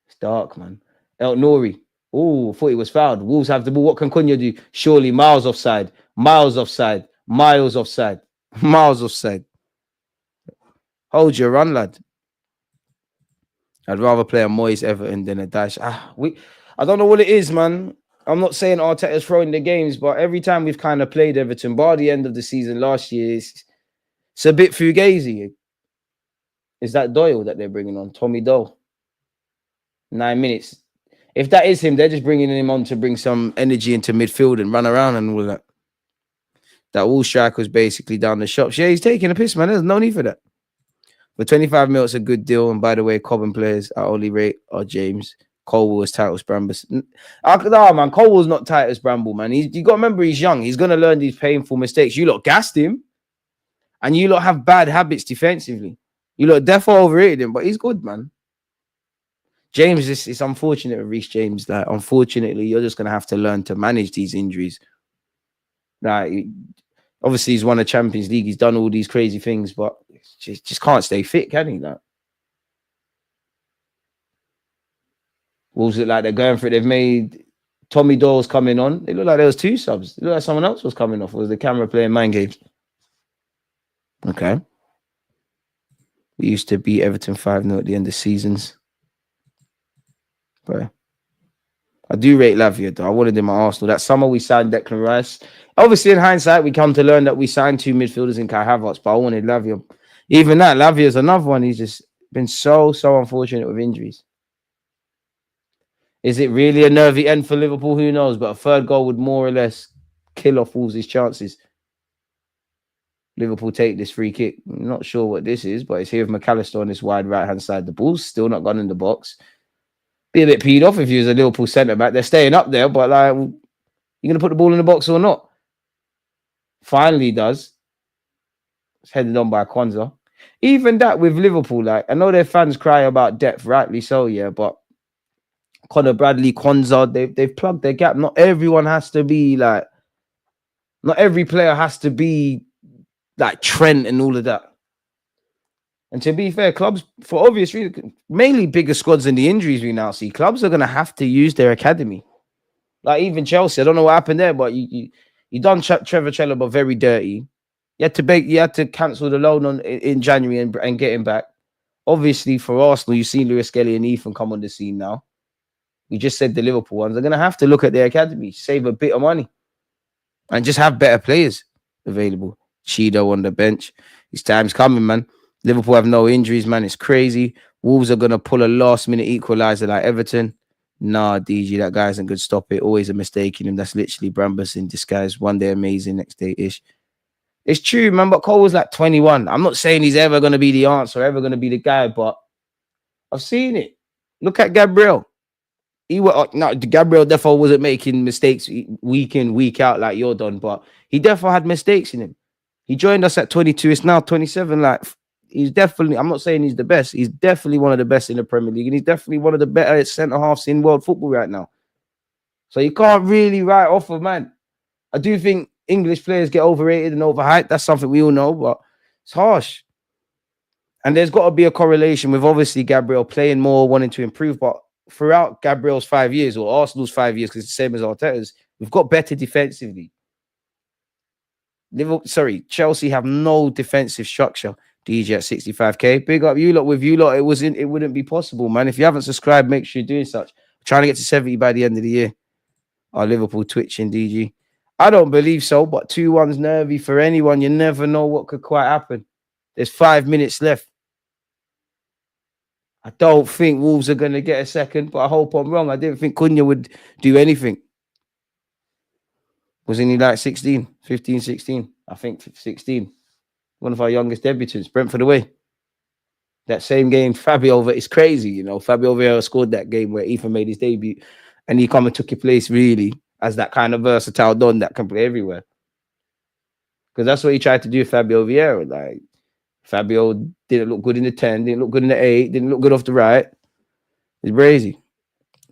It's dark, man. El Nouri. Oh, thought he was fouled. Wolves have the ball. What can Cunha do? Surely miles offside. Miles offside. Miles offside. Miles offside. Hold your run, lad. I'd rather play a Moyes Everton than a Dash. I don't know what it is, man. I'm not saying Arteta's throwing the games, but every time we've kind of played Everton, by the end of the season last year, it's a bit fugazi. Is that Doyle that they're bringing on? Tommy Doyle. 9 minutes. If that is him, they're just bringing him on to bring some energy into midfield and run around and all that. That all striker's basically down the shops. Yeah, he's taking a piss, man. There's no need for that. But 25 mil is a good deal. And by the way, Cobham players I only rate are James. Colwell is Titus Bramble. No, man, Colwell's not Titus Bramble, man. You got to remember he's young. He's going to learn these painful mistakes. You lot gassed him. And you lot have bad habits defensively. You lot definitely overrated him, but he's good, man. James, it's unfortunate with Reece James that unfortunately you're just going to have to learn to manage these injuries. Like, obviously he's won a Champions League. He's done all these crazy things, but just can't stay fit, can he? Like, Wolves look like they're going for it. They've made Tommy Doyle's coming on. It looked like there was 2 subs. It looked like someone else was coming off. Or was the camera playing mind games? Okay. We used to beat Everton 5-0 at the end of seasons. But I do rate Lavia, though. I wanted him at Arsenal. That summer we signed Declan Rice. Obviously, in hindsight, we come to learn that we signed 2 midfielders in Kai Havertz, but I wanted Lavia. Even that, Lavia's another one. He's just been so unfortunate with injuries. Is it really a nervy end for Liverpool? Who knows? But a 3rd goal would more or less kill off Wolves' chances. Liverpool take this free kick. I'm not sure what this is, but it's here with McAllister on this wide right-hand side. The ball's still not gone in the box. Be a bit peed off if you was a Liverpool centre-back. They're staying up there, but like, you're going to put the ball in the box or not? Finally does. It's headed on by Kwanzaa. Even that with Liverpool, like, I know their fans cry about depth, rightly so, yeah, but Conor Bradley, Kwanzaa, they've plugged their gap. Not everyone has to be like, not every player has to be like Trent and all of that. And to be fair, clubs, for obvious reasons, mainly bigger squads than the injuries we now see, clubs are going to have to use their academy. Like even Chelsea, I don't know what happened there, but you done Trevor Chalobah very dirty. You had to cancel the loan in January and get him back. Obviously, for Arsenal, you've seen Lewis Kelly and Ethan come on the scene now. We just said the Liverpool ones are going to have to look at their academy, save a bit of money, and just have better players available. Cheeto on the bench. His time's coming, man. Liverpool have no injuries, man. It's crazy. Wolves are going to pull a last-minute equaliser like Everton. Nah, DG, that guy isn't good. Stop it. Always a mistake in him. That's literally Brambus in disguise. One day amazing, next day ish. It's true, man, but Cole was like 21. I'm not saying he's ever going to be the answer, ever going to be the guy, but I've seen it. Look at Gabriel. Gabriel defo wasn't making mistakes week in, week out like you're done, but he defo had mistakes in him. He joined us at 22. It's now 27. Like, he's definitely, I'm not saying he's the best. He's definitely one of the best in the Premier League, and he's definitely one of the better centre-halves in world football right now. So you can't really write off a man. I do think English players get overrated and overhyped. That's something we all know, but it's harsh. And there's got to be a correlation with obviously Gabriel playing more, wanting to improve, but throughout Gabriel's 5 years or Arsenal's 5 years, because it's the same as Arteta's, we've got better defensively. Chelsea have no defensive structure. DJ at 65k. Big up you lot. With you lot, it wouldn't be possible, man. If you haven't subscribed, make sure you're doing such. I'm trying to get to 70 by the end of the year. Our Liverpool twitching, DG. I don't believe so, but 2-1's nervy for anyone. You never know what could quite happen. There's 5 minutes left. I don't think Wolves are going to get a second, but I hope I'm wrong. I didn't think Cunha would do anything. Wasn't he like 16, 15, 16? I think 16. One of our youngest debutants, Brentford away. That same game, Fabio, it's crazy, you know. Fabio Vieira scored that game where Ethan made his debut, and he come and took your place really as that kind of versatile don that can play everywhere. Because that's what he tried to do with Fabio Vieira. Like, Fabio didn't look good in the 10, didn't look good in the 8, didn't look good off the right. It's crazy.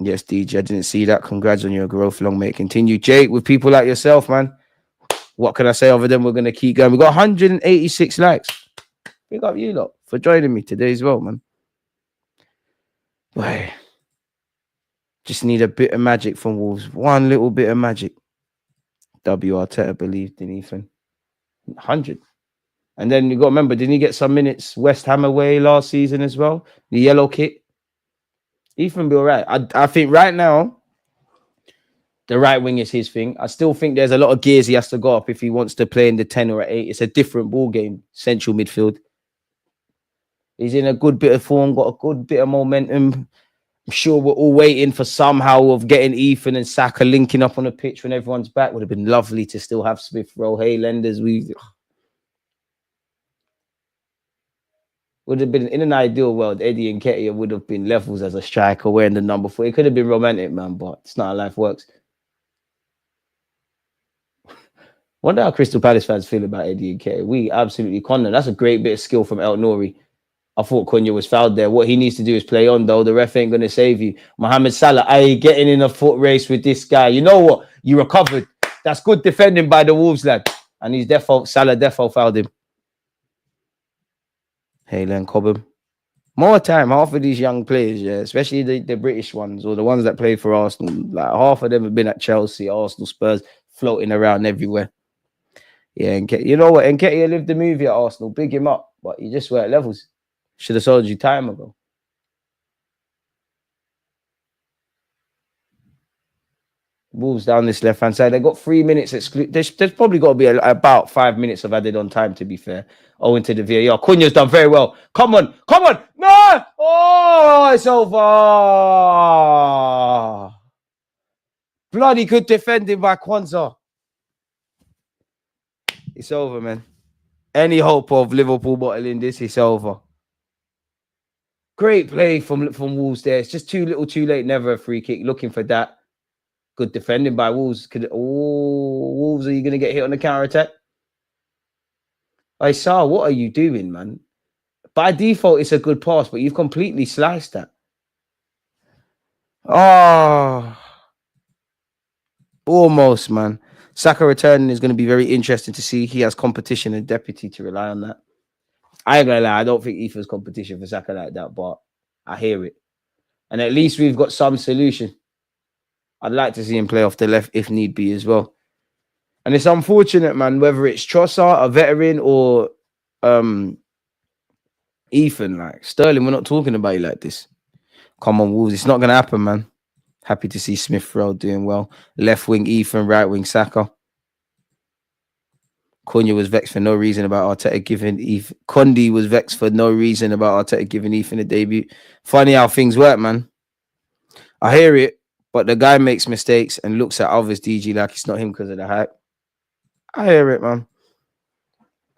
Yes, DJ, I didn't see that. Congrats on your growth, long mate. Continue. Jake, with people like yourself, man. What can I say other than we're going to keep going? We got 186 likes. Big up you lot for joining me today as well, man. Boy, just need a bit of magic from Wolves. One little bit of magic. W. Arteta believed in Ethan. 100. And then you got to remember, didn't he get some minutes West Ham away last season as well? The yellow kit. Ethan be all right. I think right now, the right wing is his thing. I still think there's a lot of gears he has to go up if he wants to play in the 10 or 8. It's a different ball game, central midfield. He's in a good bit of form, got a good bit of momentum. I'm sure we're all waiting for somehow of getting Ethan and Saka linking up on the pitch when everyone's back. Would have been lovely to still have Smith Rowe. Hey, lenders, we would have been in an ideal world. Eddie and Nketiah would have been levels as a striker wearing the number 4. It could have been romantic, man, but it's not how life works. Wonder how Crystal Palace fans feel about Eddie and Nketiah. We absolutely con them. That's a great bit of skill from El Nouri. I thought Cunha was fouled there. What he needs to do is play on, though. The ref ain't going to save you. Mohamed Salah, getting in a foot race with this guy. You know what? You recovered. That's good defending by the Wolves, lad. And he's Salah defo fouled him. Hey, Len Cobham. More time, half of these young players, yeah, especially the British ones or the ones that play for Arsenal. Like half of them have been at Chelsea, Arsenal, Spurs, floating around everywhere. Yeah, and you know what? Nketiah lived the movie at Arsenal. Big him up, but you just were at levels. Should have sold you time ago. Wolves down this left-hand side. They got 3 minutes there's probably got to be about 5 minutes of added on time, to be fair. Owing to the VAR. Cunha's done very well. Come on. No! Oh, it's over. Bloody good defending by Kwanzaa. It's over, man. Any hope of Liverpool bottling this, it's over. Great play from Wolves there. It's just too little, too late. Never a free kick. Looking for that. Good defending by Wolves. Wolves, are you going to get hit on the counter-attack? Saar, what are you doing, man? By default, it's a good pass, but you've completely sliced that. Oh, almost, man. Saka returning is going to be very interesting to see. He has competition and deputy to rely on that. I ain't going to lie. I don't think Ethan's competition for Saka like that, but I hear it. And at least we've got some solution. I'd like to see him play off the left if need be as well. And it's unfortunate, man, whether it's Trossard, a veteran, or Ethan. Like, Sterling, we're not talking about you like this. Come on, Wolves. It's not going to happen, man. Happy to see Smith Rowe doing well. Left wing Ethan, right wing Saka. Cunha was vexed for no reason about Arteta giving Ethan. Condi was vexed for no reason about Arteta giving Ethan a debut. Funny how things work, man. I hear it, but the guy makes mistakes and looks at others, DG, like it's not him because of the hype. I hear it, man.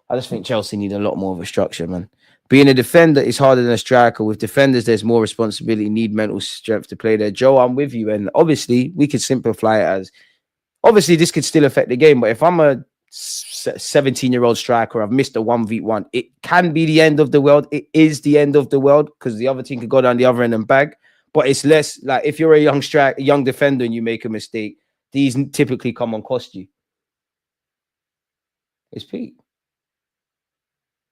I just think Chelsea need a lot more of a structure, man. Being a defender is harder than a striker. With defenders, there's more responsibility, need mental strength to play there. Joe, I'm with you. And obviously, we could simplify it as, obviously, this could still affect the game. But if I'm a 17-year-old striker, I've missed a 1v1, it can be the end of the world. It is the end of the world because the other team could go down the other end and bag. But it's less like if you're a young defender and you make a mistake, these typically come and cost you. It's peak.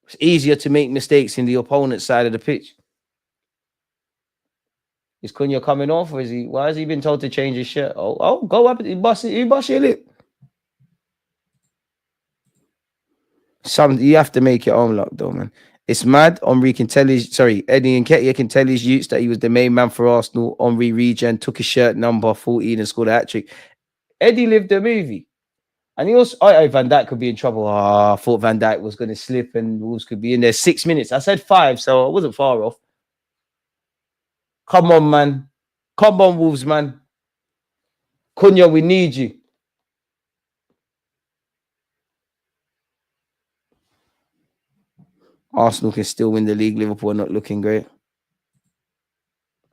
It's easier to make mistakes in the opponent's side of the pitch. Is Cunha coming off, or is he? Why has he been told to change his shirt? Oh, go up! He bust your lip. You have to make your own luck, though, man. It's mad. Eddie Nketiah can tell his youths that he was the main man for Arsenal. Henry regen, took his shirt number 14 and scored a hat-trick. Eddie lived the movie. And he also, Van Dijk could be in trouble. I thought Van Dijk was going to slip and Wolves could be in there 6 minutes. I said 5, so I wasn't far off. Come on, man. Come on, Wolves, man. Cunha, we need you. Arsenal can still win the league. Liverpool are not looking great.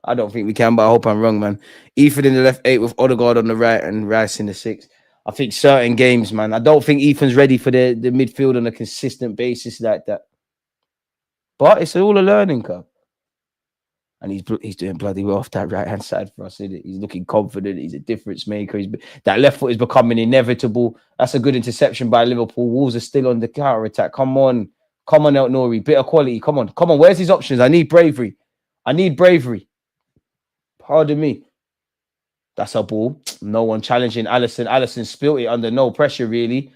I don't think we can, but I hope I'm wrong, man. Ethan in the left 8 with Odegaard on the right and Rice in the 6. I think certain games, man. I don't think Ethan's ready for the midfield on a consistent basis like that. But it's all a learning curve. And he's doing bloody well off that right-hand side for us, isn't it? He's looking confident. He's a difference maker. That left foot is becoming inevitable. That's a good interception by Liverpool. Wolves are still on the counter-attack. Come on. Come on, El Nouri. Bit of quality. Come on. Come on. Where's his options? I need bravery. Pardon me. That's a ball. No one challenging Alisson. Alisson spilt it under no pressure, really.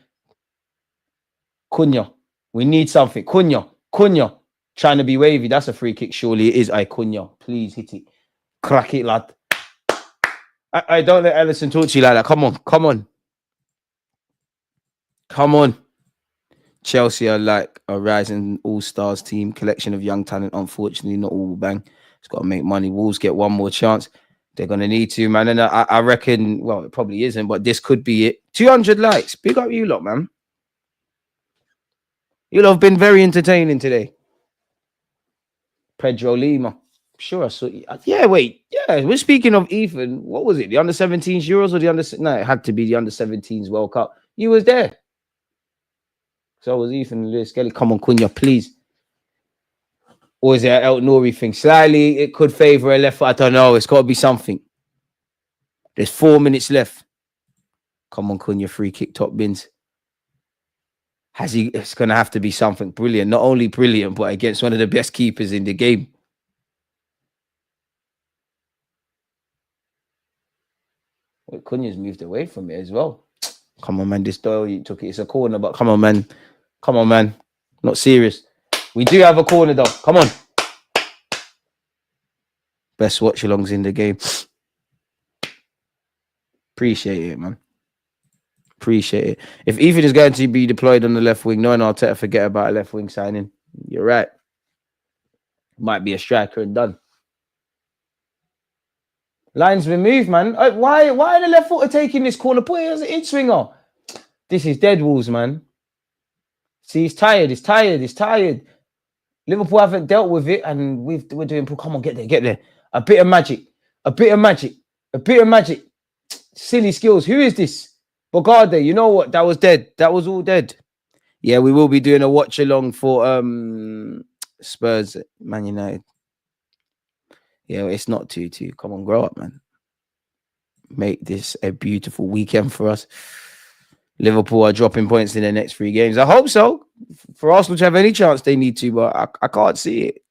Cunha. We need something. Cunha. Trying to be wavy. That's a free kick. Surely it is. Cunha. Please hit it. Crack it, lad. I don't let Alisson talk to you like that. Come on. Chelsea are like a rising all-stars team. Collection of young talent. Unfortunately, not all bang. It's got to make money. Wolves get one more chance. They're going to need to, man. And I reckon, well, it probably isn't, but this could be it. 200 likes. Big up you lot, man. You lot have been very entertaining today. Pedro Lima. Sure, I saw. Yeah, wait. Yeah, we're speaking of Ethan. What was it? The under 17s Euros or the under? No, it had to be the under 17s World Cup. You was there. So was Ethan Lewis Kelly. Come on, Cunha, please. Or is it an El Nouri thing? Slightly, it could favour a left foot. I don't know. It's got to be something. There's 4 minutes left. Come on, Cunha, free kick, top bins. It's going to have to be something brilliant. Not only brilliant, but against one of the best keepers in the game. Well, Cunha's moved away from it as well. Come on, man. This Doyle, you took it. It's a corner, but come on, man. Come on, man. Not serious. We do have a corner, though. Come on. Best watch-alongs in the game. Appreciate it, man. Appreciate it. If Ethan is going to be deployed on the left wing, knowing Arteta forget about a left wing signing, you're right. Might be a striker and done. Line's been moved, man. Why are the left footer taking this corner? Put it as an in-swinger. This is dead Wolves, man. See, he's tired. He's tired. He's tired. Liverpool haven't dealt with it, and we're doing. Come on, get there, get there. A bit of magic. A bit of magic. A bit of magic. Silly skills. Who is this? Bogarde. You know what? That was dead. That was all dead. Yeah, we will be doing a watch along for Spurs, Man United. Yeah, it's not 2-2. Come on, grow up, man. Make this a beautiful weekend for us. Liverpool are dropping points in their next 3 games. I hope so. For Arsenal to have any chance, they need to, but I can't see it.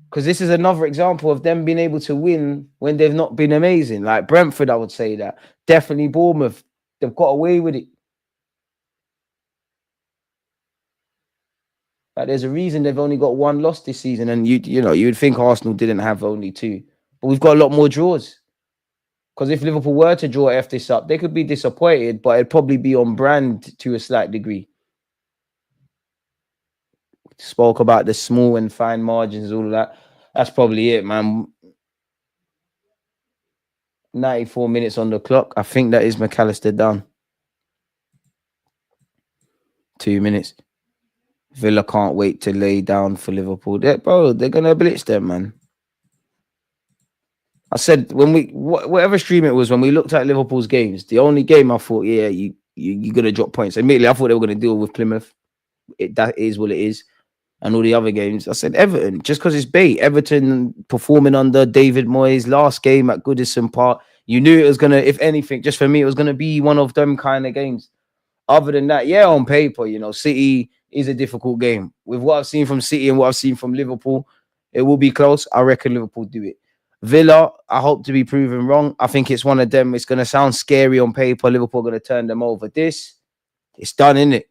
Because this is another example of them being able to win when they've not been amazing. Like Brentford, I would say that. Definitely Bournemouth. They've got away with it. Like there's a reason they've only got 1 loss this season. And you would think Arsenal didn't have only 2. But we've got a lot more draws. Because if Liverpool were to draw F this up, they could be disappointed, but it'd probably be on brand to a slight degree. Spoke about the small and fine margins, all of that. That's probably it, man. 94 minutes on the clock. I think that is McAllister down. 2 minutes. Villa can't wait to lay down for Liverpool. They're going to blitz them, man. I said, when whatever stream it was, when we looked at Liverpool's games, the only game I thought, yeah, you're going to drop points. Immediately, I thought they were going to deal with Plymouth. That is what it is. And all the other games, I said Everton, just because it's bait. Everton performing under David Moyes, last game at Goodison Park. You knew it was going to, if anything, just for me, it was going to be one of them kind of games. Other than that, yeah, on paper, City is a difficult game. With what I've seen from City and what I've seen from Liverpool, it will be close. I reckon Liverpool do it. Villa, I hope to be proven wrong. I think it's one of them. It's going to sound scary on paper. Liverpool are going to turn them over. It's done, isn't it?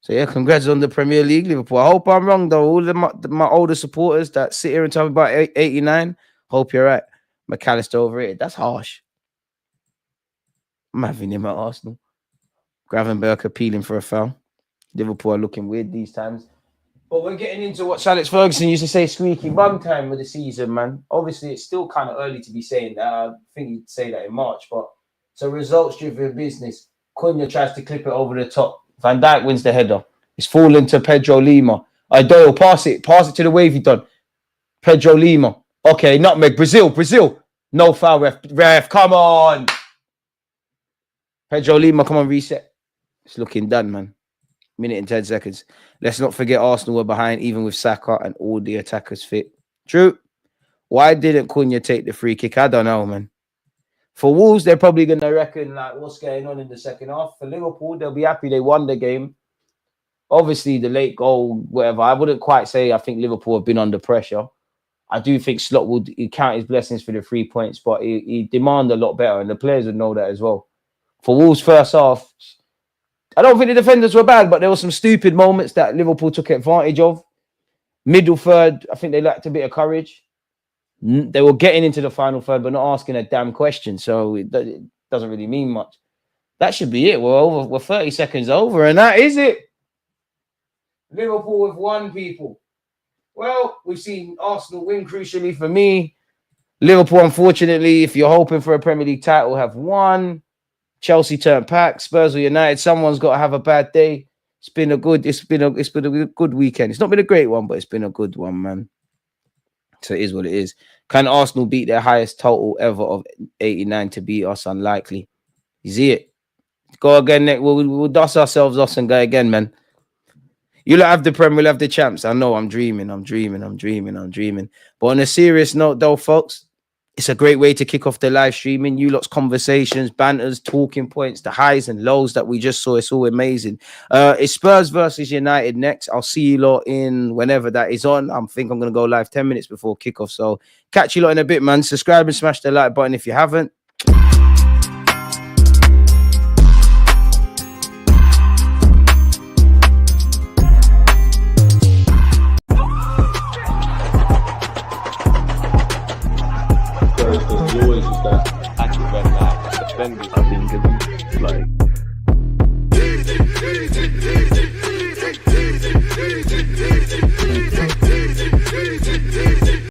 So, yeah, congrats on the Premier League, Liverpool. I hope I'm wrong, though. All of my older supporters that sit here and talk about 89, hope you're right. McAllister overrated. That's harsh. I'm having him at Arsenal. Gravenberch appealing for a foul. Liverpool are looking weird these times. But we're getting into what Alex Ferguson used to say, squeaky bum time with the season, man. Obviously, it's still kind of early to be saying that. I think you'd say that in March, but it's a results-driven business. Cunha tries to clip it over the top. Van Dijk wins the header. It's fallen to Pedro Lima. Doyle, pass it. Pass it to the wavy done. Pedro Lima. Okay, nutmeg. Brazil. No foul, ref. Come on. Pedro Lima, come on, reset. It's looking done, man. Minute and 10 seconds. Let's not forget Arsenal were behind, even with Saka and all the attackers fit. True. Why didn't Cunha take the free kick? I don't know, man. For Wolves, they're probably going to reckon, like, what's going on in the second half. For Liverpool, they'll be happy they won the game. Obviously, the late goal, whatever. I wouldn't quite say I think Liverpool have been under pressure. I do think Slot would count his blessings for the 3 points, but he demand a lot better, and the players would know that as well. For Wolves' first half, I don't think the defenders were bad, but there were some stupid moments that Liverpool took advantage of. Middle third, I think they lacked a bit of courage. They were getting into the final third, but not asking a damn question. So it doesn't really mean much. That should be it. We're 30 seconds over, and that is it. Liverpool have won, people. Well, we've seen Arsenal win crucially for me. Liverpool, unfortunately, if you're hoping for a Premier League title, have won. Chelsea turned pack. Spurs or United. Someone's got to have a bad day. It's been a good good weekend. It's not been a great one, but it's been a good one, man. So it is what it is. Can Arsenal beat their highest total ever of 89 to beat us? Unlikely. You see it? Go again, Nick. We'll dust ourselves off and go again, man. You'll have the Premier, we'll have the champs. I know I'm dreaming. But on a serious note, though, folks, it's a great way to kick off the live streaming. You lot's conversations, banters, talking points, the highs and lows that we just saw. It's all amazing. It's Spurs versus United next. I'll see you lot in whenever that is on. I think I'm going to go live 10 minutes before kickoff. So catch you lot in a bit, man. Subscribe and smash the like button if you haven't.
Always just that active red light, defending.
I think it's like